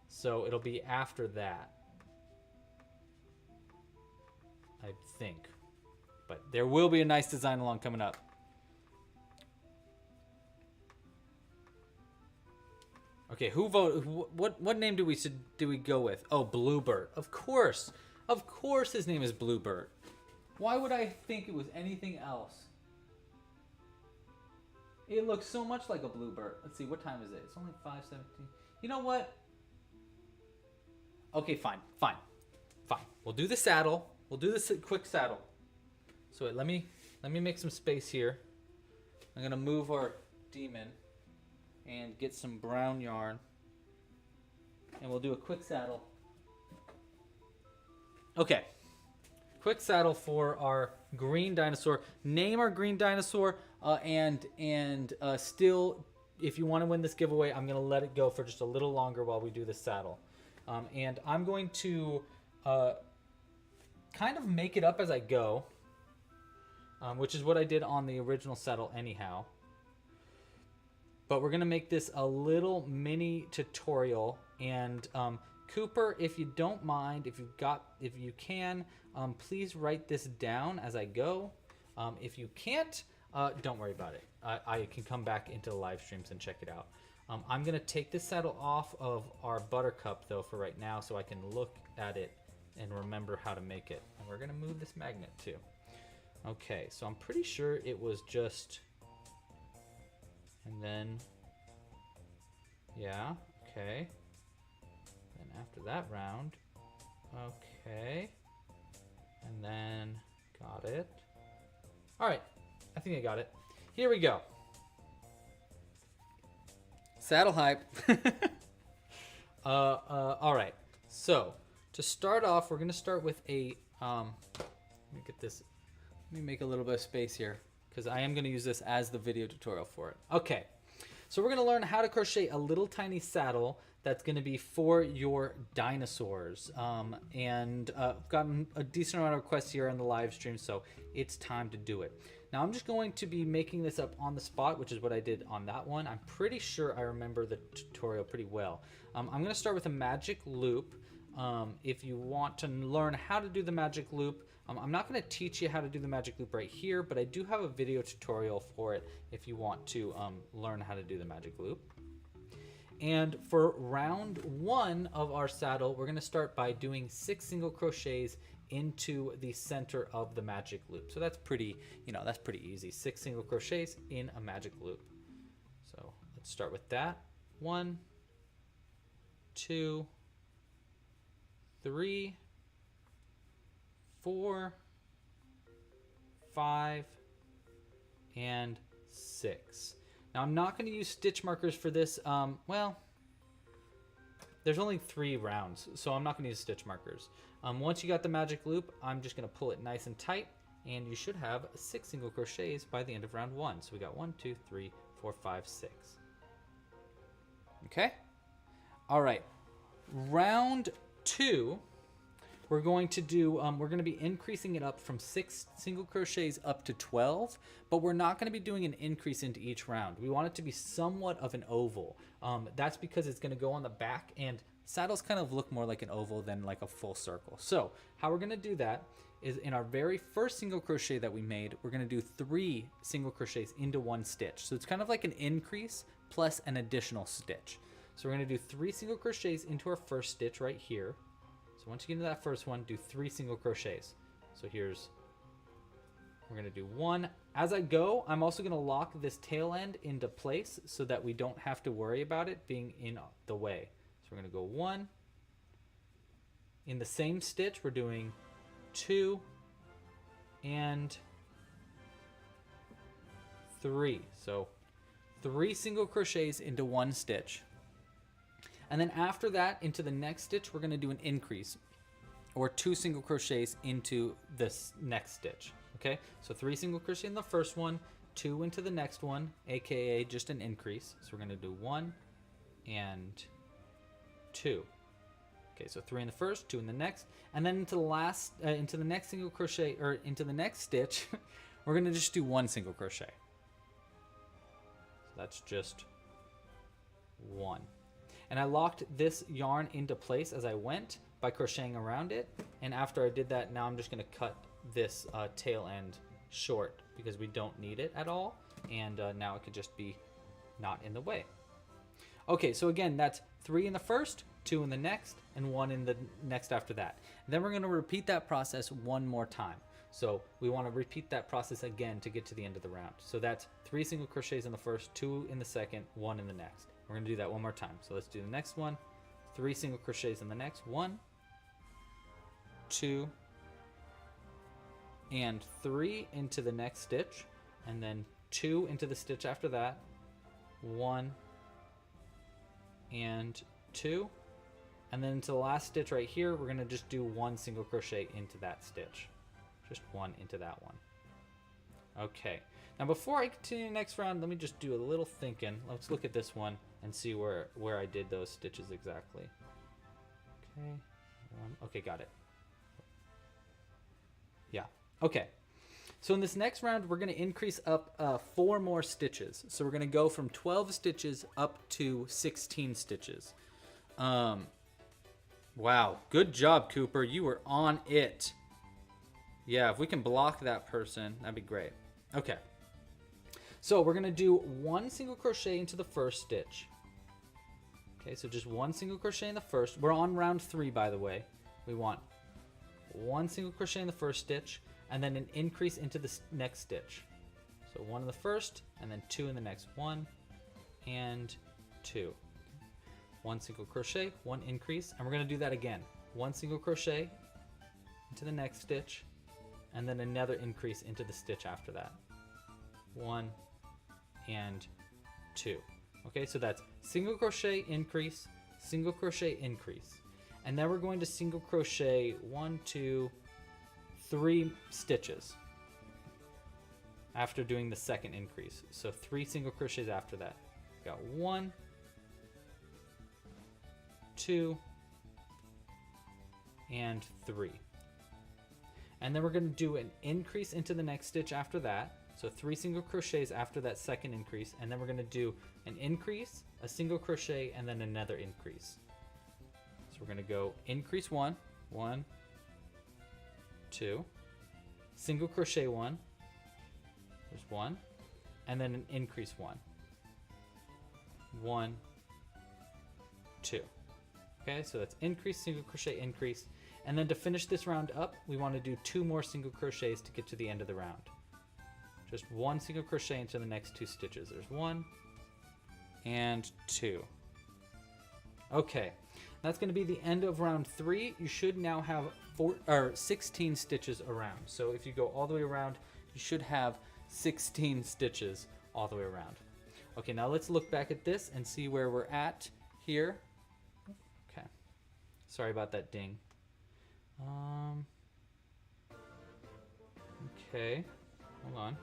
So it'll be after that, I think. But there will be a nice design along coming up. Okay, who voted? What name do we go with? Oh, Bluebird. Of course. Of course his name is Bluebird. Why would I think it was anything else? It looks so much like a bluebird. Let's see, what time is it? It's only 5:17. You know what? Okay, fine. We'll do the saddle. We'll do this quick saddle. So wait, let me make some space here. I'm gonna move our demon and get some brown yarn, and we'll do a quick saddle. Okay, quick saddle for our green dinosaur. Name our green dinosaur, and still, if you want to win this giveaway, I'm gonna let it go for just a little longer while we do the saddle, and I'm going to kind of make it up as I go, which is what I did on the original saddle anyhow. But we're gonna make this a little mini tutorial, and Cooper, if you don't mind, if you can, please write this down as I go. If you can't, don't worry about it. I can come back into the live streams and check it out. I'm gonna take this saddle off of our buttercup though for right now, so I can look at it and remember how to make it. And we're gonna move this magnet too. Okay, so I'm pretty sure it was just, and then, yeah, okay. Then after that round, okay. And then, got it. All right, I think I got it. Here we go. Saddle hype. All right, so to start off, we're gonna start with a, let me get this, let me make a little bit of space here, because I am gonna use this as the video tutorial for it. Okay, so we're gonna learn how to crochet a little tiny saddle that's gonna be for your dinosaurs. And I've gotten a decent amount of requests here on the live stream, so it's time to do it. Now I'm just going to be making this up on the spot, which is what I did on that one. I'm pretty sure I remember the tutorial pretty well. I'm gonna start with a magic loop. If you want to learn how to do the magic loop, I'm not going to teach you how to do the magic loop right here, but I do have a video tutorial for it if you want to learn how to do the magic loop. And for round one of our saddle, we're going to start by doing 6 single crochets into the center of the magic loop. So that's pretty, that's pretty easy. 6 single crochets in a magic loop. So let's start with that. 1, 2, 3, 4, 5, and 6. Now I'm not going to use stitch markers for this. Well, there's only 3 rounds, so I'm not going to use stitch markers. Once you got the magic loop, I'm just going to pull it nice and tight, and you should have 6 single crochets by the end of round 1. So we got 1, 2, 3, 4, 5, 6. Okay? All right. Round 2, we're going to do, we're going to be increasing it up from 6 single crochets up to 12, but we're not going to be doing an increase into each round. We want it to be somewhat of an oval. That's because it's going to go on the back, and saddles kind of look more like an oval than like a full circle. So how we're going to do that is in our very first single crochet that we made, we're going to do 3 single crochets into 1 stitch. So it's kind of like an increase plus an additional stitch. So we're going to do 3 single crochets into our first stitch right here. So once you get into that first one, do 3 single crochets. So we're going to do 1. As I go, I'm also going to lock this tail end into place so that we don't have to worry about it being in the way. So we're going to go 1. In the same stitch, we're doing 2 and 3. So 3 single crochets into 1 stitch. And then after that, into the next stitch, we're going to do an increase, or 2 single crochets into this next stitch. Okay, so 3 single crochet in the first one, 2 into the next one, aka just an increase. So we're going to do 1 and 2. Okay, so 3 in the first, 2 in the next, and then into the last, into the next single crochet, or into the next stitch, we're going to just do 1 single crochet. So that's just 1. And I locked this yarn into place as I went by crocheting around it. And after I did that, now I'm just going to cut this tail end short because we don't need it at all. And now it could just be not in the way. Okay, so again, that's 3 in the first, 2 in the next, and 1 in the next after that. And then we're going to repeat that process one more time. So we want to repeat that process again to get to the end of the round. So that's 3 single crochets in the first, 2 in the second, 1 in the next. We're going to do that one more time. So let's do the next one. 3 single crochets in the next. 1, 2, and 3 into the next stitch. And then 2 into the stitch after that. 1 and 2. And then into the last stitch right here, we're going to just do 1 single crochet into that stitch. Just 1 into that one. Okay. Now before I continue the next round, let me just do a little thinking. Let's look at this one and see where I did those stitches exactly. Okay. Okay, got it. Yeah. Okay. So in this next round, we're going to increase up 4 more stitches. So we're going to go from 12 stitches up to 16 stitches. Wow. Good job, Cooper. You were on it. Yeah, if we can block that person, that'd be great. Okay. So we're going to do 1 single crochet into the first stitch. Okay, so just 1 single crochet in the first. We're on round 3, by the way. We want 1 single crochet in the first stitch, and then an increase into the next stitch. So 1 in the first, and then 2 in the next. 1 and 2. 1 single crochet, 1 increase, and we're going to do that again. 1 single crochet into the next stitch, and then another increase into the stitch after that. 1 and 2. Okay, so that's single crochet, increase, single crochet, increase. And then we're going to single crochet 1, 2, 3 stitches after doing the second increase. So 3 single crochets after that. Got 1, 2, and 3. And then we're going to do an increase into the next stitch after that. So 3 single crochets after that second increase, and then we're going to do an increase, a single crochet, and then another increase. So we're going to go increase 1, 1, 2, single crochet 1, there's 1, and then an increase 1, 1, 2. Okay, so that's increase, single crochet, increase. And then to finish this round up, we want to do 2 more single crochets to get to the end of the round. Just 1 single crochet into the next 2 stitches. There's 1 and 2. Okay, that's going to be the end of round 3. You should now have 16 stitches around. So if you go all the way around, you should have 16 stitches all the way around. Okay, now let's look back at this and see where we're at here. Okay, sorry about that ding. Okay, hold on.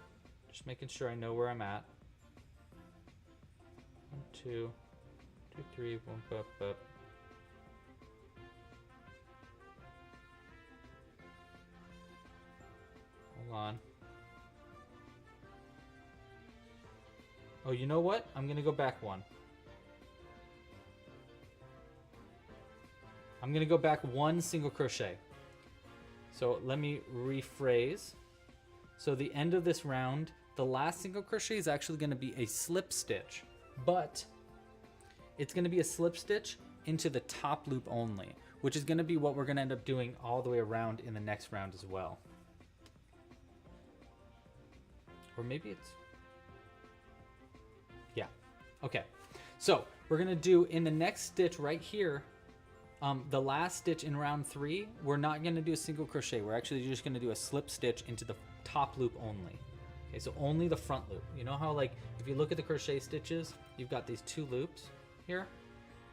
Just making sure I know where I'm at. 1, 2, 2, 3, 1, up. on. Oh, you know what? I'm gonna go back one. I'm gonna go back one single crochet. So let me rephrase. So the end of this round, the last single crochet is actually gonna be a slip stitch, but it's gonna be a slip stitch into the top loop only, which is gonna be what we're gonna end up doing all the way around in the next round as well. Or maybe it's, yeah, okay. So we're gonna do in the next stitch right here, the last stitch in round 3, we're not gonna do a single crochet. We're actually just gonna do a slip stitch into the top loop only. Okay, so only the front loop. You know how, like, if you look at the crochet stitches, you've got these 2 loops here?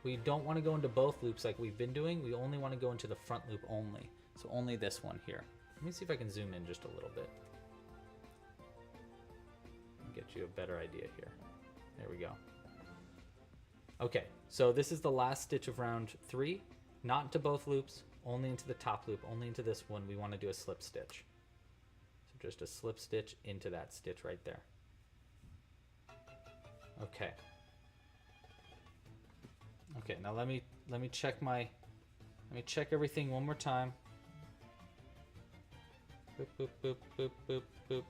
We don't wanna go into both loops like we've been doing. We only wanna go into the front loop only. So only this one here. Let me see if I can zoom in just a little bit. Get you a better idea here. There we go. Okay, so this is the last stitch of round 3. Not into both loops, only into the top loop, only into this one. We want to do a slip stitch. So just a slip stitch into that stitch right there. Okay. Okay, now let me check everything one more time. Boop, boop, boop, boop, boop, boop.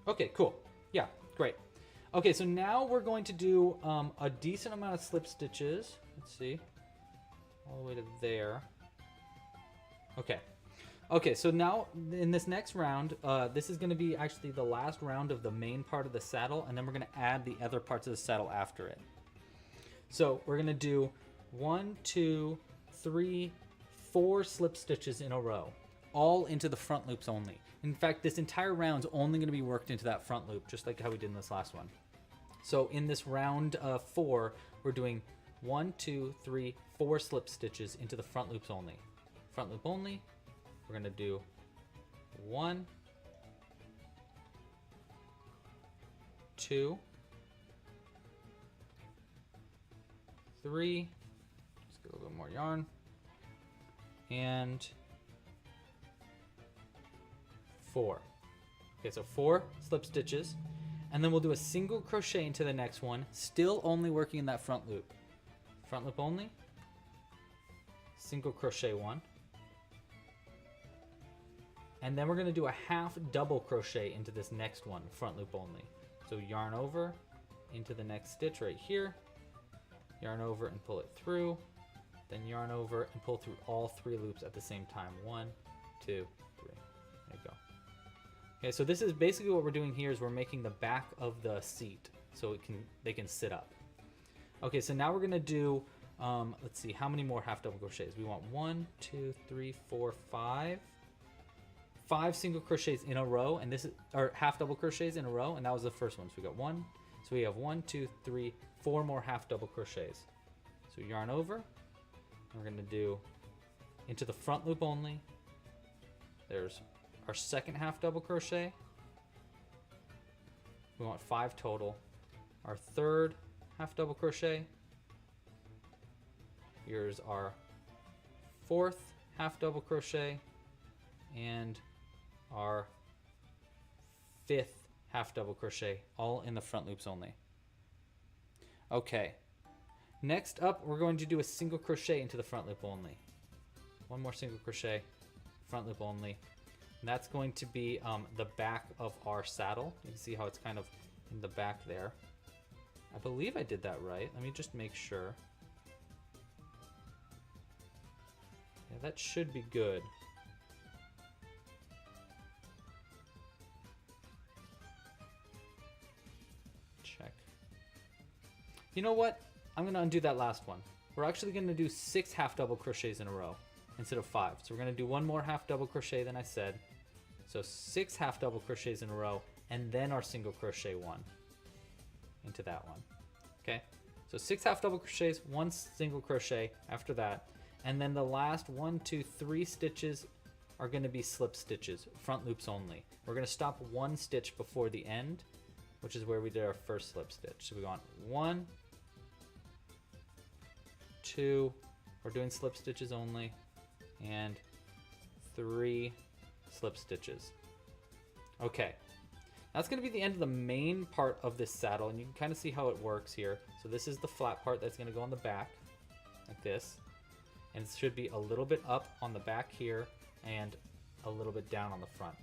Okay, cool. Yeah, great. Okay, so now we're going to do a decent amount of slip stitches. Let's see. All the way to there. Okay. Okay, so now in this next round, this is going to be actually the last round of the main part of the saddle, and then we're going to add the other parts of the saddle after it. So we're going to do 1, 2, 3, 4 slip stitches in a row, all into the front loops only. In fact, this entire round's only going to be worked into that front loop, just like how we did in this last one. So in this round 4, we're doing 1, 2, 3, 4 slip stitches into the front loops only. Front loop only. We're going to do 1, 2, 3, just get a little more yarn, and 4. Okay, so 4 slip stitches, and then we'll do a single crochet into the next one, still only working in that front loop. Front loop only, single crochet 1, and then we're going to do a half double crochet into this next one, front loop only. So yarn over into the next stitch right here, yarn over and pull it through, then yarn over and pull through all 3 loops at the same time. 1, 2, 3. There you go. Okay, so this is basically what we're doing here is we're making the back of the seat so they can sit up. Okay, so now we're gonna do, let's see, how many more half double crochets? We want 1, 2, 3, 4, 5. 5 single crochets in a row, and this is, or half double crochets in a row, and that was the first one. So we got 1, so we have 1, 2, 3, 4 more half double crochets. So yarn over, and we're gonna do into the front loop only. There's our second half double crochet. We want 5 total. Our third half double crochet. Here's our fourth half double crochet and our 5th half double crochet, all in the front loops only. Okay, next up we're going to do a single crochet into the front loop only. One more single crochet, front loop only. And that's going to be the back of our saddle. You can see how it's kind of in the back there. I believe I did that right. Let me just make sure. Yeah, that should be good. Check. You know what? I'm going to undo that last one. We're actually going to do 6 half double crochets in a row instead of 5. So we're going to do 1 more half double crochet than I said. So 6 half double crochets in a row, and then our single crochet 1 into that one. Okay, so 6 half double crochets, 1 single crochet after that, and then the last 1, 2, 3 stitches are going to be slip stitches, front loops only. We're going to stop one stitch before the end, which is where we did our first slip stitch. So we want 1, 2, we're doing slip stitches only, and 3 slip stitches. Okay, that's going to be the end of the main part of this saddle, and you can kind of see how it works here. So this is the flat part that's going to go on the back, like this, and it should be a little bit up on the back here and a little bit down on the front.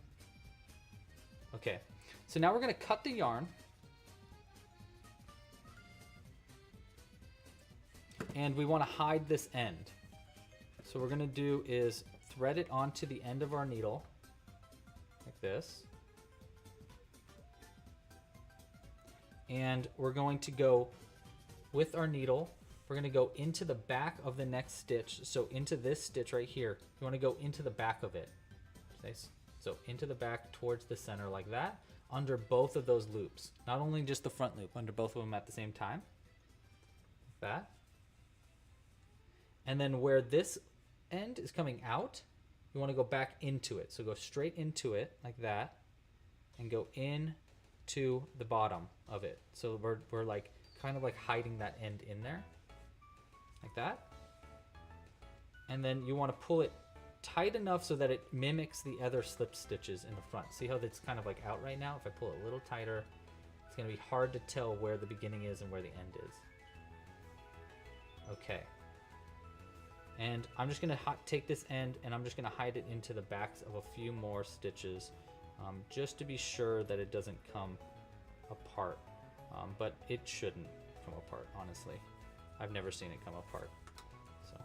Okay, so now we're going to cut the yarn, and we want to hide this end. So what we're going to do is thread it onto the end of our needle, like this. And we're going to go with our needle, we're going to go into the back of the next stitch. So into this stitch right here, you want to go into the back of it. Okay, so into the back towards the center like that, under both of those loops. Not only just the front loop, under both of them at the same time. Like that. And then where this end is coming out, you want to go back into it. So go straight into it like that and go in to the bottom of it. So we're like kind of like hiding that end in there like that. And then you want to pull it tight enough so that it mimics the other slip stitches in the front. See how that's kind of like out right now? If I pull it a little tighter, it's going to be hard to tell where the beginning is and where the end is. Okay. And I'm just going to take this end and I'm just going to hide it into the backs of a few more stitches just to be sure that it doesn't come apart. But it shouldn't come apart, honestly. I've never seen it come apart. So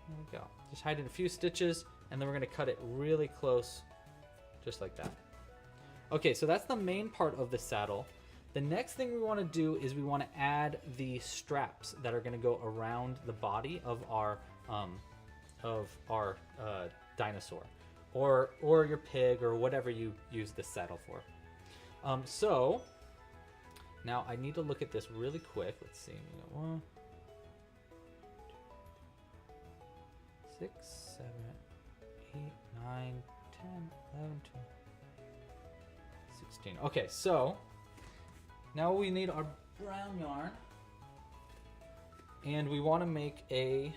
there we go. Just hide in a few stitches and then we're going to cut it really close, just like that. Okay, so that's the main part of the saddle. The next thing we want to do is we want to add the straps that are going to go around the body of our dinosaur, or your pig, or whatever you use this saddle for. So now I need to look at this really quick. Let's see. We got 1, 6, 7, 8, 9, 10, 11, 12, 16. Okay, so now we need our brown yarn, and we want to make a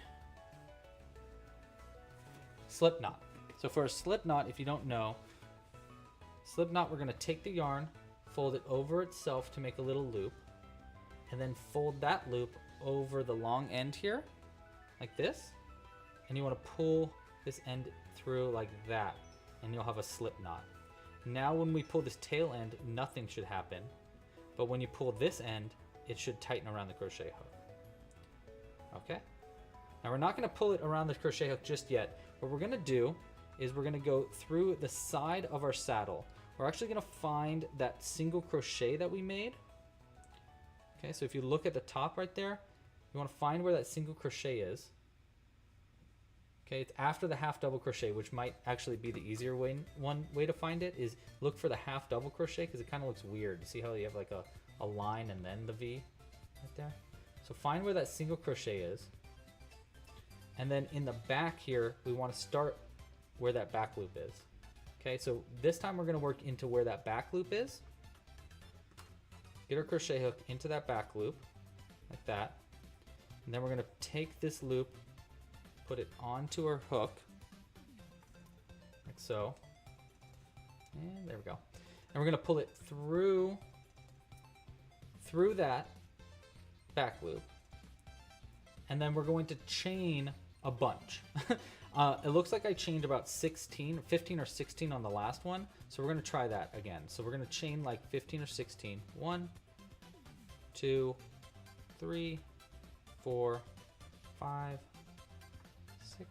slip knot. So for a slip knot, if you don't know, slip knot, we're going to take the yarn, fold it over itself to make a little loop, and then fold that loop over the long end here, like this, and you want to pull this end through like that, and you'll have a slip knot. Now when we pull this tail end, nothing should happen. But when you pull this end, it should tighten around the crochet hook. Okay? Now we're not going to pull it around the crochet hook just yet. What we're going to do is we're going to go through the side of our saddle. We're actually going to find that single crochet that we made. Okay, so if you look at the top right there, you want to find where that single crochet is. Okay, it's after the half double crochet, which might actually be the easier way. One way to find it is look for the half double crochet, because it kind of looks weird. See how you have like a line and then the V right there? So find where that single crochet is. And then in the back here, we want to start where that back loop is. Okay, so this time we're going to work into where that back loop is. Get our crochet hook into that back loop, like that. And then we're going to take this loop, put it onto our hook, like so. And there we go. And we're going to pull it through that back loop. And then we're going to chain a bunch. It looks like I chained about 15 or 16 on the last one. So we're going to try that again. So we're going to chain like 15 or 16. 1, 2, 3, 4, 5, 6,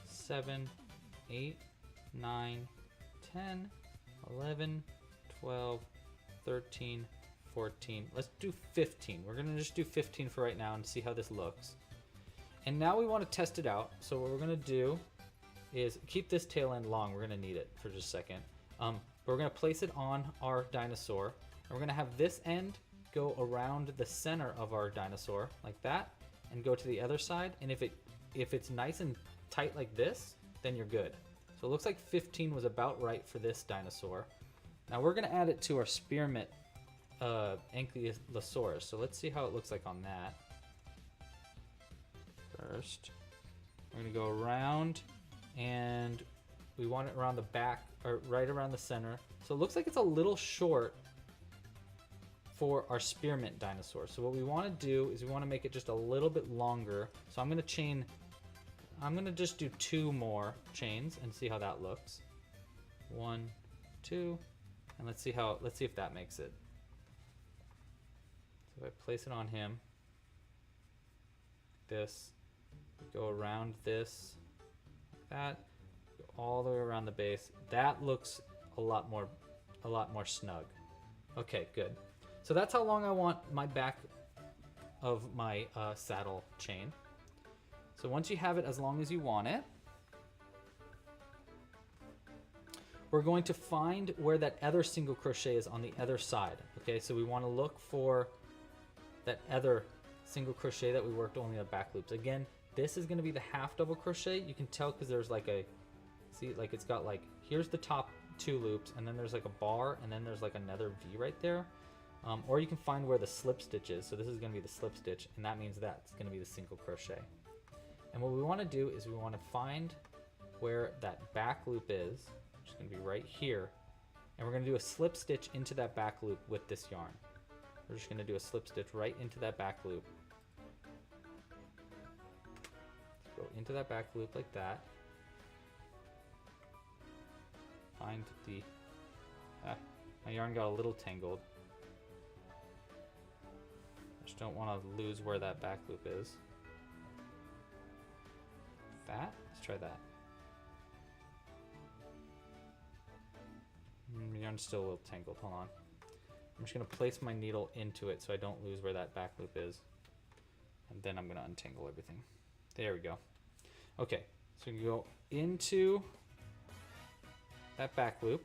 7, 8, 9, 10, 11, 12, 13, 14. Let's do 15. We're going to just do 15 for right now and see how this looks. And now we want to test it out. So what we're going to do is keep this tail end long. We're going to need it for just a second. But we're going to place it on our dinosaur. And we're going to have this end go around the center of our dinosaur like that and go to the other side. And if it's nice and tight like this, then you're good. So So it looks like 15 was about right for this dinosaur. Now we're gonna add it to our spearmint Ankylosaurus. So let's see how it looks like on that. First, we're gonna go around, and we want it around the back, or right around the center. So it looks like it's a little short for our spearmint dinosaur. So what we want to do is we want to make it just a little bit longer. So I'm going to just do 2 more chains and see how that looks. 1, 2, and let's see if that makes it. So if I place it on him, this, go around this, like that, go all the way around the base. That looks a lot more snug. Okay, good. So that's how long I want my back of my saddle chain. So once you have it as long as you want it, we're going to find where that other single crochet is on the other side. Okay, so we want to look for that other single crochet that we worked only the back loops. Again, this is going to be the half double crochet. You can tell because there's like a, see, like it's got like, here's the top 2 loops, and then there's like a bar, and then there's like another V right there. Or you can find where the slip stitch is. So this is going to be the slip stitch, and that means that's going to be the single crochet. And what we want to do is we want to find where that back loop is, which is going to be right here, and we're going to do a slip stitch into that back loop with this yarn. We're just going to do a slip stitch right into that back loop. Go into that back loop like that. Find the, my yarn got a little tangled. Just don't want to lose where that back loop is. That? Let's try that. The yarn's still a little tangled. Hold on. I'm just going to place my needle into it so I don't lose where that back loop is. And then I'm going to untangle everything. There we go. Okay, so we can go into that back loop.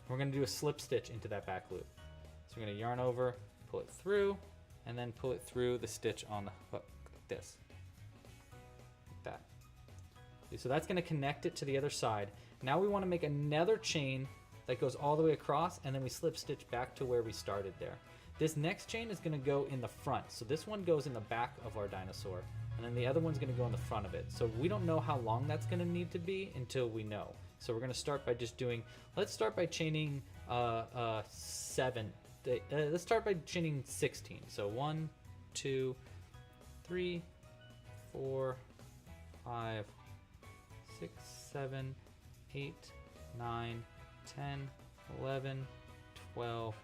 We're going to do a slip stitch into that back loop. So we're going to yarn over, pull it through, and then pull it through the stitch on the hook, like this. Like that. Okay, so that's going to connect it to the other side. Now we want to make another chain that goes all the way across, and then we slip stitch back to where we started there. This next chain is going to go in the front. So this one goes in the back of our dinosaur, and then the other one's going to go in the front of it. So we don't know how long that's going to need to be until we know. So we're going to start by just doing, let's start by chaining 7. Let's start by chaining 16. So 1, 2, 3, 4, 5, 6, 7, 8, 9, 10, 11, 12,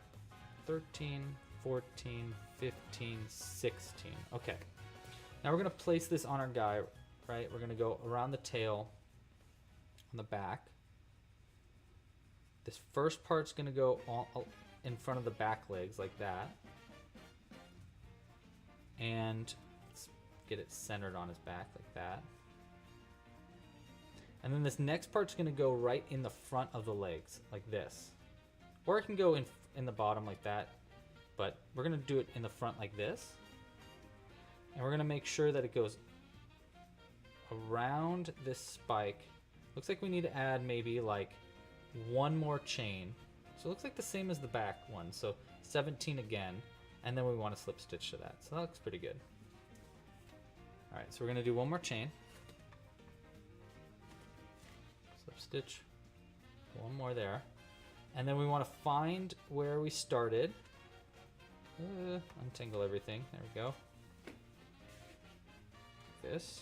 13, 14, 15, 16. Okay. Now we're going to place this on our guy, right? We're going to go around the tail on the back. This first part's going to go in front of the back legs like that. And let's get it centered on his back like that. And then this next part's going to go right in the front of the legs like this. Or it can go in the bottom like that. But we're going to do it in the front like this. And we're going to make sure that it goes around this spike. Looks like we need to add maybe like 1 more chain. So it looks like the same as the back one. So 17 again. And then we want to slip stitch to that. So that looks pretty good. All right, so we're going to do 1 more chain. Slip stitch. 1 more there. And then we want to find where we started. Untangle everything. There we go. This.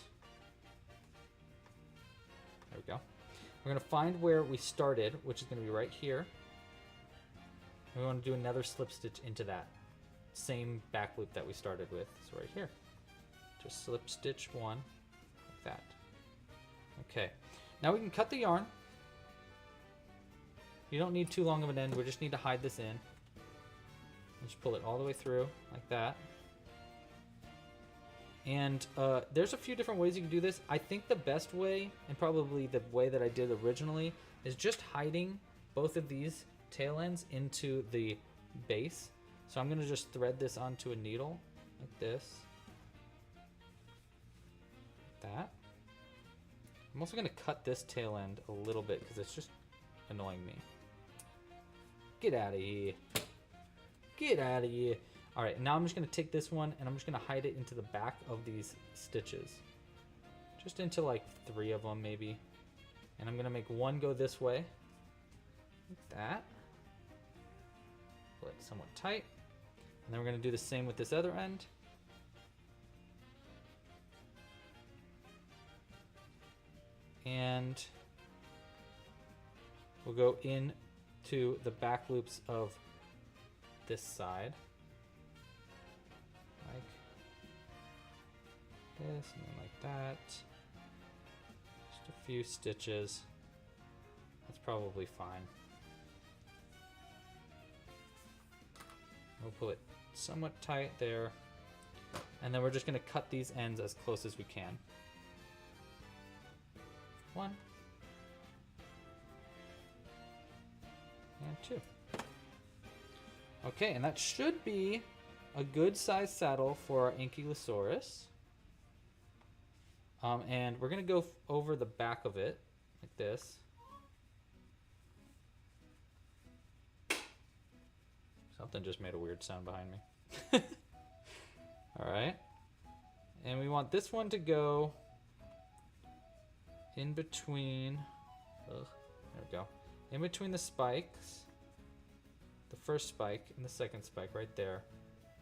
There we go. We're going to find where we started, which is going to be right here. And we want to do another slip stitch into that same back loop that we started with. So right here. Just slip stitch 1 like that. Okay. Now we can cut the yarn. You don't need too long of an end. We just need to hide this in. Just pull it all the way through like that. And there's a few different ways you can do this. I think the best way, and probably the way that I did originally, is just hiding both of these tail ends into the base. So I'm going to just thread this onto a needle like this. Like that. I'm also gonna cut this tail end a little bit because it's just annoying me. Get out of here. Get out of here. All right, now I'm just gonna take this one and I'm just gonna hide it into the back of these stitches. Just into like 3 of them maybe. And I'm gonna make one go this way. Like that. Pull it somewhat tight. And then we're gonna do the same with this other end. And we'll go into the back loops of this side. Like this and then like that. Just a few stitches. That's probably fine. We'll pull it somewhat tight there. And then we're just going to cut these ends as close as we can. 1 and 2. Okay, and that should be a good size saddle for our Ankylosaurus. And we're going to go over the back of it like this. Something just made a weird sound behind me. All right. And we want this one to go in between, there we go, in between the spikes, the first spike and the second spike right there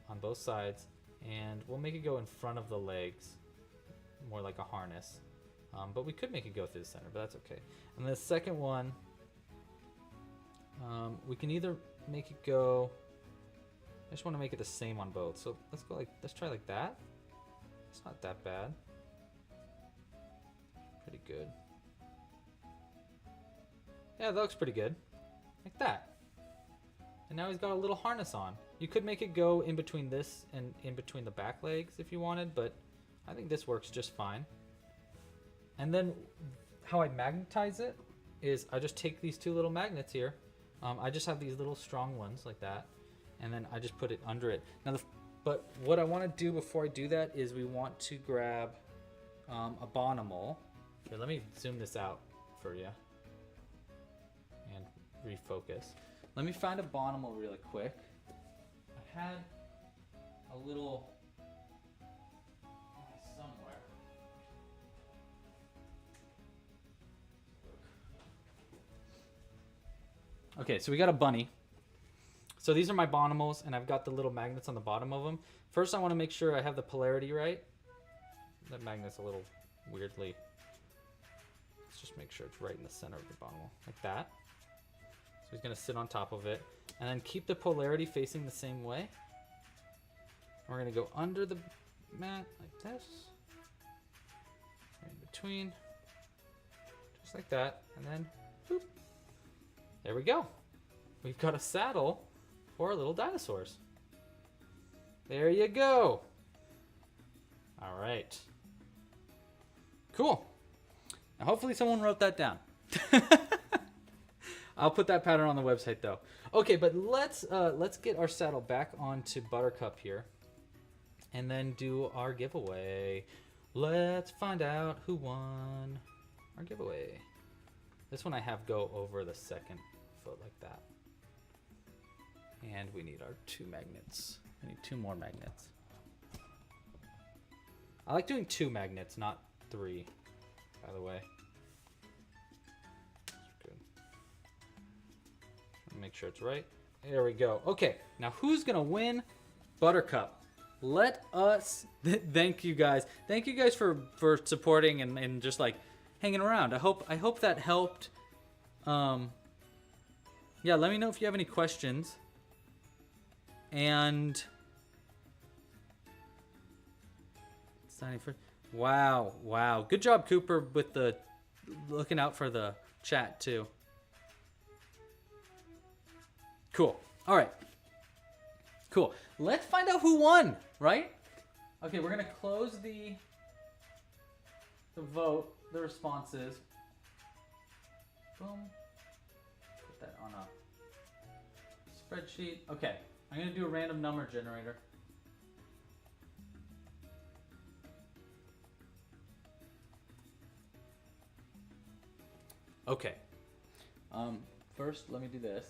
on both sides, and we'll make it go in front of the legs, more like a harness. But we could make it go through the center, but that's okay. And the second one, we can either make it go, I just want to make it the same on both. So let's try like that. It's not that bad. Pretty good. Yeah, that looks pretty good. Like that. And now he's got a little harness on. You could make it go in between this and in between the back legs if you wanted, but I think this works just fine. And then how I magnetize it is I just take these 2 little magnets here. I just have these little strong ones like that, and then I just put it under it. Now, but what I want to do before I do that is we want to grab a bonimal. Here, let me zoom this out for you and refocus. Let me find a bonimal really quick. I had a little somewhere. Okay, so we got a bunny. So these are my bonimals, and I've got the little magnets on the bottom of them. First, I want to make sure I have the polarity right. That magnet's a little weirdly. Let's just make sure it's right in the center of the bonimal, like that. So he's going to sit on top of it. And then keep the polarity facing the same way. We're going to go under the mat like this. In between. Just like that. And then, boop. There we go. We've got a saddle for our little dinosaurs. There you go. All right. Cool. Now hopefully someone wrote that down. I'll put that pattern on the website though. Okay, but let's get our saddle back onto Buttercup here, and then do our giveaway. Let's find out who won our giveaway. This one I have go over the second foot like that, and we need our 2 magnets. I need 2 more magnets. I like doing 2 magnets, not 3, by the way. Make sure it's right. There we go. Okay, now who's gonna win Buttercup? Let us thank you guys. Thank you guys for supporting and just like hanging around. I hope that helped. Yeah, let me know if you have any questions. And wow. Good job, Cooper, with the looking out for the chat too. Cool. All right. Cool. Let's find out who won, right? Okay, we're going to close the vote, the responses. Boom. Put that on a spreadsheet. Okay, I'm going to do a random number generator. Okay. First, let me do this.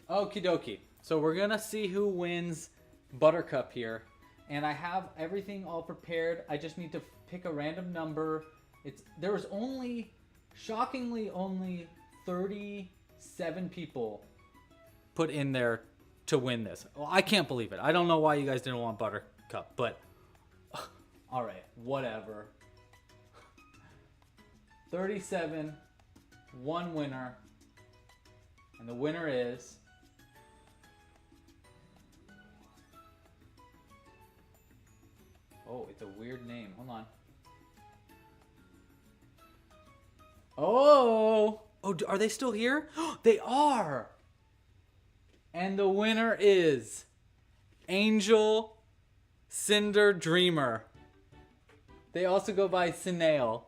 Okie dokie. So we're gonna see who wins Buttercup here. And I have everything all prepared. I just need to pick a random number. There was only, shockingly, only 37 people put in there to win this. Well, I can't believe it. I don't know why you guys didn't want Buttercup, but all right, whatever. 37, one winner, and the winner is oh, it's a weird name. Hold on. Oh, are they still here? They are. And the winner is Angel Cinder Dreamer. They also go by Snail.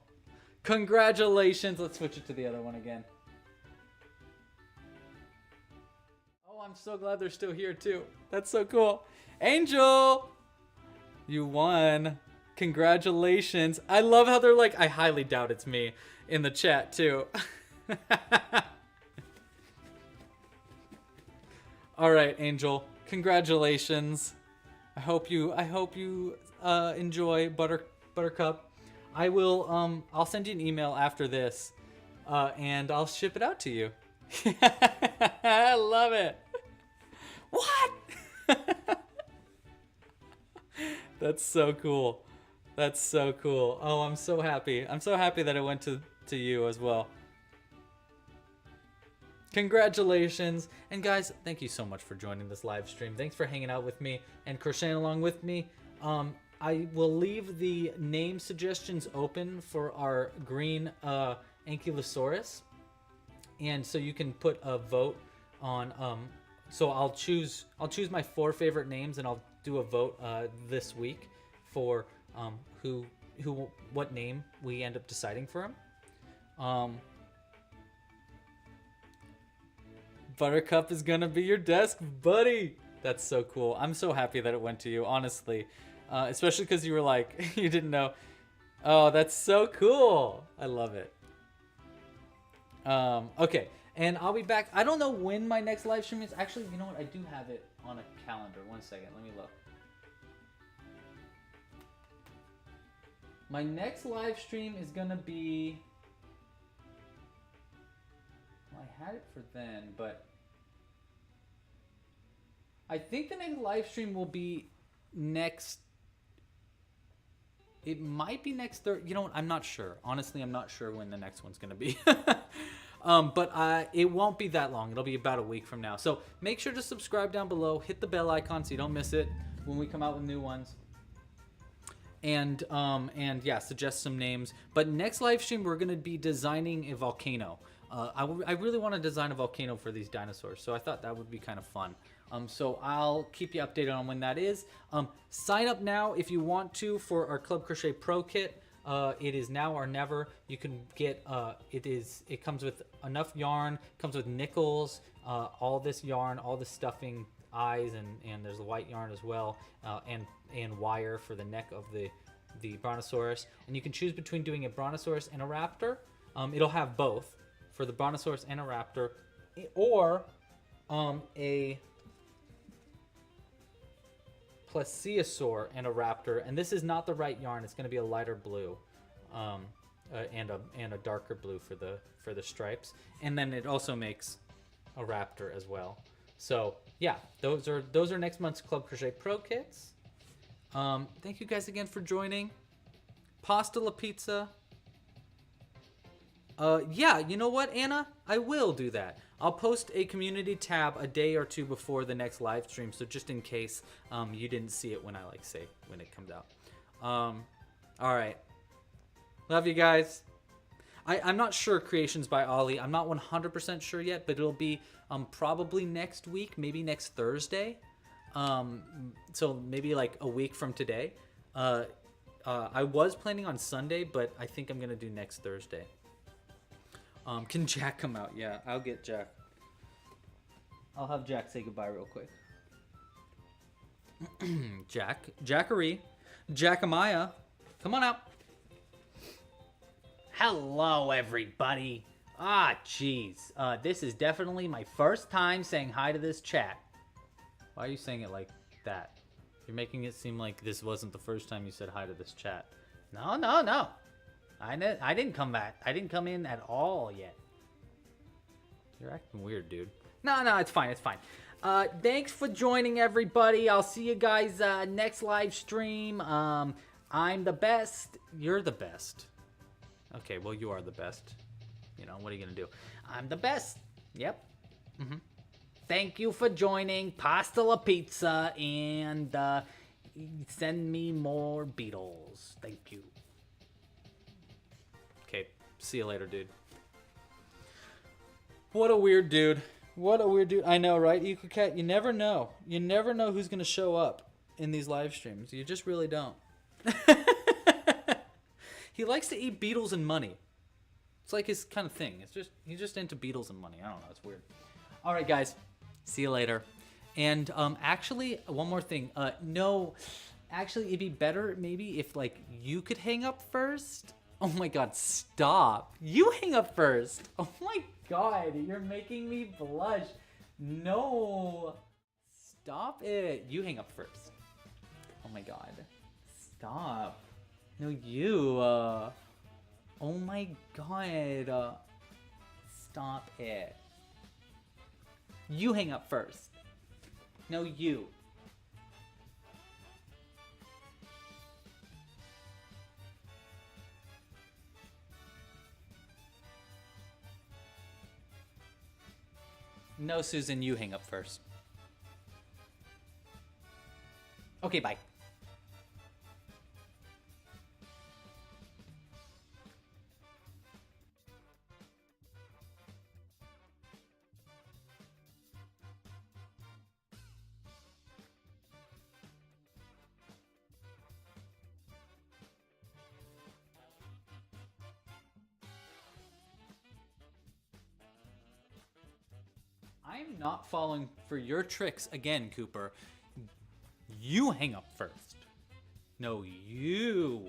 Congratulations. Let's switch it to the other one again. Oh, I'm so glad they're still here too. That's so cool. Angel, you won. Congratulations. I love how they're like, I highly doubt it's me in the chat too. All right, Angel. Congratulations. I hope you enjoy Buttercup. I will I'll send you an email after this, and I'll ship it out to you. I love it. What? That's so cool. That's so cool. Oh, I'm so happy. I'm so happy that it went to you as well. Congratulations. And guys, thank you so much for joining this live stream. Thanks for hanging out with me and crocheting along with me. I will leave the name suggestions open for our green Ankylosaurus. And so you can put a vote on so I'll choose my 4 favorite names, and I'll do a vote this week for what name we end up deciding for him. Buttercup is gonna be your desk buddy. That's so cool. I'm so happy that it went to you, honestly. Especially because you were like, you didn't know. Oh, that's so cool. I love it. Okay, and I'll be back. I don't know when my next live stream is. Actually, you know what? I do have it on a calendar. One second. Let me look. My next live stream is going to be... Well, I had it for then, but... I think the next live stream will be next... It might be next Thursday. You know what? I'm not sure. Honestly, I'm not sure when the next one's going to be. But it won't be that long. It'll be about a week from now. So make sure to subscribe down below. Hit the bell icon so you don't miss it when we come out with new ones. And yeah, suggest some names. But next live stream, we're going to be designing a volcano. I really want to design a volcano for these dinosaurs. So I thought that would be kind of fun. So I'll keep you updated on when that is. Sign up now if you want to for our Club Crochet Pro Kit. It is now or never. You can get it comes with enough yarn, comes with nickels, all this yarn, all the stuffing, eyes, and there's the white yarn as well, and wire for the neck of the Brontosaurus. And you can choose between doing a Brontosaurus and a raptor. It'll have both for the Brontosaurus and a raptor, or a plesiosaur and a raptor. And this is not the right yarn. It's going to be a lighter blue, and a darker blue for the stripes. And then it also makes a raptor as well. So yeah, those are next month's Club Crochet Pro kits. Thank you guys again for joining. Pasta la pizza. Yeah, you know what, Anna? I will do that. I'll post a community tab a day or two before the next live stream, so just in case you didn't see it when I say when it comes out. All right. Love you guys. I'm not sure Creations by Ollie. I'm not 100% sure yet, but it'll be probably next week, maybe next Thursday. So maybe like a week from today. I was planning on Sunday, but I think I'm going to do next Thursday. Can Jack come out? Yeah, I'll get Jack. I'll have Jack say goodbye real quick. Jackery, Jackamaya, come on out. Hello, everybody. Ah, jeez. This is definitely my first time saying hi to this chat. Why are you saying it like that? You're making it seem like this wasn't the first time you said hi to this chat. No, no, no. I didn't come back. I didn't come in at all yet. You're acting weird, dude. No, no, it's fine. It's fine. Thanks for joining, everybody. I'll see you guys next live stream. I'm the best. You're the best. Okay, well, you are the best. You know, what are you going to do? I'm the best. Yep. Thank you for joining. Pasta la pizza. And send me more beetles. Thank you. Okay, see you later, dude. What a weird dude. What a weird dude. I know, right? EcoCat, you never know. You never know who's going to show up in these live streams. You just really don't. He likes to eat beetles and money. It's like his kind of thing. He's just into beetles and money. I don't know. It's weird. All right, guys. See you later. And actually, one more thing. No, actually, it'd be better maybe if like you could hang up first. Oh my God! Stop. You hang up first. Oh my God! You're making me blush. No. Stop it. You hang up first. Oh my God. Stop. No, you. Oh my God. Stop it. You hang up first. No, you. No, Susan, you hang up first. Okay, bye. I'm not falling for your tricks again, Cooper. You hang up first. No, you.